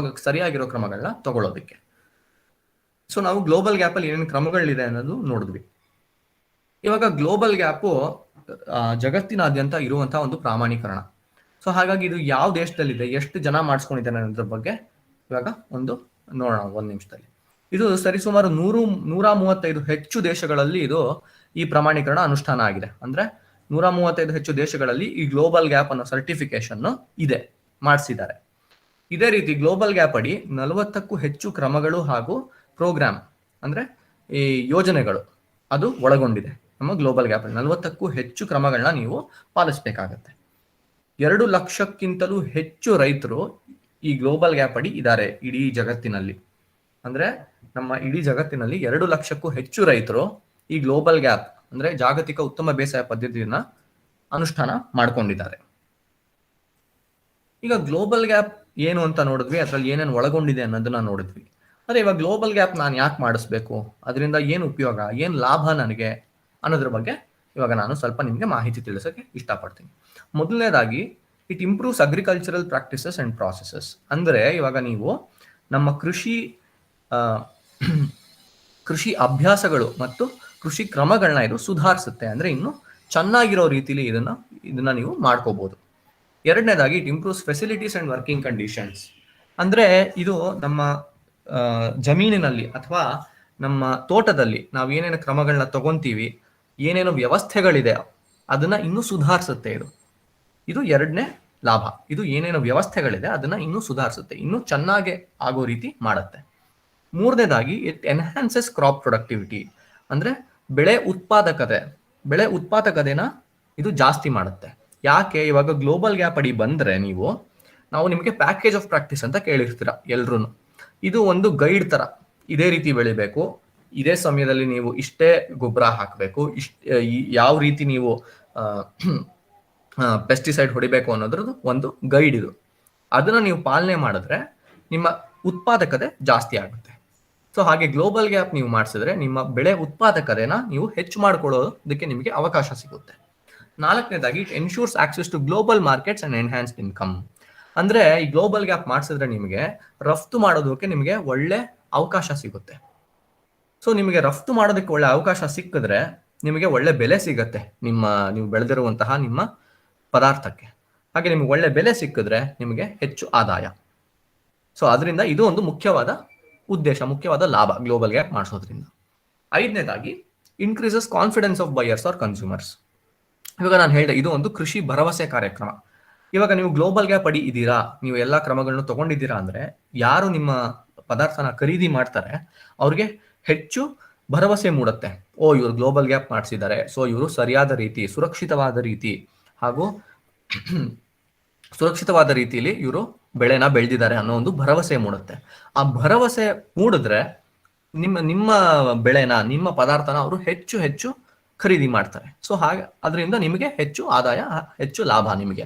[SPEAKER 5] ಸರಿಯಾಗಿರೋ ಕ್ರಮಗಳನ್ನ ತಗೊಳ್ಳೋದಕ್ಕೆ. ಸೊ ನಾವು ಗ್ಲೋಬಲ್ ಗ್ಯಾಪ್ ಅಲ್ಲಿ ಏನೇನು ಕ್ರಮಗಳಿದೆ ಅನ್ನೋದು ನೋಡಿದ್ವಿ. ಇವಾಗ ಗ್ಲೋಬಲ್ ಗ್ಯಾಪು ಜಗತ್ತಿನಾದ್ಯಂತ ಇರುವಂತಹ ಒಂದು ಪ್ರಾಮಾಣೀಕರಣ. ಸೊ ಹಾಗಾಗಿ ಇದು ಯಾವ ದೇಶದಲ್ಲಿದೆ, ಎಷ್ಟು ಜನ ಮಾಡಿಸ್ಕೊಂಡಿದ್ದಾರೆ ಅನ್ನೋದ್ರ ಬಗ್ಗೆ ಇವಾಗ ಒಂದು ನೋಡೋಣ ಒಂದ್ ನಿಮಿಷದಲ್ಲಿ. ಇದು ಸರಿಸುಮಾರು 135 ಹೆಚ್ಚು ದೇಶಗಳಲ್ಲಿ ಇದು ಈ ಪ್ರಮಾಣೀಕರಣ ಅನುಷ್ಠಾನ ಆಗಿದೆ. ಅಂದ್ರೆ 135 ಹೆಚ್ಚು ದೇಶಗಳಲ್ಲಿ ಈ ಗ್ಲೋಬಲ್ ಗ್ಯಾಪ್ ಅನ್ನೋ ಸರ್ಟಿಫಿಕೇಶನ್ ಇದೆ, ಮಾಡಿಸಿದ್ದಾರೆ. ಇದೇ ರೀತಿ ಗ್ಲೋಬಲ್ ಗ್ಯಾಪ್ ಅಡಿ 40ಕ್ಕೂ ಹೆಚ್ಚು ಕ್ರಮಗಳು ಹಾಗೂ ಪ್ರೋಗ್ರಾಮ್ ಅಂದ್ರೆ ಈ ಯೋಜನೆಗಳು ಅದು ಒಳಗೊಂಡಿದೆ. ನಮ್ಮ ಗ್ಲೋಬಲ್ ಗ್ಯಾಪ್ ಅಲ್ಲಿ 40ಕ್ಕೂ ಹೆಚ್ಚು ಕ್ರಮಗಳನ್ನ ನೀವು ಪಾಲಿಸಬೇಕಾಗತ್ತೆ. 2 ಲಕ್ಷಕ್ಕಿಂತಲೂ ಹೆಚ್ಚು ರೈತರು ಈ ಗ್ಲೋಬಲ್ ಗ್ಯಾಪ್ ಅಡಿ ಇದ್ದಾರೆ ಇಡೀ ಜಗತ್ತಿನಲ್ಲಿ. ಅಂದ್ರೆ ನಮ್ಮ ಇಡೀ ಜಗತ್ತಿನಲ್ಲಿ 2 ಲಕ್ಷಕ್ಕೂ ಹೆಚ್ಚು ರೈತರು ಈ ಗ್ಲೋಬಲ್ ಗ್ಯಾಪ್ ಅಂದ್ರೆ ಜಾಗತಿಕ ಉತ್ತಮ ಬೇಸಾಯ ಪದ್ಧತಿಯನ್ನ ಅನುಷ್ಠಾನ ಮಾಡ್ಕೊಂಡಿದ್ದಾರೆ. ಈಗ ಗ್ಲೋಬಲ್ ಗ್ಯಾಪ್ ಏನು ಅಂತ ನೋಡಿದ್ವಿ, ಅದ್ರಲ್ಲಿ ಏನೇನು ಒಳಗೊಂಡಿದೆ ಅನ್ನೋದನ್ನ ನೋಡಿದ್ವಿ. ಅದೇ ಇವಾಗ ಗ್ಲೋಬಲ್ ಗ್ಯಾಪ್ ನಾನು ಯಾಕೆ ಮಾಡಿಸ್ಬೇಕು, ಅದರಿಂದ ಏನು ಉಪಯೋಗ, ಏನು ಲಾಭ ನನಗೆ ಅನ್ನೋದ್ರ ಬಗ್ಗೆ ಇವಾಗ ನಾನು ಸ್ವಲ್ಪ ನಿಮ್ಗೆ ಮಾಹಿತಿ ತಿಳಿಸೋಕೆ ಇಷ್ಟಪಡ್ತೀನಿ. ಮೊದಲನೇದಾಗಿ it improves agricultural practices and processes. ಅಂದ್ರೆ ಇವಾಗ ನೀವು ನಮ್ಮ ಕೃಷಿ ಅಭ್ಯಾಸಗಳು ಮತ್ತು ಕೃಷಿ ಕ್ರಮಗಳನ್ನ ಇದು ಸುಧಾರಿಸುತ್ತೆ. ಅಂದ್ರೆ ಇನ್ನು ಚೆನ್ನಾಗಿರೋ ರೀತಿಲಿ ಇದನ್ನ ನೀವು ಮಾಡ್ಕೋಬಹುದು. ಎರಡನೇದಾಗಿ it improves facilities and working conditions. ಅಂದ್ರೆ ಇದು ನಮ್ಮ ಜಮೀನಿನಲ್ಲಿ ಅಥವಾ ನಮ್ಮ ತೋಟದಲ್ಲಿ ನಾವು ಏನೇನು ಕ್ರಮಗಳನ್ನ ತಗೊಂತೀವಿ, ಏನೇನು ವ್ಯವಸ್ಥೆಗಳಿದೆ ಅದನ್ನ ಇನ್ನೂ ಸುಧಾರಿಸುತ್ತೆ. ಇದು ಎರಡನೇ ಲಾಭ. ಇದು ಏನೇನು ವ್ಯವಸ್ಥೆಗಳಿದೆ ಅದನ್ನ ಇನ್ನೂ ಸುಧಾರಿಸುತ್ತೆ, ಇನ್ನೂ ಚೆನ್ನಾಗಿ ಆಗೋ ರೀತಿ ಮಾಡುತ್ತೆ. ಮೂರನೇದಾಗಿ ಇಟ್ ಎನ್ಹಾನ್ಸಸ್ ಕ್ರಾಪ್ ಪ್ರೊಡಕ್ಟಿವಿಟಿ. ಅಂದ್ರೆ ಬೆಳೆ ಉತ್ಪಾದಕತೆನ ಇದು ಜಾಸ್ತಿ ಮಾಡುತ್ತೆ. ಯಾಕೆ, ಇವಾಗ ಗ್ಲೋಬಲ್ ಗ್ಯಾಪ್ ಅಡಿ ಬಂದ್ರೆ ನಾವು ನಿಮಗೆ ಪ್ಯಾಕೇಜ್ ಆಫ್ ಪ್ರಾಕ್ಟೀಸ್ ಅಂತ ಕೇಳಿರ್ತೀರ ಎಲ್ರು. ಇದು ಒಂದು ಗೈಡ್ ತರ, ಇದೇ ರೀತಿ ಬೆಳಿಬೇಕು, ಇದೇ ಸಮಯದಲ್ಲಿ ನೀವು ಇಷ್ಟೇ ಗೊಬ್ಬರ ಹಾಕಬೇಕು, ಯಾವ ರೀತಿ ನೀವು ಪೆಸ್ಟಿಸೈಡ್ ಹೊಡಿಬೇಕು ಅನ್ನೋದ್ರದ್ದು ಒಂದು ಗೈಡ್ ಇದು. ಅದನ್ನ ನೀವು ಪಾಲನೆ ಮಾಡಿದ್ರೆ ನಿಮ್ಮ ಉತ್ಪಾದಕತೆ ಜಾಸ್ತಿ ಆಗುತ್ತೆ. ಸೊ ಹಾಗೆ ಗ್ಲೋಬಲ್ ಗ್ಯಾಪ್ ನೀವು ಮಾಡಿಸಿದ್ರೆ ನಿಮ್ಮ ಬೆಳೆ ಉತ್ಪಾದಕತೆನ ನೀವು ಹೆಚ್ಚು ಮಾಡ್ಕೊಳ್ಳೋದಕ್ಕೆ ನಿಮಗೆ ಅವಕಾಶ ಸಿಗುತ್ತೆ. ನಾಲ್ಕನೇದಾಗಿ it ensures access to global markets and enhanced income. ಅಂದ್ರೆ ಈ ಗ್ಲೋಬಲ್ ಗ್ಯಾಪ್ ಮಾಡಿಸಿದ್ರೆ ನಿಮಗೆ ರಫ್ತು ಮಾಡೋದಕ್ಕೆ ನಿಮಗೆ ಒಳ್ಳೆ ಅವಕಾಶ ಸಿಗುತ್ತೆ. ಸೊ ನಿಮಗೆ ರಫ್ತು ಮಾಡೋದಕ್ಕೆ ಒಳ್ಳೆ ಅವಕಾಶ ಸಿಕ್ಕಿದ್ರೆ ನಿಮಗೆ ಒಳ್ಳೆ ಬೆಲೆ ಸಿಗತ್ತೆ ನೀವು ಬೆಳೆದಿರುವಂತಹ ನಿಮ್ಮ ಪದಾರ್ಥಕ್ಕೆ. ಹಾಗೆ ನಿಮ್ಗೆ ಒಳ್ಳೆ ಬೆಲೆ ಸಿಕ್ಕಿದ್ರೆ ನಿಮಗೆ ಹೆಚ್ಚು ಆದಾಯ. ಸೊ ಅದರಿಂದ ಇದು ಒಂದು ಮುಖ್ಯವಾದ ಉದ್ದೇಶ, ಮುಖ್ಯವಾದ ಲಾಭ ಗ್ಲೋಬಲ್ ಗ್ಯಾಪ್ ಮಾಡಿಸೋದ್ರಿಂದ. ಐದನೇದಾಗಿ increases confidence of buyers or consumers. ಇವಾಗ ನಾನು ಹೇಳಿದೆ ಇದು ಒಂದು ಕೃಷಿ ಭರವಸೆ ಕಾರ್ಯಕ್ರಮ. ಇವಾಗ ನೀವು ಗ್ಲೋಬಲ್ ಗ್ಯಾಪ್ ಅಡಿ ಇದ್ದೀರಾ, ನೀವು ಎಲ್ಲಾ ಕ್ರಮಗಳನ್ನು ತಗೊಂಡಿದ್ದೀರಾ ಅಂದ್ರೆ ಯಾರು ನಿಮ್ಮ ಪದಾರ್ಥನ ಖರೀದಿ ಮಾಡ್ತಾರೆ ಅವ್ರಿಗೆ ಹೆಚ್ಚು ಭರವಸೆ ಮೂಡುತ್ತೆ. ಇವರು ಗ್ಲೋಬಲ್ ಗ್ಯಾಪ್ ಮಾಡಿಸಿದ್ದಾರೆ, ಸೊ ಇವರು ಸರಿಯಾದ ರೀತಿ ಸುರಕ್ಷಿತವಾದ ರೀತಿಯಲ್ಲಿ ಇವರು ಬೆಳೆನ ಬೆಳೆದಿದ್ದಾರೆ ಅನ್ನೋ ಒಂದು ಭರವಸೆ ಮೂಡುತ್ತೆ. ಆ ಭರವಸೆ ಮೂಡಿದ್ರೆ ನಿಮ್ಮ ಬೆಳೆನ, ನಿಮ್ಮ ಪದಾರ್ಥನ ಅವರು ಹೆಚ್ಚು ಖರೀದಿ ಮಾಡ್ತಾರೆ. ಸೊ ಹಾಗೆ ಅದರಿಂದ ನಿಮಗೆ ಹೆಚ್ಚು ಆದಾಯ, ಹೆಚ್ಚು ಲಾಭ ನಿಮಗೆ.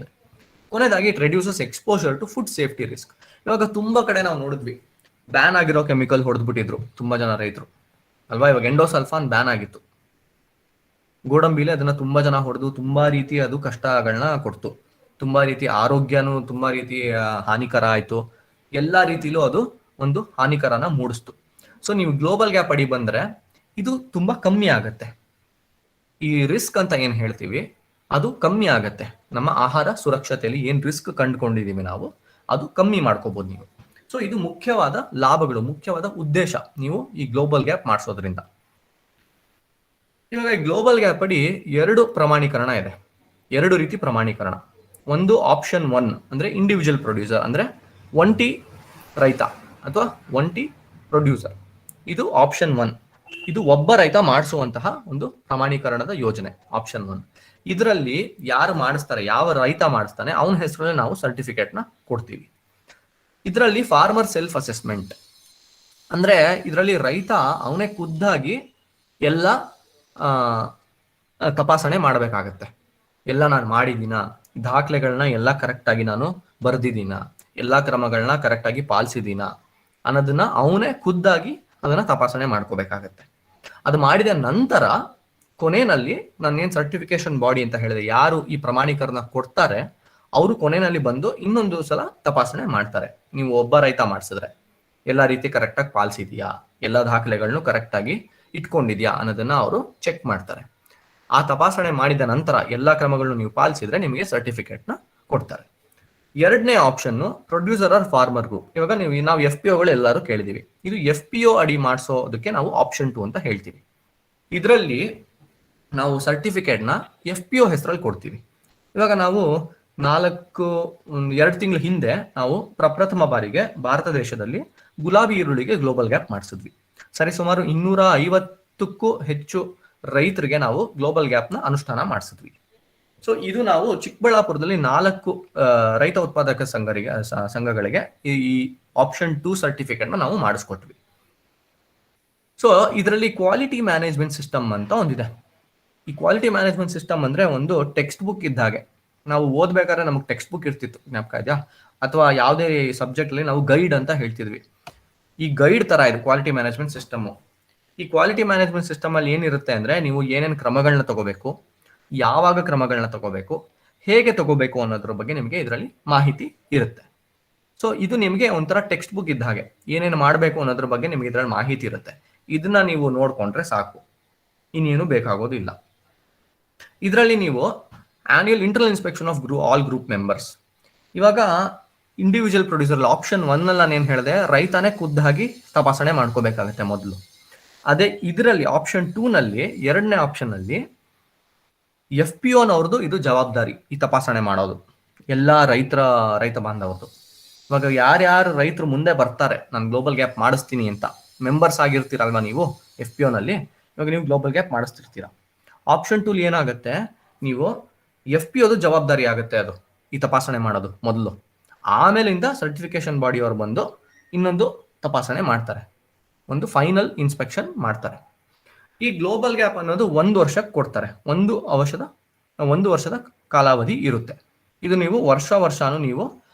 [SPEAKER 5] ಕೊನೆಯದಾಗಿ it reduces exposure to food safety risk. ಇವಾಗ ತುಂಬಾ ಕಡೆ ನಾವು ನೋಡಿದ್ವಿ ಬ್ಯಾನ್ ಆಗಿರೋ ಕೆಮಿಕಲ್ ಹೊಡೆದ್ಬಿಟ್ಟಿದ್ರು ತುಂಬಾ ಜನ ರೈತರು ಅಲ್ವಾ. ಇವಾಗ ಎಂಡೋಸಲ್ಫಾನ್ ಬ್ಯಾನ್ ಆಗಿತ್ತು, ಗೋಡಂಬಿಲಿ ಅದನ್ನ ತುಂಬಾ ಜನ ಹೊಡೆದು ತುಂಬಾ ರೀತಿ ಅದು ಕಷ್ಟಗಳನ್ನ ಕೊಡ್ತು, ತುಂಬಾ ರೀತಿ ಆರೋಗ್ಯನೂ ತುಂಬಾ ರೀತಿ ಹಾನಿಕರ ಆಯ್ತು, ಎಲ್ಲಾ ರೀತಿಲೂ ಅದು ಒಂದು ಹಾನಿಕರನ ಮೂಡಿಸ್ತು. ಸೊ ನೀವು ಗ್ಲೋಬಲ್ ಗ್ಯಾಪ್ ಅಡಿ ಬಂದ್ರೆ ಇದು ತುಂಬಾ ಕಮ್ಮಿ ಆಗತ್ತೆ. ಈ ರಿಸ್ಕ್ ಅಂತ ಏನ್ ಹೇಳ್ತೀವಿ ಅದು ಕಮ್ಮಿ ಆಗತ್ತೆ. ನಮ್ಮ ಆಹಾರ ಸುರಕ್ಷತೆಯಲ್ಲಿ ಏನ್ ರಿಸ್ಕ್ ಕಂಡುಕೊಂಡಿದೀವಿ ನಾವು ಅದು ಕಮ್ಮಿ ಮಾಡ್ಕೋಬಹುದು ನೀವು. ಸೊ ಇದು ಮುಖ್ಯವಾದ ಲಾಭಗಳು, ಮುಖ್ಯವಾದ ಉದ್ದೇಶ ನೀವು ಈ ಗ್ಲೋಬಲ್ ಗ್ಯಾಪ್ ಮಾಡಿಸೋದ್ರಿಂದ. ಇವಾಗ ಗ್ಲೋಬಲ್ ಗ್ಯಾಪ್ ಅಡಿ 2 ಪ್ರಮಾಣೀಕರಣ ಇದೆ, 2 ರೀತಿ ಪ್ರಮಾಣೀಕರಣ. ಒಂದು ಆಪ್ಷನ್ 1 ಅಂದ್ರೆ ಇಂಡಿವಿಜುವಲ್ ಪ್ರೊಡ್ಯೂಸರ್, ಅಂದ್ರೆ ಒಂಟಿ ರೈತ ಅಥವಾ ಒಂಟಿ ಪ್ರೊಡ್ಯೂಸರ್. ಇದು ಆಪ್ಷನ್ 1. ಇದು ಒಬ್ಬ ರೈತ ಮಾಡಿಸುವಂತಹ ಒಂದು ಪ್ರಮಾಣೀಕರಣದ ಯೋಜನೆ ಆಪ್ಷನ್ 1. ಇದರಲ್ಲಿ ಯಾರು ಮಾಡಿಸ್ತಾರೆ, ಯಾವ ರೈತ ಮಾಡಿಸ್ತಾನೆ ಅವನ ಹೆಸರಲ್ಲಿ ನಾವು ಸರ್ಟಿಫಿಕೇಟ್ ನ ಕೊಡ್ತೀವಿ. ಇದರಲ್ಲಿ ಫಾರ್ಮರ್ ಸೆಲ್ಫ್ ಅಸೆಸ್ಮೆಂಟ್ ಅಂದ್ರೆ ಇದರಲ್ಲಿ ರೈತ ಅವನೇ ಖುದ್ದಾಗಿ ಎಲ್ಲ ತಪಾಸಣೆ ಮಾಡಬೇಕಾಗತ್ತೆ. ಎಲ್ಲ ನಾನು ಮಾಡಿದ್ದೀನ, ದಾಖಲೆಗಳನ್ನ ಎಲ್ಲ ಕರೆಕ್ಟ್ ಆಗಿ ನಾನು ಬರ್ದಿದ್ದೀನ, ಎಲ್ಲಾ ಕ್ರಮಗಳನ್ನ ಕರೆಕ್ಟ್ ಆಗಿ ಪಾಲಿಸಿದೀನ ಅನ್ನೋದನ್ನ ಅವನೇ ಖುದ್ದಾಗಿ ಅದನ್ನ ತಪಾಸಣೆ ಮಾಡ್ಕೋಬೇಕಾಗತ್ತೆ. ಅದು ಮಾಡಿದ ನಂತರ ಕೊನೆಯಲ್ಲಿ ನಾನೇನ್ ಸರ್ಟಿಫಿಕೇಶನ್ ಬಾಡಿ ಅಂತ ಹೇಳಿದೆ, ಯಾರು ಈ ಪ್ರಮಾಣೀಕರಣ ಕೊಡ್ತಾರೆ ಅವರು ಕೊನೆಯಲ್ಲಿ ಬಂದು ಇನ್ನೊಂದು ಸಲ ತಪಾಸಣೆ ಮಾಡ್ತಾರೆ. ನೀವು ಒಬ್ಬ ರೈತ ಮಾಡಿಸಿದ್ರೆ ಎಲ್ಲಾ ರೀತಿ ಕರೆಕ್ಟಾಗಿ ಪಾಲಿಸಿದ್ಯಾ, ಎಲ್ಲ ದಾಖಲೆಗಳನ್ನು ಕರೆಕ್ಟ್ ಆಗಿ ಇಟ್ಕೊಂಡಿದ್ಯಾ ಅನ್ನೋದನ್ನ ಅವರು ಚೆಕ್ ಮಾಡ್ತಾರೆ. ಆ ತಪಾಸಣೆ ಮಾಡಿದ ನಂತರ ಎಲ್ಲಾ ಕ್ರಮಗಳನ್ನು ನೀವು ಪಾಲಿಸಿದ್ರೆ ನಿಮಗೆ ಸರ್ಟಿಫಿಕೇಟ್ ನ ಕೊಡ್ತಾರೆ. 2ನೇ option producer or farmer group. ಇವಾಗ ನಾವು FPO ಗಳು ಎಲ್ಲರೂ ಕೇಳಿದೀವಿ. ಇದು FPO ಅಡಿ ಮಾಡಿಸೋದಕ್ಕೆ ನಾವು ಆಪ್ಷನ್ 2 ಅಂತ ಹೇಳ್ತೀವಿ. ಇದರಲ್ಲಿ ನಾವು ಸರ್ಟಿಫಿಕೇಟ್ ನ FPO ಹೆಸರಲ್ಲಿ ಕೊಡ್ತೀವಿ. ಇವಾಗ ನಾವು 2 ತಿಂಗಳ ಹಿಂದೆ ನಾವು ಪ್ರಪ್ರಥಮ ಬಾರಿಗೆ ಭಾರತ ದೇಶದಲ್ಲಿ ಗುಲಾಬಿ ಈರುಳ್ಳಿಗೆ ಗ್ಲೋಬಲ್ ಗ್ಯಾಪ್ ಮಾಡಿಸಿದ್ವಿ. ಸರಿಸುಮಾರು 250ಕ್ಕೂ ಹೆಚ್ಚು ರೈತರಿಗೆ ನಾವು ಗ್ಲೋಬಲ್ ಗ್ಯಾಪ್ ನ ಅನುಷ್ಠಾನ ಮಾಡಿಸಿದ್ವಿ. ಸೊ ಇದು ನಾವು ಚಿಕ್ಕಬಳ್ಳಾಪುರದಲ್ಲಿ 4 ರೈತ ಉತ್ಪಾದಕ ಸಂಘಗಳಿಗೆ ಈ ಆಪ್ಷನ್ 2 ಸರ್ಟಿಫಿಕೇಟ್ ನ ನಾವು ಮಾಡಿಸ್ಕೊಟ್ವಿ. ಸೊ ಇದರಲ್ಲಿ ಕ್ವಾಲಿಟಿ ಮ್ಯಾನೇಜ್ಮೆಂಟ್ ಸಿಸ್ಟಮ್ ಅಂತ ಒಂದಿದೆ. ಈ ಕ್ವಾಲಿಟಿ ಮ್ಯಾನೇಜ್ಮೆಂಟ್ ಸಿಸ್ಟಮ್ ಅಂದ್ರೆ ಒಂದು ಟೆಕ್ಸ್ಟ್ ಬುಕ್ ಇದ್ದ ಹಾಗೆ. ನಾವು ಓದ್ಬೇಕಾದ್ರೆ ನಮಗೆ ಟೆಕ್ಸ್ಟ್ ಬುಕ್ ಇರ್ತಿತ್ತು, ಜ್ಞಾಪಕ ಇದೆಯಾ? ಅಥವಾ ಯಾವುದೇ ಸಬ್ಜೆಕ್ಟ್ ಅಲ್ಲಿ ನಾವು ಗೈಡ್ ಅಂತ ಹೇಳ್ತಿದ್ವಿ. ಈ ಗೈಡ್ ತರ ಇದು ಕ್ವಾಲಿಟಿ ಮ್ಯಾನೇಜ್ಮೆಂಟ್ ಸಿಸ್ಟಮ್. ಈ ಕ್ವಾಲಿಟಿ ಮ್ಯಾನೇಜ್ಮೆಂಟ್ ಸಿಸ್ಟಮ್ ಅಲ್ಲಿ ಏನಿರುತ್ತೆ ಅಂದ್ರೆ ನೀವು ಏನೇನು ಕ್ರಮಗಳನ್ನ ತಗೋಬೇಕು, ಯಾವಾಗ ಕ್ರಮಗಳನ್ನ ತಗೋಬೇಕು, ಹೇಗೆ ತಗೋಬೇಕು ಅನ್ನೋದ್ರ ಬಗ್ಗೆ ನಿಮಗೆ ಇದರಲ್ಲಿ ಮಾಹಿತಿ ಇರುತ್ತೆ. ಸೊ ಇದು ನಿಮಗೆ ಒಂಥರ ಟೆಕ್ಸ್ಟ್ ಬುಕ್ ಇದ್ದ ಹಾಗೆ. ಏನೇನು ಮಾಡಬೇಕು ಅನ್ನೋದ್ರ ಬಗ್ಗೆ ನಿಮಗೆ ಇದರಲ್ಲಿ ಮಾಹಿತಿ ಇರುತ್ತೆ. ಇದನ್ನ ನೀವು ನೋಡ್ಕೊಂಡ್ರೆ ಸಾಕು, ಇನ್ನೇನು ಬೇಕಾಗೋದಿಲ್ಲ. ಇದರಲ್ಲಿ ನೀವು annual internal inspection of all group members. ಇವಾಗ ಇಂಡಿವಿಜುವಲ್ ಪ್ರೊಡ್ಯೂಸರ್ ಆಪ್ಷನ್ 1 ನಲ್ಲಿ ನಾನು ಏನ್ ಹೇಳಿದೆ, ರೈತನೇ ಖುದ್ದಾಗಿ ತಪಾಸಣೆ ಮಾಡ್ಕೋಬೇಕಾಗತ್ತೆ ಮೊದಲು. ಅದೇ ಇದರಲ್ಲಿ ಆಪ್ಷನ್ 2 ನಲ್ಲಿ 2ನೇ ಆಪ್ಷನ್ ಅಲ್ಲಿ FPO ನವ್ರದ್ದು ಇದು ಜವಾಬ್ದಾರಿ, ಈ ತಪಾಸಣೆ ಮಾಡೋದು ಎಲ್ಲಾ ರೈತ ಬಾಂಧವರದು. ಇವಾಗ ಯಾರ್ಯಾರು ರೈತರು ಮುಂದೆ ಬರ್ತಾರೆ ನಾನು ಗ್ಲೋಬಲ್ ಗ್ಯಾಪ್ ಮಾಡಿಸ್ತೀನಿ ಅಂತ ಮೆಂಬರ್ಸ್ ಆಗಿರ್ತೀರಲ್ವಾ ನೀವು FPO ನಲ್ಲಿ, ಇವಾಗ ನೀವು ಗ್ಲೋಬಲ್ ಗ್ಯಾಪ್ ಮಾಡಿಸ್ತಿರ್ತೀರಾ. ಆಪ್ಷನ್ 2 ಏನಾಗುತ್ತೆ, ನೀವು FPOದು ಜವಾಬ್ದಾರಿ ಆಗುತ್ತೆ ಅದು ಈ ತಪಾಸಣೆ ಮಾಡೋದು ಮೊದಲು. ಆಮೇಲಿಂದ ಸರ್ಟಿಫಿಕೇಶನ್ ಬಾಡಿ ಅವರು ಬಂದು ಇನ್ನೊಂದು ತಪಾಸಣೆ ಮಾಡ್ತಾರೆ, ಒಂದು ಫೈನಲ್ ಇನ್ಸ್ಪೆಕ್ಷನ್ ಮಾಡ್ತಾರೆ. ಈ ಗ್ಲೋಬಲ್ ಗ್ಯಾಪ್ ಅನ್ನೋದು 1 ವರ್ಷಕ್ಕೆ ಕೊಡ್ತಾರೆ. 1 ವರ್ಷದ ಕಾಲಾವಧಿ ಇರುತ್ತೆ. ಇದು ನೀವು ವರ್ಷಾನು ನೀವು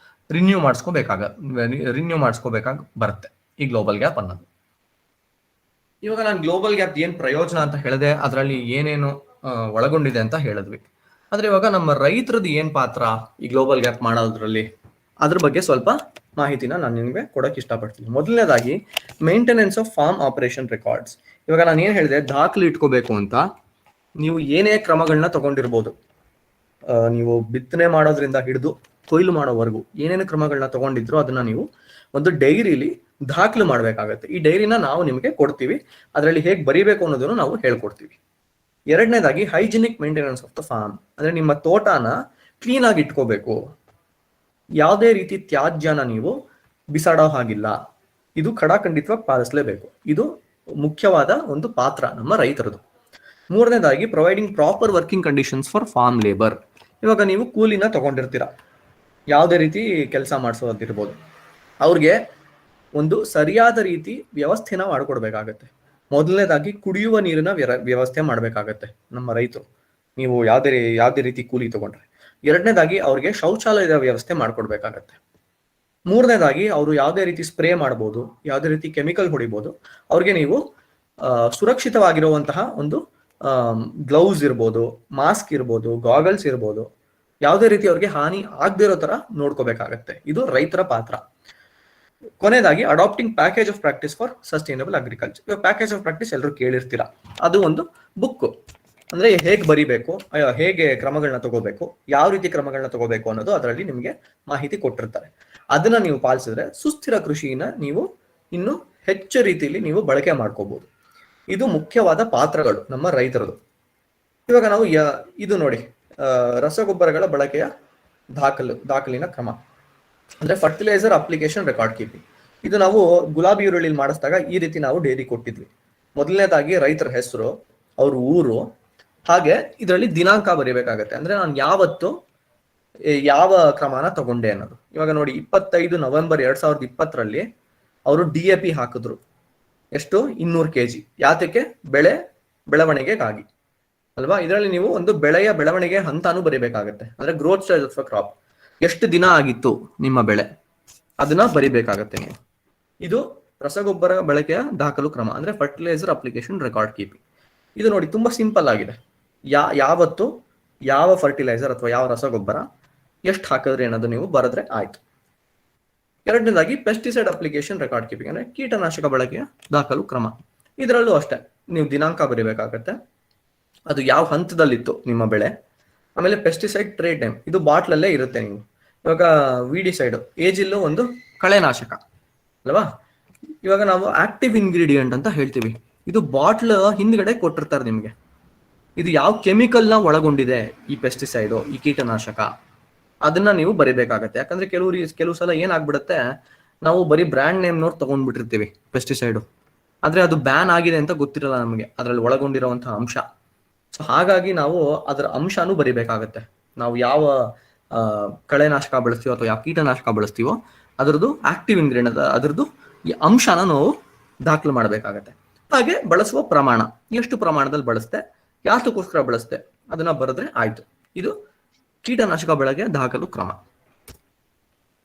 [SPEAKER 5] ರಿನ್ಯೂ ಮಾಡಿಸ್ಕೋಬೇಕಾಗ ಬರುತ್ತೆ ಈ ಗ್ಲೋಬಲ್ ಗ್ಯಾಪ್ ಅನ್ನೋದು. ಇವಾಗ ನಾನು ಗ್ಲೋಬಲ್ ಗ್ಯಾಪ್ ಏನ್ ಪ್ರಯೋಜನ ಅಂತ ಹೇಳಿದೆ, ಅದರಲ್ಲಿ ಏನೇನು ಒಳಗೊಂಡಿದೆ ಅಂತ ಹೇಳಿದ್ವಿ. ಆದ್ರೆ ಇವಾಗ ನಮ್ಮ ರೈತರದ್ದು ಏನ್ ಪಾತ್ರ ಈ ಗ್ಲೋಬಲ್ ಗ್ಯಾಪ್ ಮಾಡೋದ್ರಲ್ಲಿ, ಅದ್ರ ಬಗ್ಗೆ ಸ್ವಲ್ಪ ಮಾಹಿತಿನ ನಾನು ನಿಮಗೆ ಕೊಡಕ್ಕೆ ಇಷ್ಟಪಡ್ತೀನಿ. ಮೊದಲನೇದಾಗಿ maintenance of farm operation records. ಇವಾಗ ನಾನು ಏನ್ ಹೇಳಿದೆ, ದಾಖಲೆ ಇಟ್ಕೋಬೇಕು ಅಂತ ನೀವು ಏನೇ ಕ್ರಮಗಳನ್ನ ತಗೊಂಡಿರ್ಬೋದು, ನೀವು ಬಿತ್ತನೆ ಮಾಡೋದ್ರಿಂದ ಹಿಡಿದು ಕೊಯ್ಲು ಮಾಡೋವರೆಗೂ ಏನೇನು ಕ್ರಮಗಳನ್ನ ತಗೊಂಡಿದ್ರು ಅದನ್ನ ನೀವು ಒಂದು ಡೈರಿಲಿ ದಾಖಲು ಮಾಡ್ಬೇಕಾಗತ್ತೆ. ಈ ಡೈರಿನ ನಾವು ನಿಮಗೆ ಕೊಡ್ತೀವಿ, ಅದರಲ್ಲಿ ಹೇಗೆ ಬರೀಬೇಕು ಅನ್ನೋದನ್ನು ನಾವು ಹೇಳ್ಕೊಡ್ತೀವಿ. 2ನೇದಾಗಿ hygienic maintenance of the farm, ಅಂದ್ರೆ ನಿಮ್ಮ ತೋಟನ ಕ್ಲೀನ್ ಆಗಿ ಇಟ್ಕೋಬೇಕು. ಯಾವುದೇ ರೀತಿ ತ್ಯಾಜ್ಯನ ನೀವು ಬಿಸಾಡೋ ಹಾಗಿಲ್ಲ, ಇದು ಖಡಾಖಂಡಿತವಾಗಿ ಪಾಲಿಸಲೇಬೇಕು. ಇದು ಮುಖ್ಯವಾದ ಒಂದು ಪಾತ್ರ ನಮ್ಮ ರೈತರದು. 3ನೇದಾಗಿ providing proper working conditions for farm labour. ಇವಾಗ ನೀವು ಕೂಲಿನ ತಗೊಂಡಿರ್ತೀರಾ, ಯಾವುದೇ ರೀತಿ ಕೆಲಸ ಮಾಡಿಸೋದಿರ್ಬೋದು, ಅವ್ರಿಗೆ ಒಂದು ಸರಿಯಾದ ರೀತಿ ವ್ಯವಸ್ಥೆನ ಮಾಡ್ಕೊಡ್ಬೇಕಾಗತ್ತೆ. ಮೊದಲನೇದಾಗಿ ಕುಡಿಯುವ ನೀರಿನ ವ್ಯವಸ್ಥೆ ಮಾಡ್ಬೇಕಾಗತ್ತೆ ನಮ್ಮ ರೈತರು, ನೀವು ಯಾವುದೇ ರೀತಿ ಕೂಲಿ ತಗೊಂಡ್ರೆ. ಎರಡನೇದಾಗಿ ಅವ್ರಿಗೆ ಶೌಚಾಲಯದ ವ್ಯವಸ್ಥೆ ಮಾಡ್ಕೊಡ್ಬೇಕಾಗತ್ತೆ. ಮೂರನೇದಾಗಿ ಅವರು ಯಾವುದೇ ರೀತಿ ಸ್ಪ್ರೇ ಮಾಡ್ಬೋದು, ಯಾವುದೇ ರೀತಿ ಕೆಮಿಕಲ್ ಹೊಡಿಬೋದು, ಅವ್ರಿಗೆ ನೀವು ಸುರಕ್ಷಿತವಾಗಿರುವಂತಹ ಒಂದು ಗ್ಲೌಸ್ ಇರ್ಬೋದು, ಮಾಸ್ಕ್ ಇರ್ಬೋದು, ಗಾಗಲ್ಸ್ ಇರ್ಬೋದು, ಯಾವುದೇ ರೀತಿ ಅವ್ರಿಗೆ ಹಾನಿ ಆಗದೇ ಇರೋ ತರ ನೋಡ್ಕೋಬೇಕಾಗತ್ತೆ. ಇದು ರೈತರ ಪಾತ್ರ. ಕೊನೆಯದಾಗಿ adapting package of practice for sustainable agriculture. ಇವಾಗ ಪ್ಯಾಕೇಜ್ ಆಫ್ ಪ್ರಾಕ್ಟೀಸ್ ಎಲ್ಲರೂ ಕೇಳಿರ್ತೀರಾ. ಅದು ಒಂದು ಬುಕ್, ಅಂದ್ರೆ ಹೇಗೆ ಬರಿಬೇಕು, ಹೇಗೆ ಕ್ರಮಗಳನ್ನ ತಗೋಬೇಕು, ಯಾವ ರೀತಿ ಕ್ರಮಗಳನ್ನ ತಗೋಬೇಕು ಅನ್ನೋದು ಅದರಲ್ಲಿ ನಿಮಗೆ ಮಾಹಿತಿ ಕೊಟ್ಟಿರ್ತಾರೆ. ಅದನ್ನ ನೀವು ಪಾಲಿಸಿದ್ರೆ ಸುಸ್ಥಿರ ಕೃಷಿನ ನೀವು ಇನ್ನು ಹೆಚ್ಚು ರೀತಿಯಲ್ಲಿ ನೀವು ಬಳಕೆ ಮಾಡ್ಕೋಬಹುದು. ಇದು ಮುಖ್ಯವಾದ ಪಾತ್ರಗಳು ನಮ್ಮ ರೈತರದು. ಇವಾಗ ನಾವು ಇದು ನೋಡಿ, ರಸಗೊಬ್ಬರಗಳ ಬಳಕೆಯ ದಾಖಲಿನ ಕ್ರಮ ಅಂದ್ರೆ ಫರ್ಟಿಲೈಸರ್ ಅಪ್ಲಿಕೇಶನ್ ರೆಕಾರ್ಡ್ ಕೀಪಿಂಗ್. ಇದು ನಾವು ಗುಲಾಬಿ ಈರುಳ್ಳಿ ಮಾಡಿಸಿದಾಗ ಈ ರೀತಿ ನಾವು ಡೈರಿ ಕೊಟ್ಟಿದ್ವಿ. ಮೊದಲನೇದಾಗಿ ರೈತರ ಹೆಸರು, ಅವ್ರ ಊರು, ಹಾಗೆ ಇದರಲ್ಲಿ ದಿನಾಂಕ ಬರೀಬೇಕಾಗತ್ತೆ. ಅಂದ್ರೆ ನಾನು ಯಾವತ್ತು ಯಾವ ಕ್ರಮನ ತಗೊಂಡೆ ಅನ್ನೋದು. ಇವಾಗ ನೋಡಿ 25 ನವೆಂಬರ್ 2020 ಅವರು DAP ಹಾಕಿದ್ರು. ಎಷ್ಟು? 200 kg. ಯಾತಕ್ಕೆ? ಬೆಳವಣಿಗೆಗಾಗಿ ಅಲ್ವಾ? ಇದರಲ್ಲಿ ನೀವು ಒಂದು ಬೆಳೆಯ ಬೆಳವಣಿಗೆ ಹಂತಾನು ಬರಿಬೇಕಾಗತ್ತೆ. ಅಂದ್ರೆ ಗ್ರೋತ್ ಸ್ಟೇಜ್ ಆಫ್ ಕ್ರಾಪ್, ಎಷ್ಟು ದಿನ ಆಗಿತ್ತು ನಿಮ್ಮ ಬೆಳೆ, ಅದನ್ನ ಬರಿಬೇಕಾಗತ್ತೆ ನೀವು. ಇದು ರಸಗೊಬ್ಬರ ಬಳಕೆಯ ದಾಖಲು ಕ್ರಮ ಅಂದ್ರೆ ಫರ್ಟಿಲೈಸರ್ ಅಪ್ಲಿಕೇಶನ್ ರೆಕಾರ್ಡ್ ಕೀಪಿಂಗ್. ಇದು ನೋಡಿ ತುಂಬಾ ಸಿಂಪಲ್ ಆಗಿದೆ. ಯಾವತ್ತು ಯಾವ ಫರ್ಟಿಲೈಸರ್ ಅಥವಾ ಯಾವ ರಸಗೊಬ್ಬರ ಎಷ್ಟು ಹಾಕಿದ್ರಿ ಅನ್ನೋದು ನೀವು ಬರೆದ್ರೆ ಆಯ್ತು. ಎರಡನೇದಾಗಿ ಪೆಸ್ಟಿಸೈಡ್ ಅಪ್ಲಿಕೇಶನ್ ರೆಕಾರ್ಡ್ ಕೀಪಿಂಗ್ ಅಂದ್ರೆ ಕೀಟನಾಶಕ ಬಳಕೆಯ ದಾಖಲು ಕ್ರಮ. ಇದರಲ್ಲೂ ಅಷ್ಟೇ ನೀವು ದಿನಾಂಕ ಬರೀಬೇಕಾಗತ್ತೆ, ಅದು ಯಾವ ಹಂತದಲ್ಲಿತ್ತು ನಿಮ್ಮ ಬೆಳೆ, ಆಮೇಲೆ ಪೆಸ್ಟಿಸೈಡ್ ಟ್ರೇಡ್ ಟೈಮ್, ಇದು ಬಾಟ್ಲಲ್ಲೇ ಇರುತ್ತೆ. ನೀವು ಇವಾಗ ವಿಡಿಸೈಡ್ ಏಜಿಲ್ಲೂ ಒಂದು ಕಳೆನಾಶಕ ಅಲ್ವಾ? ಇವಾಗ ನಾವು ಆಕ್ಟಿವ್ ಇಂಗ್ರೀಡಿಯೆಂಟ್ ಅಂತ ಹೇಳ್ತೀವಿ. ಇದು ಬಾಟ್ಲ್ ಹಿಂದ್ಗಡೆ ಕೊಟ್ಟಿರ್ತಾರೆ ನಿಮಗೆ. ಇದು ಯಾವ ಕೆಮಿಕಲ್ನ ಒಳಗೊಂಡಿದೆ, ಈ ಪೆಸ್ಟಿಸೈಡು, ಈ ಕೀಟನಾಶಕ, ಅದನ್ನ ನೀವು ಬರಿಬೇಕಾಗತ್ತೆ. ಯಾಕಂದ್ರೆ ಕೆಲವು ಸಲ ಏನಾಗ್ಬಿಡುತ್ತೆ, ನಾವು ಬರೀ ಬ್ರ್ಯಾಂಡ್ ನೇಮ್ ನೋಡ್ ತಗೊಂಡ್ಬಿಟ್ಟಿರ್ತೀವಿ ಪೆಸ್ಟಿಸೈಡು, ಆದ್ರೆ ಅದು ಬ್ಯಾನ್ ಆಗಿದೆ ಅಂತ ಗೊತ್ತಿರಲ್ಲ ನಮಗೆ ಅದರಲ್ಲಿ ಒಳಗೊಂಡಿರುವಂತಹ ಅಂಶ. ಸೊ ಹಾಗಾಗಿ ನಾವು ಅದರ ಅಂಶನೂ ಬರಿಬೇಕಾಗತ್ತೆ. ನಾವು ಯಾವ ಕಳೆನಾಶಕ ಬಳಸ್ತೀವೋ ಅಥವಾ ಯಾವ ಕೀಟನಾಶಕ ಬಳಸ್ತೀವೋ ಅದರದ್ದು ಆಕ್ಟಿವ್ ಇಂಗ್ರೀಡಿಯೆಂಟ್, ಅದರದ್ದು ಈ ಅಂಶನ ನಾವು ದಾಖಲು ಮಾಡಬೇಕಾಗತ್ತೆ. ಹಾಗೆ ಬಳಸುವ ಪ್ರಮಾಣ, ಎಷ್ಟು ಪ್ರಮಾಣದಲ್ಲಿ ಬಳಸ್ತೆ, ಯಾತಕ್ಕೋಸ್ಕರ ಬಳಸ್ತೆ, ಅದನ್ನ ಬರೆದ್ರೆ ಆಯ್ತು. ಇದು ಕೀಟನಾಶಕ ಬಳಕೆ ದಾಖಲು ಕ್ರಮ.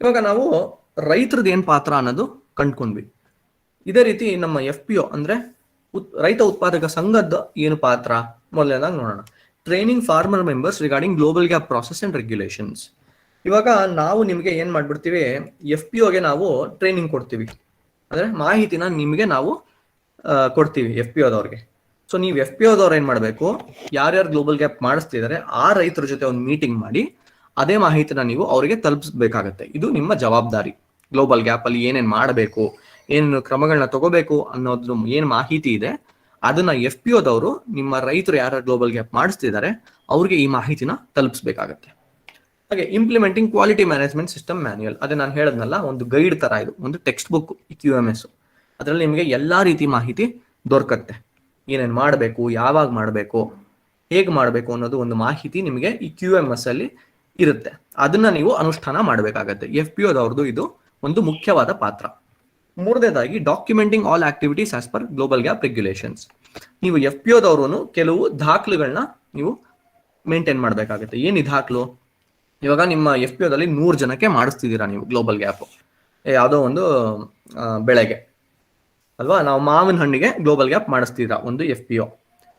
[SPEAKER 5] ಇವಾಗ ನಾವು ರೈತರದ್ದು ಏನ್ ಪಾತ್ರ ಅನ್ನೋದು ಕಂಡ್ಕೊಂಡ್ವಿ. ಇದೇ ರೀತಿ ನಮ್ಮ FPO ಅಂದ್ರೆ ರೈತ ಉತ್ಪಾದಕ ಸಂಘದ ಏನು ಪಾತ್ರ ಮೊದಲನೇದಾಗಿ ನೋಡೋಣ. Training farmer members regarding global gap process and regulations. ಇವಾಗ ನಾವು ನಿಮಗೆ ಏನ್ ಮಾಡ್ಬಿಡ್ತೀವಿ, FPOಗೆ ನಾವು ಟ್ರೈನಿಂಗ್ ಕೊಡ್ತೀವಿ, ಅಂದ್ರೆ ಮಾಹಿತಿನ ನಿಮಗೆ ನಾವು ಕೊಡ್ತೀವಿ FPOದವ್ರಿಗೆ. ಸೊ ನೀವು FPOದವ್ರು ಏನ್ ಮಾಡ್ಬೇಕು, ಯಾರ್ಯಾರು ಗ್ಲೋಬಲ್ ಗ್ಯಾಪ್ ಮಾಡಿಸ್ತಿದ್ದಾರೆ ಆ ರೈತರ ಜೊತೆ ಒಂದು ಮೀಟಿಂಗ್ ಮಾಡಿ ಅದೇ ಮಾಹಿತಿನ ನೀವು ಅವರಿಗೆ ತಲುಪಿಸ್ಬೇಕಾಗತ್ತೆ. ಇದು ನಿಮ್ಮ ಜವಾಬ್ದಾರಿ. ಗ್ಲೋಬಲ್ ಗ್ಯಾಪ್ ಅಲ್ಲಿ ಏನೇನ್ ಮಾಡಬೇಕು, ಏನೇನು ಕ್ರಮಗಳನ್ನ ತಗೋಬೇಕು ಅನ್ನೋದು ಏನ್ ಮಾಹಿತಿ ಇದೆ ಅದನ್ನ FPOದವರು ನಿಮ್ಮ ರೈತರು ಯಾರು ಗ್ಲೋಬಲ್ ಗ್ಯಾಪ್ ಮಾಡಿಸ್ತಿದ್ದಾರೆ ಅವ್ರಿಗೆ ಈ ಮಾಹಿತಿನ ತಲುಪಿಸ್ಬೇಕಾಗತ್ತೆ. ಹಾಗೆ implementing quality management system manual, ಅದೇ ನಾನು ಹೇಳದ್ನಲ್ಲ, ಒಂದು ಗೈಡ್ ತರ ಇದು, ಒಂದು ಟೆಕ್ಸ್ಟ್ ಬುಕ್ QMS. ಅದರಲ್ಲಿ ನಿಮಗೆ ಎಲ್ಲಾ ರೀತಿ ಮಾಹಿತಿ ದೊರಕತ್ತೆ. ಏನೇನ್ ಮಾಡಬೇಕು, ಯಾವಾಗ ಮಾಡಬೇಕು, ಹೇಗೆ ಮಾಡಬೇಕು ಅನ್ನೋದು ಒಂದು ಮಾಹಿತಿ ನಿಮಗೆ ಈ QMS ಅಲ್ಲಿ ಇರುತ್ತೆ. ಅದನ್ನ ನೀವು ಅನುಷ್ಠಾನ ಮಾಡಬೇಕಾಗತ್ತೆ. FPOದವ್ರದ್ದು ಇದು ಒಂದು ಮುಖ್ಯವಾದ ಪಾತ್ರ. ಮೂರನೇದಾಗಿ documenting all activities as per global gap regulations. ನೀವು FPOದವ್ರು ಕೆಲವು ದಾಖಲೆಗಳನ್ನ ನೀವು ಮೇಂಟೈನ್ ಮಾಡಬೇಕಾಗುತ್ತೆ. ಏನ್ ಈ ದಾಖಲು? ಇವಾಗ ನಿಮ್ಮ FPOದಲ್ಲಿ 100 ಜನಕ್ಕೆ ಮಾಡಿಸ್ತಿದ್ದೀರಾ ನೀವು ಗ್ಲೋಬಲ್ ಗ್ಯಾಪ್, ಯಾವುದೋ ಒಂದು ಬೆಳೆಗೆ ಅಲ್ವಾ, ನಾವು ಮಾವಿನ ಹಣ್ಣಿಗೆ ಗ್ಲೋಬಲ್ ಗ್ಯಾಪ್ ಮಾಡಿಸ್ತಿದ್ದೀರಾ ಒಂದು FPO.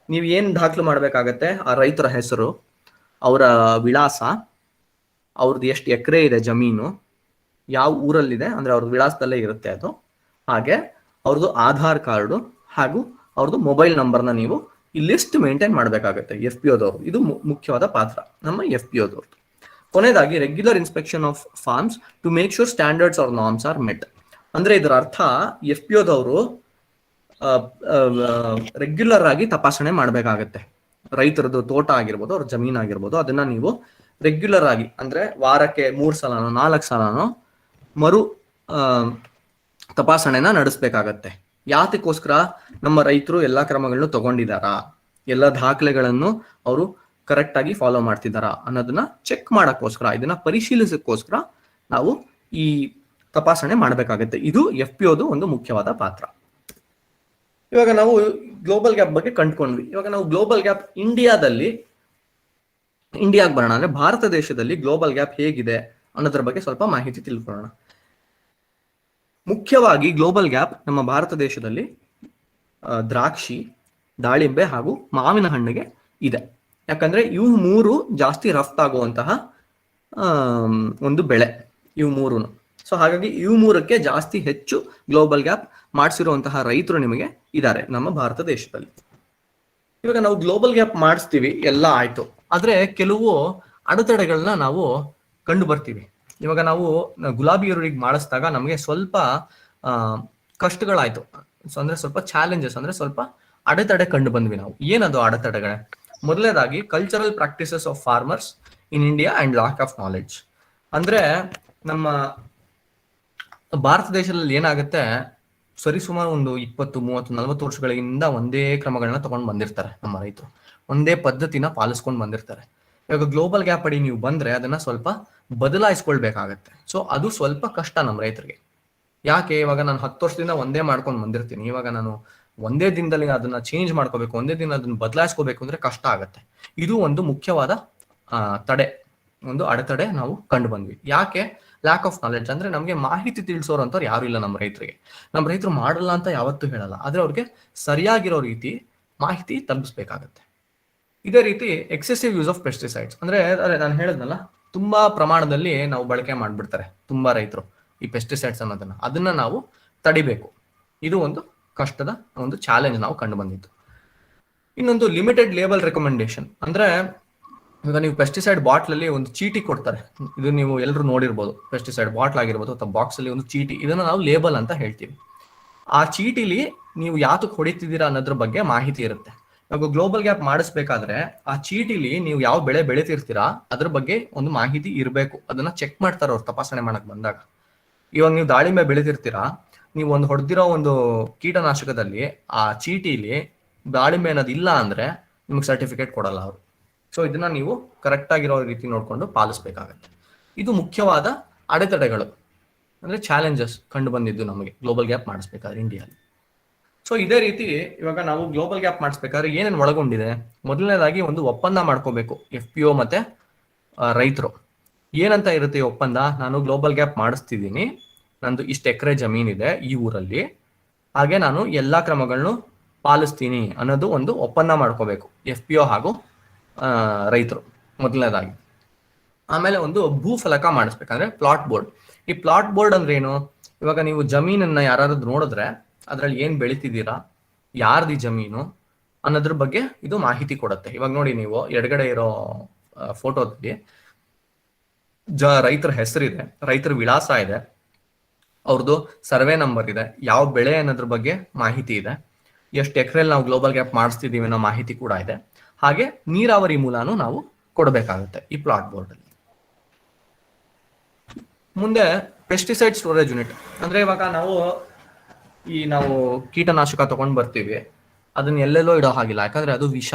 [SPEAKER 5] ನೀವು ಏನ್ ದಾಖಲು ಮಾಡಬೇಕಾಗತ್ತೆ? ಆ ರೈತರ ಹೆಸರು, ಅವರ ವಿಳಾಸ, ಅವ್ರದ್ದು ಎಷ್ಟು ಎಕರೆ ಇದೆ ಜಮೀನು, ಯಾವ ಊರಲ್ಲಿದೆ ಅಂದ್ರೆ ಅವ್ರದ್ದು ವಿಳಾಸದಲ್ಲೇ ಇರುತ್ತೆ ಅದು, ಹಾಗೆ ಅವ್ರದ್ದು ಆಧಾರ್ ಕಾರ್ಡು ಹಾಗೂ ಅವ್ರದ್ದು ಮೊಬೈಲ್ ನಂಬರ್ನ ನೀವು ಈ ಲಿಸ್ಟ್ ಮೇಂಟೈನ್ ಮಾಡಬೇಕಾಗತ್ತೆ FPOದವ್ರು. ಇದು ಮುಖ್ಯವಾದ ಪಾತ್ರ ನಮ್ಮ FPOದವ್ರದ್ದು. ಕೊನೆಯದಾಗಿ regular inspection of farms to make sure standards or norms are met. ಅಂದ್ರೆ ಇದರ ಅರ್ಥ FPOದವರು ರೆಗ್ಯುಲರ್ ಆಗಿ ತಪಾಸಣೆ ಮಾಡಬೇಕಾಗತ್ತೆ. ರೈತರದ್ದು ತೋಟ ಆಗಿರ್ಬೋದು, ಅವ್ರ ಜಮೀನ್ ಆಗಿರ್ಬೋದು, ಅದನ್ನ ನೀವು ರೆಗ್ಯುಲರ್ ಆಗಿ ಅಂದ್ರೆ ವಾರಕ್ಕೆ 3 ಸಲನೋ 4 ಸಲನೋ ಮರು ತಪಾಸಣೆನ ನಡೆಸಬೇಕಾಗತ್ತೆ. ಯಾತಕ್ಕೋಸ್ಕರ? ನಮ್ಮ ರೈತರು ಎಲ್ಲಾ ಕ್ರಮಗಳನ್ನು ತಗೊಂಡಿದಾರಾ, ಎಲ್ಲ ದಾಖಲೆಗಳನ್ನು ಅವರು ಕರೆಕ್ಟ್ ಆಗಿ ಫಾಲೋ ಮಾಡ್ತಿದಾರಾ ಅನ್ನೋದನ್ನ ಚೆಕ್ ಮಾಡಕ್ಕೋಸ್ಕರ, ಇದನ್ನ ಪರಿಶೀಲಿಸಕ್ಕೋಸ್ಕರ ನಾವು ಈ ತಪಾಸಣೆ ಮಾಡಬೇಕಾಗತ್ತೆ. ಇದು FPOದು ಒಂದು ಮುಖ್ಯವಾದ ಪಾತ್ರ. ಇವಾಗ ನಾವು ಗ್ಲೋಬಲ್ ಗ್ಯಾಪ್ ಬಗ್ಗೆ ಕಂಡುಕೊಂಡ್ವಿ. ಇವಾಗ ನಾವು ಗ್ಲೋಬಲ್ ಗ್ಯಾಪ್ ಇಂಡಿಯಾದಲ್ಲಿ ಇಂಡಿಯಾಗೆ ಬರೋಣ. ಅಂದ್ರೆ ಭಾರತ ದೇಶದಲ್ಲಿ ಗ್ಲೋಬಲ್ ಗ್ಯಾಪ್ ಹೇಗಿದೆ ಅನ್ನೋದ್ರ ಬಗ್ಗೆ ಸ್ವಲ್ಪ ಮಾಹಿತಿ ತಿಳ್ಕೊಳ್ಳೋಣ. ಮುಖ್ಯವಾಗಿ ಗ್ಲೋಬಲ್ ಗ್ಯಾಪ್ ನಮ್ಮ ಭಾರತ ದೇಶದಲ್ಲಿ ದ್ರಾಕ್ಷಿ, ದಾಳಿಂಬೆ ಹಾಗೂ ಮಾವಿನ ಹಣ್ಣಿಗೆ ಇದೆ. ಯಾಕಂದ್ರೆ ಇವು ಮೂರು ಜಾಸ್ತಿ ರಫ್ತಾಗುವಂತಹ ಒಂದು ಬೆಳೆ, ಇವು ಮೂರುನು. ಸೊ ಹಾಗಾಗಿ ಇವು ಮೂರಕ್ಕೆ ಜಾಸ್ತಿ ಹೆಚ್ಚು ಗ್ಲೋಬಲ್ ಗ್ಯಾಪ್ ಮಾಡಿಸಿರುವಂತಹ ರೈತರು ನಿಮಗೆ ಇದ್ದಾರೆ ನಮ್ಮ ಭಾರತ ದೇಶದಲ್ಲಿ. ಇವಾಗ ನಾವು ಗ್ಲೋಬಲ್ ಗ್ಯಾಪ್ ಮಾಡಿಸ್ತೀವಿ, ಎಲ್ಲ ಆಯ್ತು, ಆದ್ರೆ ಕೆಲವು ಅಡೆತಡೆಗಳನ್ನ ನಾವು ಕಂಡು ಬರ್ತೀವಿ. ಇವಾಗ ನಾವು ಗುಲಾಬಿ ಈರುಳ್ಳಿಗೆ ಮಾಡಿಸಿದಾಗ ನಮಗೆ ಸ್ವಲ್ಪ ಕಷ್ಟಗಳಾಯ್ತು, ಅಂದ್ರೆ ಸ್ವಲ್ಪ ಚಾಲೆಂಜಸ್, ಅಂದ್ರೆ ಸ್ವಲ್ಪ ಅಡೆತಡೆ ಕಂಡು ಬಂದ್ವಿ ನಾವು. ಏನದು ಅಡೆತಡೆಗಳೇ? ಮೊದಲನೇದಾಗಿ cultural practices of farmers in India and lock of knowledge. ಅಂದ್ರೆ ನಮ್ಮ ಭಾರತ ದೇಶದಲ್ಲಿ ಏನಾಗುತ್ತೆ, ಸರಿಸುಮಾರು ಒಂದು 20, 30, 40 ವರ್ಷಗಳಿಂದ ಒಂದೇ ಕ್ರಮಗಳನ್ನ ತಗೊಂಡು ಬಂದಿರ್ತಾರೆ ನಮ್ಮ ರೈತರು, ಒಂದೇ ಪದ್ಧತಿನ ಪಾಲಿಸ್ಕೊಂಡು ಬಂದಿರ್ತಾರೆ. ಇವಾಗ ಗ್ಲೋಬಲ್ ಗ್ಯಾಪ್ ಅಡಿ ನೀವು ಬಂದ್ರೆ ಅದನ್ನ ಸ್ವಲ್ಪ ಬದಲಾಯಿಸ್ಕೊಳ್ಬೇಕಾಗತ್ತೆ. ಸೊ ಅದು ಸ್ವಲ್ಪ ಕಷ್ಟ ನಮ್ಮ ರೈತರಿಗೆ. ಯಾಕೆ? ಇವಾಗ ನಾನು 10 ವರ್ಷದಿಂದ ಒಂದೇ ಮಾಡ್ಕೊಂಡು ಬಂದಿರ್ತೀನಿ, ಇವಾಗ ನಾನು ಒಂದೇ ದಿನದಲ್ಲಿ ಅದನ್ನ ಚೇಂಜ್ ಮಾಡ್ಕೋಬೇಕು, ಒಂದೇ ದಿನ ಅದನ್ನ ಬದಲಾಯಿಸ್ಕೋಬೇಕು ಅಂದ್ರೆ ಕಷ್ಟ ಆಗತ್ತೆ. ಇದು ಒಂದು ಮುಖ್ಯವಾದ ತಡೆ, ಒಂದು ಅಡೆತಡೆ ನಾವು ಕಂಡು ಬಂದ್ವಿ. ಯಾಕೆ? Lack of knowledge. ಅಂದ್ರೆ ನಮಗೆ ಮಾಹಿತಿ ತಿಳಿಸೋರು ಅಂತವ್ರು ಯಾರು ಇಲ್ಲ ನಮ್ಮ ರೈತರಿಗೆ. ನಮ್ಮ ರೈತರು ಮಾಡಲ್ಲ ಅಂತ ಯಾವತ್ತೂ ಹೇಳಲ್ಲ, ಆದ್ರೆ ಅವ್ರಿಗೆ ಸರಿಯಾಗಿರೋ ರೀತಿ ಮಾಹಿತಿ ತಲುಪಿಸ್ಬೇಕಾಗತ್ತೆ. ಇದೇ ರೀತಿ ಎಕ್ಸೆಸಿವ್ ಯೂಸ್ ಆಫ್ ಪೆಸ್ಟಿಸೈಡ್ಸ್. ಅಂದ್ರೆ ನಾನು ಹೇಳಿದ್ನಲ್ಲ, ತುಂಬಾ ಪ್ರಮಾಣದಲ್ಲಿ ನಾವು ಬಳಕೆ ಮಾಡ್ಬಿಡ್ತಾರೆ ತುಂಬಾ ರೈತರು ಈ ಪೆಸ್ಟಿಸೈಡ್ಸ್ ಅನ್ನೋದನ್ನ, ಅದನ್ನ ನಾವು ತಡಿಬೇಕು. ಇದು ಒಂದು ಕಷ್ಟದ ಒಂದು ಚಾಲೆಂಜ್ ನಾವು ಕಂಡು ಬಂದಿದ್ದು. ಇನ್ನೊಂದು ಲಿಮಿಟೆಡ್ ಲೇಬಲ್ ರೆಕಮೆಂಡೇಶನ್. ಅಂದ್ರೆ ಇವಾಗ ನೀವು ಪೆಸ್ಟಿಸೈಡ್ ಬಾಟ್ಲ್ ಅಲ್ಲಿ ಒಂದು ಚೀಟಿ ಕೊಡ್ತಾರೆ, ಇದು ನೀವು ಎಲ್ಲರೂ ನೋಡಿರ್ಬೋದು. ಪೆಸ್ಟಿಸೈಡ್ ಬಾಟ್ಲ್ ಆಗಿರ್ಬೋದು ಅಥವಾ ಬಾಕ್ಸ್ ಅಲ್ಲಿ ಒಂದು ಚೀಟಿ, ಇದನ್ನ ನಾವು ಲೇಬಲ್ ಅಂತ ಹೇಳ್ತೀವಿ. ಆ ಚೀಟಿಲಿ ನೀವು ಯಾತಕ್ಕೆ ಹೊಡಿತಿದ್ದೀರಾ ಅನ್ನೋದ್ರ ಬಗ್ಗೆ ಮಾಹಿತಿ ಇರುತ್ತೆ. ಇವಾಗ ಗ್ಲೋಬಲ್ ಗ್ಯಾಪ್ ಮಾಡಿಸ್ಬೇಕಾದ್ರೆ ಆ ಚೀಟಿಲಿ ನೀವು ಯಾವ ಬೆಳೆ ಬೆಳಿತಿರ್ತೀರಾ ಅದ್ರ ಬಗ್ಗೆ ಒಂದು ಮಾಹಿತಿ ಇರಬೇಕು. ಅದನ್ನ ಚೆಕ್ ಮಾಡ್ತಾರೆ ಅವ್ರು ತಪಾಸಣೆ ಮಾಡಕ್ ಬಂದಾಗ. ಇವಾಗ ನೀವು ದಾಳಿಂಬೆ ಬೆಳಿತಿರ್ತೀರಾ, ನೀವು ಒಂದು ಹೊಡೆದಿರೋ ಒಂದು ಕೀಟನಾಶಕದಲ್ಲಿ ಆ ಚೀಟಿಲಿ ದಾಳಿಂಬೆ ಅನ್ನೋದು ಇಲ್ಲ ಅಂದ್ರೆ ನಿಮ್ಗೆ ಸರ್ಟಿಫಿಕೇಟ್ ಕೊಡಲ್ಲ ಅವರು. ಸೊ ಇದನ್ನ ನೀವು ಕರೆಕ್ಟ್ ಆಗಿರೋ ರೀತಿ ನೋಡ್ಕೊಂಡು ಪಾಲಿಸ್ಬೇಕಾಗತ್ತೆ. ಇದು ಮುಖ್ಯವಾದ ಅಡೆತಡೆಗಳು, ಅಂದ್ರೆ ಚಾಲೆಂಜಸ್ ಕಂಡು ಬಂದಿದ್ದು ನಮಗೆ ಗ್ಲೋಬಲ್ ಗ್ಯಾಪ್ ಮಾಡಿಸ್ಬೇಕಾದ್ರೆ ಇಂಡಿಯಾದಲ್ಲಿ. ಸೊ ಇದೇ ರೀತಿ ಇವಾಗ ನಾವು ಗ್ಲೋಬಲ್ ಗ್ಯಾಪ್ ಮಾಡಿಸ್ಬೇಕಾದ್ರೆ ಏನೇನು ಒಳಗೊಂಡಿದೆ? ಮೊದಲನೇದಾಗಿ ಒಂದು ಒಪ್ಪಂದ ಮಾಡ್ಕೋಬೇಕು FPO ಮತ್ತೆ ರೈತರು. ಏನಂತ ಇರುತ್ತೆ ಈ ಒಪ್ಪಂದ? ನಾನು ಗ್ಲೋಬಲ್ ಗ್ಯಾಪ್ ಮಾಡಿಸ್ತಿದ್ದೀನಿ, ನಂದು ಇಷ್ಟು ಎಕರೆ ಜಮೀನಿದೆ ಈ ಊರಲ್ಲಿ, ಹಾಗೆ ನಾನು ಎಲ್ಲಾ ಕ್ರಮಗಳನ್ನು ಪಾಲಿಸ್ತೀನಿ ಅನ್ನೋದು ಒಂದು ಒಪ್ಪಂದ ಮಾಡ್ಕೋಬೇಕು FPO ಹಾಗೂ ರೈತರು ಮೊದಲನೇದಾಗಿ. ಆಮೇಲೆ ಒಂದು ಭೂಫಲಕ ಮಾಡಿಸ್ಬೇಕಂದ್ರೆ ಪ್ಲಾಟ್ ಬೋರ್ಡ್. ಈ ಪ್ಲಾಟ್ ಬೋರ್ಡ್ ಅಂದ್ರೆ ಏನು? ಇವಾಗ ನೀವು ಜಮೀನನ್ನ ಯಾರಾದ್ರೂ ನೋಡಿದ್ರೆ ಅದ್ರಲ್ಲಿ ಏನ್ ಬೆಳಿತಿದ್ದೀರಾ, ಯಾರ್ದು ಜಮೀನು ಅನ್ನೋದ್ರ ಬಗ್ಗೆ ಇದು ಮಾಹಿತಿ ಕೊಡುತ್ತೆ. ಇವಾಗ ನೋಡಿ, ನೀವು ಎಡಗಡೆ ಇರೋ ಫೋಟೋದಲ್ಲಿ ರೈತರ ಹೆಸರಿದೆ, ರೈತರ ವಿಳಾಸ ಇದೆ, ಅವ್ರದ್ದು ಸರ್ವೆ ನಂಬರ್ ಇದೆ, ಯಾವ ಬೆಳೆ ಅನ್ನೋದ್ರ ಬಗ್ಗೆ ಮಾಹಿತಿ ಇದೆ, ಎಷ್ಟು ಎಕರೆಯಲ್ಲಿ ನಾವು ಗ್ಲೋಬಲ್ ಗ್ಯಾಪ್ ಮಾಡಿಸ್ತಿದೀವಿ ಅನ್ನೋ ಮಾಹಿತಿ ಕೂಡ ಇದೆ. ಹಾಗೆ ನೀರಾವರಿ ಮೂಲನೂ ನಾವು ಕೊಡಬೇಕಾಗುತ್ತೆ ಈ ಪ್ಲಾಟ್ ಬೋರ್ಡ್ ಅಲ್ಲಿ. ಮುಂದೆ ಪೆಸ್ಟಿಸೈಡ್ ಸ್ಟೋರೇಜ್ ಯೂನಿಟ್. ಅಂದ್ರೆ ಇವಾಗ ನಾವು ಕೀಟನಾಶಕ ತಗೊಂಡ್ ಬರ್ತೀವಿ, ಅದನ್ನ ಎಲ್ಲೆಲ್ಲೋ ಇಡೋ ಹಾಗಿಲ್ಲ, ಯಾಕಂದ್ರೆ ಅದು ವಿಷ.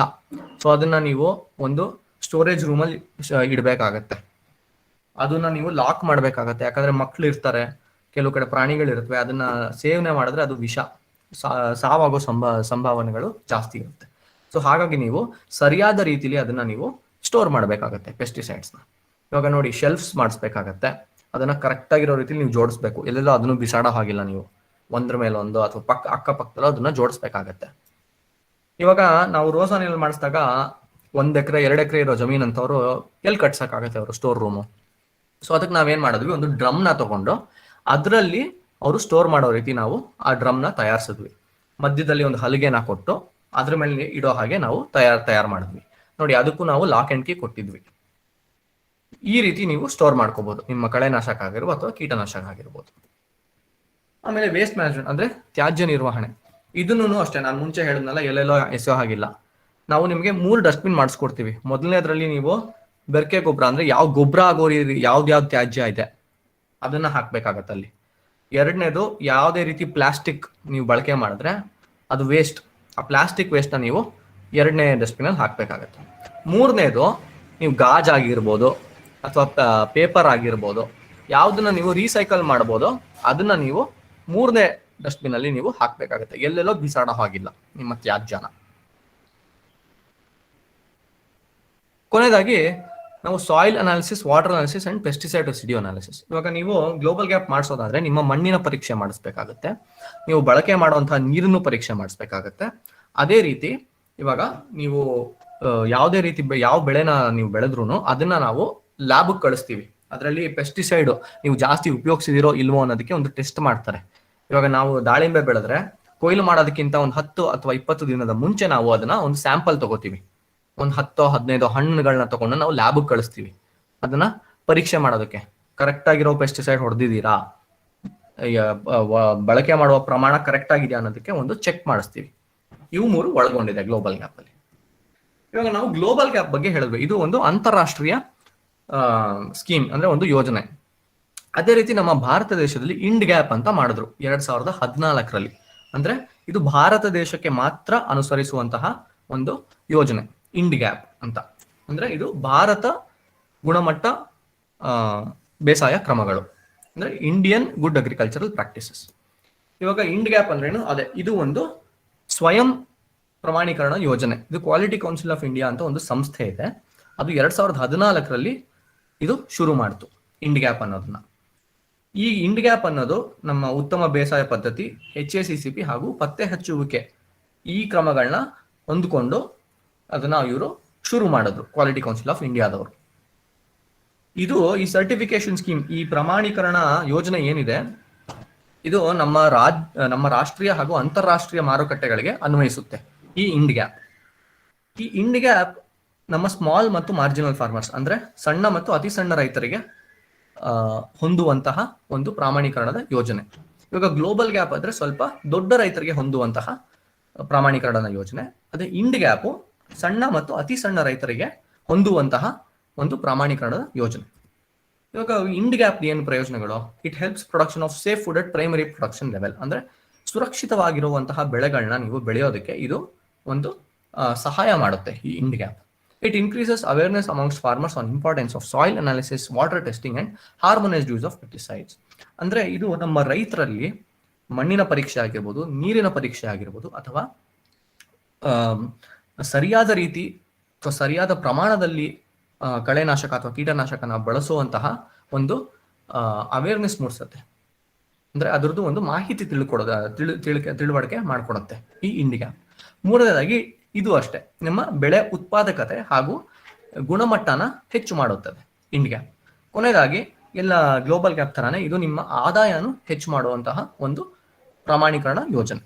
[SPEAKER 5] ಸೊ ಅದನ್ನ ನೀವು ಒಂದು ಸ್ಟೋರೇಜ್ ರೂಮಲ್ಲಿ ಇಡಬೇಕಾಗತ್ತೆ. ಅದನ್ನ ನೀವು ಲಾಕ್ ಮಾಡ್ಬೇಕಾಗತ್ತೆ, ಯಾಕಂದ್ರೆ ಮಕ್ಳು ಇರ್ತಾರೆ, ಕೆಲವು ಕಡೆ ಪ್ರಾಣಿಗಳಿರುತ್ತವೆ, ಅದನ್ನ ಸೇವನೆ ಮಾಡಿದ್ರೆ ಅದು ವಿಷ, ಸಾವಾಗೋ ಸಂಭಾವನೆಗಳು ಜಾಸ್ತಿ ಇರುತ್ತೆ. ಸೊ ಹಾಗಾಗಿ ನೀವು ಸರಿಯಾದ ರೀತಿಲಿ ಅದನ್ನ ನೀವು ಸ್ಟೋರ್ ಮಾಡಬೇಕಾಗತ್ತೆ ಪೆಸ್ಟಿಸೈಡ್ಸ್ನ. ಇವಾಗ ನೋಡಿ, ಶೆಲ್ಫ್ಸ್ ಮಾಡಿಸ್ಬೇಕಾಗತ್ತೆ, ಅದನ್ನ ಕರೆಕ್ಟ್ ಆಗಿರೋ ರೀತಿಲಿ ನೀವು ಜೋಡಿಸ್ಬೇಕು. ಎಲ್ಲೆಲ್ಲೋ ಅದನ್ನು ಬಿಸಾಡೋ ಹಾಗಿಲ್ಲ, ನೀವು ಒಂದ್ರ ಮೇಲೆ ಒಂದು ಅಥವಾ ಅಕ್ಕಪಕ್ಕದಲ್ಲೂ ಅದನ್ನ ಜೋಡಿಸ್ಬೇಕಾಗತ್ತೆ. ಇವಾಗ ನಾವು ರೋಸಾನಿಲ್ ಮಾಡಿಸಿದಾಗ 1 ಎಕರೆ 2 ಎಕರೆ ಇರೋ ಜಮೀನ್ ಅಂತವ್ರು ಎಲ್ಲಿ ಕಟ್ಸಕ್ಕಾಗತ್ತೆ ಅವರು ಸ್ಟೋರ್ ರೂಮು? ಸೊ ಅದಕ್ಕೆ ನಾವೇನ್ ಮಾಡಿದ್ವಿ, ಒಂದು ಡ್ರಮ್ನ ತಗೊಂಡು ಅದರಲ್ಲಿ ಅವರು ಸ್ಟೋರ್ ಮಾಡೋ ರೀತಿ ನಾವು ಆ ಡ್ರಮ್ನ ತಯಾರಿಸಿದ್ವಿ. ಮಧ್ಯದಲ್ಲಿ ಒಂದು ಹಲಿಗೆನ ಕೊಟ್ಟು ಅದ್ರ ಮೇಲೆ ಇಡೋ ಹಾಗೆ ನಾವು ತಯಾರು ಮಾಡಿದ್ವಿ. ನೋಡಿ, ಅದಕ್ಕೂ ನಾವು ಲಾಕ್ ಅಂಡ್ ಕೀ ಕೊಟ್ಟಿದ್ವಿ. ಈ ರೀತಿ ನೀವು ಸ್ಟೋರ್ ಮಾಡ್ಕೋಬಹುದು, ನಿಮ್ಮ ಕಳೆನಾಶಕ ಆಗಿರ್ಬೋದು ಅಥವಾ ಕೀಟನಾಶಕ ಆಗಿರ್ಬೋದು. ಆಮೇಲೆ ವೇಸ್ಟ್ ಮ್ಯಾನೇಜ್ಮೆಂಟ್ ಅಂದ್ರೆ ತ್ಯಾಜ್ಯ ನಿರ್ವಹಣೆ. ಇದನ್ನು ಅಷ್ಟೇ, ನಾನು ಮುಂಚೆ ಹೇಳಿದ್ನಲ್ಲ, ಎಲ್ಲೆಲ್ಲೋ ಎಸೆಯೋ ಹಾಗಿಲ್ಲ. ನಾವು ನಿಮಗೆ 3 ಡಸ್ಟ್ಬಿನ್ ಮಾಡಿಸ್ಕೊಡ್ತೀವಿ. ಮೊದಲನೇದ್ರಲ್ಲಿ ನೀವು ಬೆರ್ಕೆ ಗೊಬ್ಬರ, ಅಂದ್ರೆ ಯಾವ ಗೊಬ್ಬರ ಆಗೋ ಯಾವ್ದು ತ್ಯಾಜ್ಯ ಇದೆ ಅದನ್ನ ಹಾಕ್ಬೇಕಾಗತ್ತೆ ಅಲ್ಲಿ. ಎರಡನೇದು, ಯಾವುದೇ ರೀತಿ ಪ್ಲಾಸ್ಟಿಕ್ ನೀವು ಬಳಕೆ ಮಾಡಿದ್ರೆ ಅದು ವೇಸ್ಟ್, ಆ ಪ್ಲಾಸ್ಟಿಕ್ ವೇಸ್ಟ್ ನ ನೀವು 2ನೇ ಡಸ್ಟ್ಬಿನ್ ಅಲ್ಲಿ ಹಾಕ್ಬೇಕಾಗತ್ತೆ. 3ನೇದು, ನೀವು ಗಾಜ್ ಆಗಿರ್ಬೋದು ಅಥವಾ ಪೇಪರ್ ಆಗಿರ್ಬೋದು, ಯಾವ್ದನ್ನ ನೀವು ರೀಸೈಕಲ್ ಮಾಡ್ಬೋದು ಅದನ್ನ ನೀವು 3ನೇ ಡಸ್ಟ್ಬಿನ್ ಅಲ್ಲಿ ನೀವು ಹಾಕ್ಬೇಕಾಗತ್ತೆ. ಎಲ್ಲೆಲ್ಲೋ ಬಿಸಾಡೋ ಹಾಗಿಲ್ಲ ನಿಮ್ಮ ತ್ಯಾಜ್ಯನ. ಕೊನೆಯದಾಗಿ ನಾವು soil analysis, water analysis and pesticide residue analysis. ಇವಾಗ ನೀವು ಗ್ಲೋಬಲ್ ಗ್ಯಾಪ್ ಮಾಡಿಸೋದಾದ್ರೆ ನಿಮ್ಮ ಮಣ್ಣಿನ ಪರೀಕ್ಷೆ ಮಾಡಿಸ್ಬೇಕಾಗತ್ತೆ, ನೀವು ಬಳಕೆ ಮಾಡುವಂತಹ ನೀರನ್ನು ಪರೀಕ್ಷೆ ಮಾಡಿಸ್ಬೇಕಾಗತ್ತೆ. ಅದೇ ರೀತಿ ಇವಾಗ ನೀವು ಯಾವುದೇ ರೀತಿ ಯಾವ ಬೆಳೆನ ನೀವು ಬೆಳೆದ್ರು ಅದನ್ನ ನಾವು ಲ್ಯಾಬ್ ಕಳಿಸ್ತೀವಿ. ಅದರಲ್ಲಿ ಪೆಸ್ಟಿಸೈಡ್ ನೀವು ಜಾಸ್ತಿ ಉಪಯೋಗಿಸಿದಿರೋ ಇಲ್ವೋ ಅನ್ನೋದಕ್ಕೆ ಒಂದು ಟೆಸ್ಟ್ ಮಾಡ್ತಾರೆ. ಇವಾಗ ನಾವು ದಾಳಿಂಬೆ ಬೆಳೆದ್ರೆ ಕೊಯ್ಲು ಮಾಡೋದಕ್ಕಿಂತ ಒಂದು 10 ಅಥವಾ 20 ದಿನದ ಮುಂಚೆ ನಾವು ಅದನ್ನ ಒಂದು ಸ್ಯಾಂಪಲ್ ತಗೋತೀವಿ. ಒಂದು 10-15 ಹಣ್ಣುಗಳನ್ನ ತಗೊಂಡು ನಾವು ಲ್ಯಾಬ್ ಕಳಿಸ್ತೀವಿ ಅದನ್ನ ಪರೀಕ್ಷೆ ಮಾಡೋದಕ್ಕೆ. ಕರೆಕ್ಟ್ ಆಗಿರೋ ಪೆಸ್ಟಿಸೈಡ್ ಹೊಡೆದಿದ್ದೀರಾ, ಬಳಕೆ ಮಾಡುವ ಪ್ರಮಾಣ ಕರೆಕ್ಟ್ ಆಗಿದೆಯಾ ಅನ್ನೋದಕ್ಕೆ ಒಂದು ಚೆಕ್ ಮಾಡಿಸ್ತೀವಿ. ಇವು 3 ಒಳಗೊಂಡಿದೆ ಗ್ಲೋಬಲ್ ಗ್ಯಾಪ್ ಅಲ್ಲಿ. ಇವಾಗ ನಾವು ಗ್ಲೋಬಲ್ ಗ್ಯಾಪ್ ಬಗ್ಗೆ ಹೇಳಿದ್ವಿ, ಇದು ಒಂದು ಅಂತಾರಾಷ್ಟ್ರೀಯ ಸ್ಕೀಮ್, ಅಂದ್ರೆ ಒಂದು ಯೋಜನೆ. ಅದೇ ರೀತಿ ನಮ್ಮ ಭಾರತ ದೇಶದಲ್ಲಿ ಇಂಡ್ ಗ್ಯಾಪ್ ಅಂತ ಮಾಡಿದ್ರು 2014ರಲ್ಲಿ. ಅಂದ್ರೆ ಇದು ಭಾರತ ದೇಶಕ್ಕೆ ಮಾತ್ರ ಅನುಸರಿಸುವಂತಹ ಒಂದು ಯೋಜನೆ, ಇಂಡ್ ಗ್ಯಾಪ್ ಅಂತ. ಅಂದ್ರೆ ಇದು ಭಾರತ ಗುಣಮಟ್ಟ ಬೇಸಾಯ ಕ್ರಮಗಳು, ಅಂದ್ರೆ ಇಂಡಿಯನ್ ಗುಡ್ ಅಗ್ರಿಕಲ್ಚರಲ್ ಪ್ರಾಕ್ಟೀಸಸ್. ಇವಾಗ ಇಂಡ್ ಗ್ಯಾಪ್ ಅಂದ್ರೇನು? ಅದೇ ಇದು ಒಂದು ಸ್ವಯಂ ಪ್ರಮಾಣೀಕರಣ ಯೋಜನೆ. ಇದು ಕ್ವಾಲಿಟಿ ಕೌನ್ಸಿಲ್ ಆಫ್ ಇಂಡಿಯಾ ಅಂತ ಒಂದು ಸಂಸ್ಥೆ ಇದೆ. ಅದು 2014ರಲ್ಲಿ ಇದು ಶುರು ಮಾಡ್ತು ಇಂಡ್ ಗ್ಯಾಪ್ ಅನ್ನೋದನ್ನ. ಈ ಇಂಡ್ ಗ್ಯಾಪ್ ಅನ್ನೋದು ನಮ್ಮ ಉತ್ತಮ ಬೇಸಾಯ ಪದ್ಧತಿ, HACCP ಹಾಗೂ ಪತ್ತೆ ಹಚ್ಚುವಿಕೆ ಈ ಕ್ರಮಗಳನ್ನ ಹೊಂದ್ಕೊಂಡು ಅದನ್ನ ಇವರು ಶುರು ಮಾಡಿದ್ರು, ಕ್ವಾಲಿಟಿ ಕೌನ್ಸಿಲ್ ಆಫ್ ಇಂಡಿಯಾದವರು. ಇದು ಈ ಸರ್ಟಿಫಿಕೇಶನ್ ಸ್ಕೀಮ್, ಈ ಪ್ರಮಾಣೀಕರಣ ಯೋಜನೆ ಏನಿದೆ, ಇದು ನಮ್ಮ ರಾಷ್ಟ್ರೀಯ ಹಾಗೂ ಅಂತಾರಾಷ್ಟ್ರೀಯ ಮಾರುಕಟ್ಟೆಗಳಿಗೆ ಅನ್ವಯಿಸುತ್ತೆ ಈ ಇಂಡ್ ಗ್ಯಾಪ್. ಈ ಇಂಡ್ ಗ್ಯಾಪ್ ನಮ್ಮ ಸ್ಮಾಲ್ ಮತ್ತು ಮಾರ್ಜಿನಲ್ ಫಾರ್ಮರ್ಸ್, ಅಂದ್ರೆ ಸಣ್ಣ ಮತ್ತು ಅತಿ ಸಣ್ಣ ರೈತರಿಗೆ ಹೊಂದುವಂತಹ ಒಂದು ಪ್ರಾಮಾಣೀಕರಣದ ಯೋಜನೆ. ಇವಾಗ ಗ್ಲೋಬಲ್ ಗ್ಯಾಪ್ ಆದ್ರೆ ಸ್ವಲ್ಪ ದೊಡ್ಡ ರೈತರಿಗೆ ಹೊಂದುವಂತಹ ಪ್ರಾಮಾಣೀಕರಣದ ಯೋಜನೆ. ಅದೇ ಇಂಡ್ ಗ್ಯಾಪ್ ಸಣ್ಣ ಮತ್ತು ಅತಿ ಸಣ್ಣ ರೈತರಿಗೆ ಹೊಂದುವಂತಹ ಒಂದು ಪ್ರಾಮಾಣೀಕರಣದ ಯೋಜನೆ. ಇವಾಗ ಇಂಡ್ ಗ್ಯಾಪ್ ಏನು ಪ್ರಯೋಜನಗಳು? It helps production of safe food at primary production level. ಅಂದ್ರೆ ಸುರಕ್ಷಿತವಾಗಿರುವಂತಹ ಬೆಳೆಗಳನ್ನ ನೀವು ಬೆಳೆಯೋದಕ್ಕೆ ಇದು ಒಂದು ಸಹಾಯ ಮಾಡುತ್ತೆ ಈ end gap. It increases awareness amongst farmers on importance of soil analysis, water testing and harmonized use of pesticides. ಅಂದ್ರೆ ಇದು ನಮ್ಮ ರೈತರಲ್ಲಿ ಮಣ್ಣಿನ ಪರೀಕ್ಷೆ ಆಗಿರ್ಬೋದು, ನೀರಿನ ಪರೀಕ್ಷೆ ಆಗಿರ್ಬೋದು, ಅಥವಾ ಸರಿಯಾದ ರೀತಿ ಅಥವಾ ಸರಿಯಾದ ಪ್ರಮಾಣದಲ್ಲಿ ಕಳೆನಾಶಕ ಅಥವಾ ಕೀಟನಾಶಕನ ಬಳಸುವಂತಹ ಒಂದು ಅವೇರ್ನೆಸ್ ಮೂಡಿಸುತ್ತೆ. ಅಂದ್ರೆ ಅದರದ್ದು ಒಂದು ಮಾಹಿತಿ ತಿಳುವಳಿಕೆ ಮಾಡಿಕೊಡುತ್ತೆ ಈ ಇಂಡ್ ಗ್ಯಾಪ್. ಮೂರನೇದಾಗಿ ಇದು ಅಷ್ಟೇ, ನಿಮ್ಮ ಬೆಳೆ ಉತ್ಪಾದಕತೆ ಹಾಗೂ ಗುಣಮಟ್ಟನ ಹೆಚ್ಚು ಮಾಡುತ್ತದೆ ಇಂಡ್ ಗ್ಯಾಪ್. ಕೊನೆಯದಾಗಿ ಎಲ್ಲ ಗ್ಲೋಬಲ್ ಗ್ಯಾಪ್ ತರಾನೇ ಇದು ನಿಮ್ಮ ಆದಾಯನು ಹೆಚ್ಚು ಮಾಡುವಂತಹ ಒಂದು ಪ್ರಮಾಣೀಕರಣ ಯೋಜನೆ.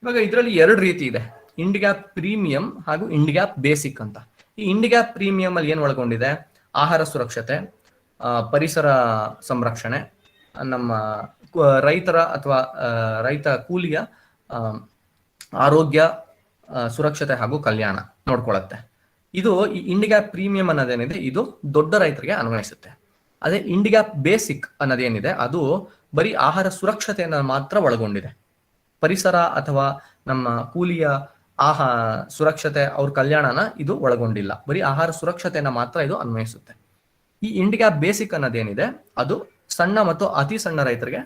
[SPEAKER 5] ಇವಾಗ ಇದರಲ್ಲಿ 2 ರೀತಿ ಇದೆ, ಇಂಡ್ ಗ್ಯಾಪ್ ಪ್ರೀಮಿಯಂ ಹಾಗೂ ಇಂಡ್ ಗ್ಯಾಪ್ ಬೇಸಿಕ್ ಅಂತ. ಈ ಇಂಡ್ ಗ್ಯಾಪ್ ಪ್ರೀಮಿಯಂ ಅಲ್ಲಿ ಏನು ಒಳಗೊಂಡಿದೆ? ಆಹಾರ ಸುರಕ್ಷತೆ, ಪರಿಸರ ಸಂರಕ್ಷಣೆ, ನಮ್ಮ ರೈತರ ಅಥವಾ ರೈತ ಕೂಲಿಯ ಆರೋಗ್ಯ, ಸುರಕ್ಷತೆ ಹಾಗೂ ಕಲ್ಯಾಣ ನೋಡ್ಕೊಳ್ಳುತ್ತೆ. ಇದು ಈ ಇಂಡ್ ಗ್ಯಾಪ್ ಪ್ರೀಮಿಯಂ ಅನ್ನೋದೇನಿದೆ ಇದು ದೊಡ್ಡ ರೈತರಿಗೆ ಅನ್ವಯಿಸುತ್ತೆ. ಅದೇ ಇಂಡ್ ಗ್ಯಾಪ್ ಬೇಸಿಕ್ ಅನ್ನೋದೇನಿದೆ ಅದು ಬರೀ ಆಹಾರ ಸುರಕ್ಷತೆಯನ್ನ ಮಾತ್ರ ಒಳಗೊಂಡಿದೆ. ಪರಿಸರ ಅಥವಾ ನಮ್ಮ ಕೂಲಿಯ ಸುರಕ್ಷತೆ, ಅವ್ರ ಕಲ್ಯಾಣನ ಇದು ಒಳಗೊಂಡಿಲ್ಲ. ಬರೀ ಆಹಾರ ಸುರಕ್ಷತೆಯನ್ನ ಮಾತ್ರ ಇದು ಅನ್ವಯಿಸುತ್ತೆ. ಈ ಇಂಡ್ ಗ್ಯಾಪ್ ಬೇಸಿಕ್ ಅನ್ನೋದೇನಿದೆ ಅದು ಸಣ್ಣ ಮತ್ತು ಅತಿ ಸಣ್ಣ ರೈತರಿಗೆ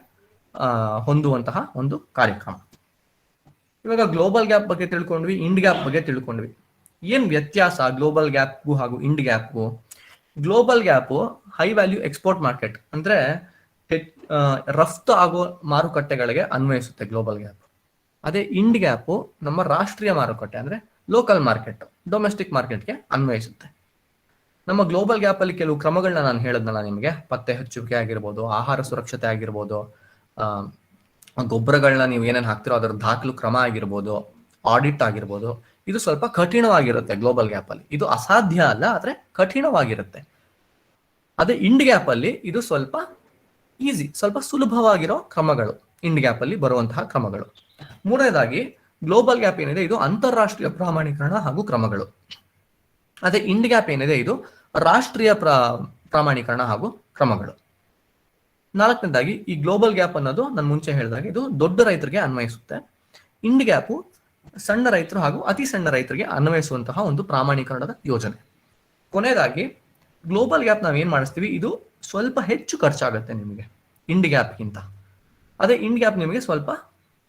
[SPEAKER 5] ಹೊಂದುವಂತಹ ಒಂದು ಕಾರ್ಯಕ್ರಮ. ಇವಾಗ ಗ್ಲೋಬಲ್ ಗ್ಯಾಪ್ ಬಗ್ಗೆ ತಿಳ್ಕೊಂಡ್ವಿ, ಇಂಡ್ ಗ್ಯಾಪ್ ಬಗ್ಗೆ ತಿಳ್ಕೊಂಡ್ವಿ. ಏನ್ ವ್ಯತ್ಯಾಸ ಗ್ಲೋಬಲ್ ಗ್ಯಾಪ್ಗೂ ಹಾಗೂ ಇಂಡ್ ಗ್ಯಾಪ್ಗೂ? Global GAP high value export market, ಅಂದ್ರೆ ರಫ್ತು ಆಗೋ ಮಾರುಕಟ್ಟೆಗಳಿಗೆ ಅನ್ವಯಿಸುತ್ತೆ ಗ್ಲೋಬಲ್ ಗ್ಯಾಪ್. ಅದೇ ಇಂಡ್ ಗ್ಯಾಪ್ ನಮ್ಮ ರಾಷ್ಟ್ರೀಯ ಮಾರುಕಟ್ಟೆ ಅಂದ್ರೆ ಲೋಕಲ್ ಮಾರ್ಕೆಟ್, ಡೊಮೆಸ್ಟಿಕ್ ಮಾರ್ಕೆಟ್ಗೆ ಅನ್ವಯಿಸುತ್ತೆ. ನಮ್ಮ ಗ್ಲೋಬಲ್ ಗ್ಯಾಪ್ ಅಲ್ಲಿ ಕೆಲವು ಕ್ರಮಗಳನ್ನ ನಾನು ಹೇಳಿದ್ನಲ್ಲ ನಿಮಗೆ, ಪತ್ತೆ ಹಚ್ಚುವಿಕೆ ಆಗಿರ್ಬೋದು, ಆಹಾರ ಸುರಕ್ಷತೆ ಆಗಿರ್ಬೋದು, ಗೊಬ್ಬರಗಳನ್ನ ನೀವು ಏನೇನು ಹಾಕ್ತಿರೋ ಅದರ ದಾಖಲು ಕ್ರಮ ಆಗಿರ್ಬೋದು, ಆಡಿಟ್ ಆಗಿರ್ಬೋದು, ಇದು ಸ್ವಲ್ಪ ಕಠಿಣವಾಗಿರುತ್ತೆ ಗ್ಲೋಬಲ್ ಗ್ಯಾಪ್ ಅಲ್ಲಿ. ಇದು ಅಸಾಧ್ಯ ಅಲ್ಲ, ಆದ್ರೆ ಕಠಿಣವಾಗಿರುತ್ತೆ. ಅದೇ ಇಂಡ್ ಗ್ಯಾಪ್ ಅಲ್ಲಿ ಇದು ಸ್ವಲ್ಪ ಈಸಿ, ಸ್ವಲ್ಪ ಸುಲಭವಾಗಿರೋ ಕ್ರಮಗಳು ಇಂಡ್ ಗ್ಯಾಪ್ ಅಲ್ಲಿ ಬರುವಂತಹ ಕ್ರಮಗಳು. ಮೂರನೇದಾಗಿ ಗ್ಲೋಬಲ್ ಗ್ಯಾಪ್ ಏನಿದೆ ಇದು ಅಂತಾರಾಷ್ಟ್ರೀಯ ಪ್ರಮಾಣೀಕರಣ ಹಾಗೂ ಕ್ರಮಗಳು. ಅದೇ ಇಂಡ್ ಗ್ಯಾಪ್ ಏನಿದೆ ಇದು ರಾಷ್ಟ್ರೀಯ ಪ್ರಮಾಣೀಕರಣ ಹಾಗೂ ಕ್ರಮಗಳು. ನಾಲ್ಕನೇದಾಗಿ ಈ ಗ್ಲೋಬಲ್ ಗ್ಯಾಪ್ ಅನ್ನೋದು ನಾನು ಮುಂಚೆ ಹೇಳಿದಾಗ ಇದು ದೊಡ್ಡ ರೈತರಿಗೆ ಅನ್ವಯಿಸುತ್ತೆ. ಇಂಡ್ ಗ್ಯಾಪ್ ಸಣ್ಣ ರೈತರು ಹಾಗೂ ಅತಿ ಸಣ್ಣ ರೈತರಿಗೆ ಅನ್ವಯಿಸುವಂತಹ ಒಂದು ಪ್ರಾಮಾಣೀಕರಣದ ಯೋಜನೆ. ಕೊನೆಯದಾಗಿ ಗ್ಲೋಬಲ್ ಗ್ಯಾಪ್ ನಾವೇನ್ ಮಾಡಿಸ್ತೀವಿ ಇದು ಸ್ವಲ್ಪ ಹೆಚ್ಚು ಖರ್ಚಾಗುತ್ತೆ ನಿಮಗೆ ಇಂಡ್ ಗ್ಯಾಪ್ಗಿಂತ. ಅದೇ ಇಂಡ್ ಗ್ಯಾಪ್ ನಿಮಗೆ ಸ್ವಲ್ಪ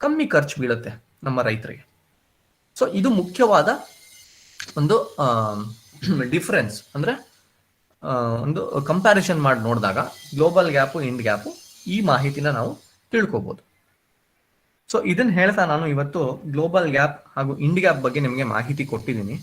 [SPEAKER 5] ಕಮ್ಮಿ ಖರ್ಚು ಬೀಳುತ್ತೆ ನಮ್ಮ ರೈತರಿಗೆ. ಸೊ ಇದು ಮುಖ್ಯವಾದ ಒಂದು ಡಿಫರೆನ್ಸ್. ಅಂದ್ರೆ ಒಂದು ಕಂಪ್ಯಾರಿಸನ್ ಮಾಡಿ ನೋಡಿದಾಗ ಗ್ಲೋಬಲ್ ಗ್ಯಾಪು ಇಂಡ್ ಗ್ಯಾಪು ಈ ಮಾಹಿತಿನ ನಾವು ತಿಳ್ಕೊಬೋದು. ಸೊ ಇದನ್ನ ಹೇಳ್ತಾ ನಾನು ಇವತ್ತು ಗ್ಲೋಬಲ್ ಗ್ಯಾಪ್ ಹಾಗೂ ಇಂಡ್ ಗ್ಯಾಪ್ ಬಗ್ಗೆ ನಿಮಗೆ ಮಾಹಿತಿ ಕೊಟ್ಟಿದ್ದೀನಿ.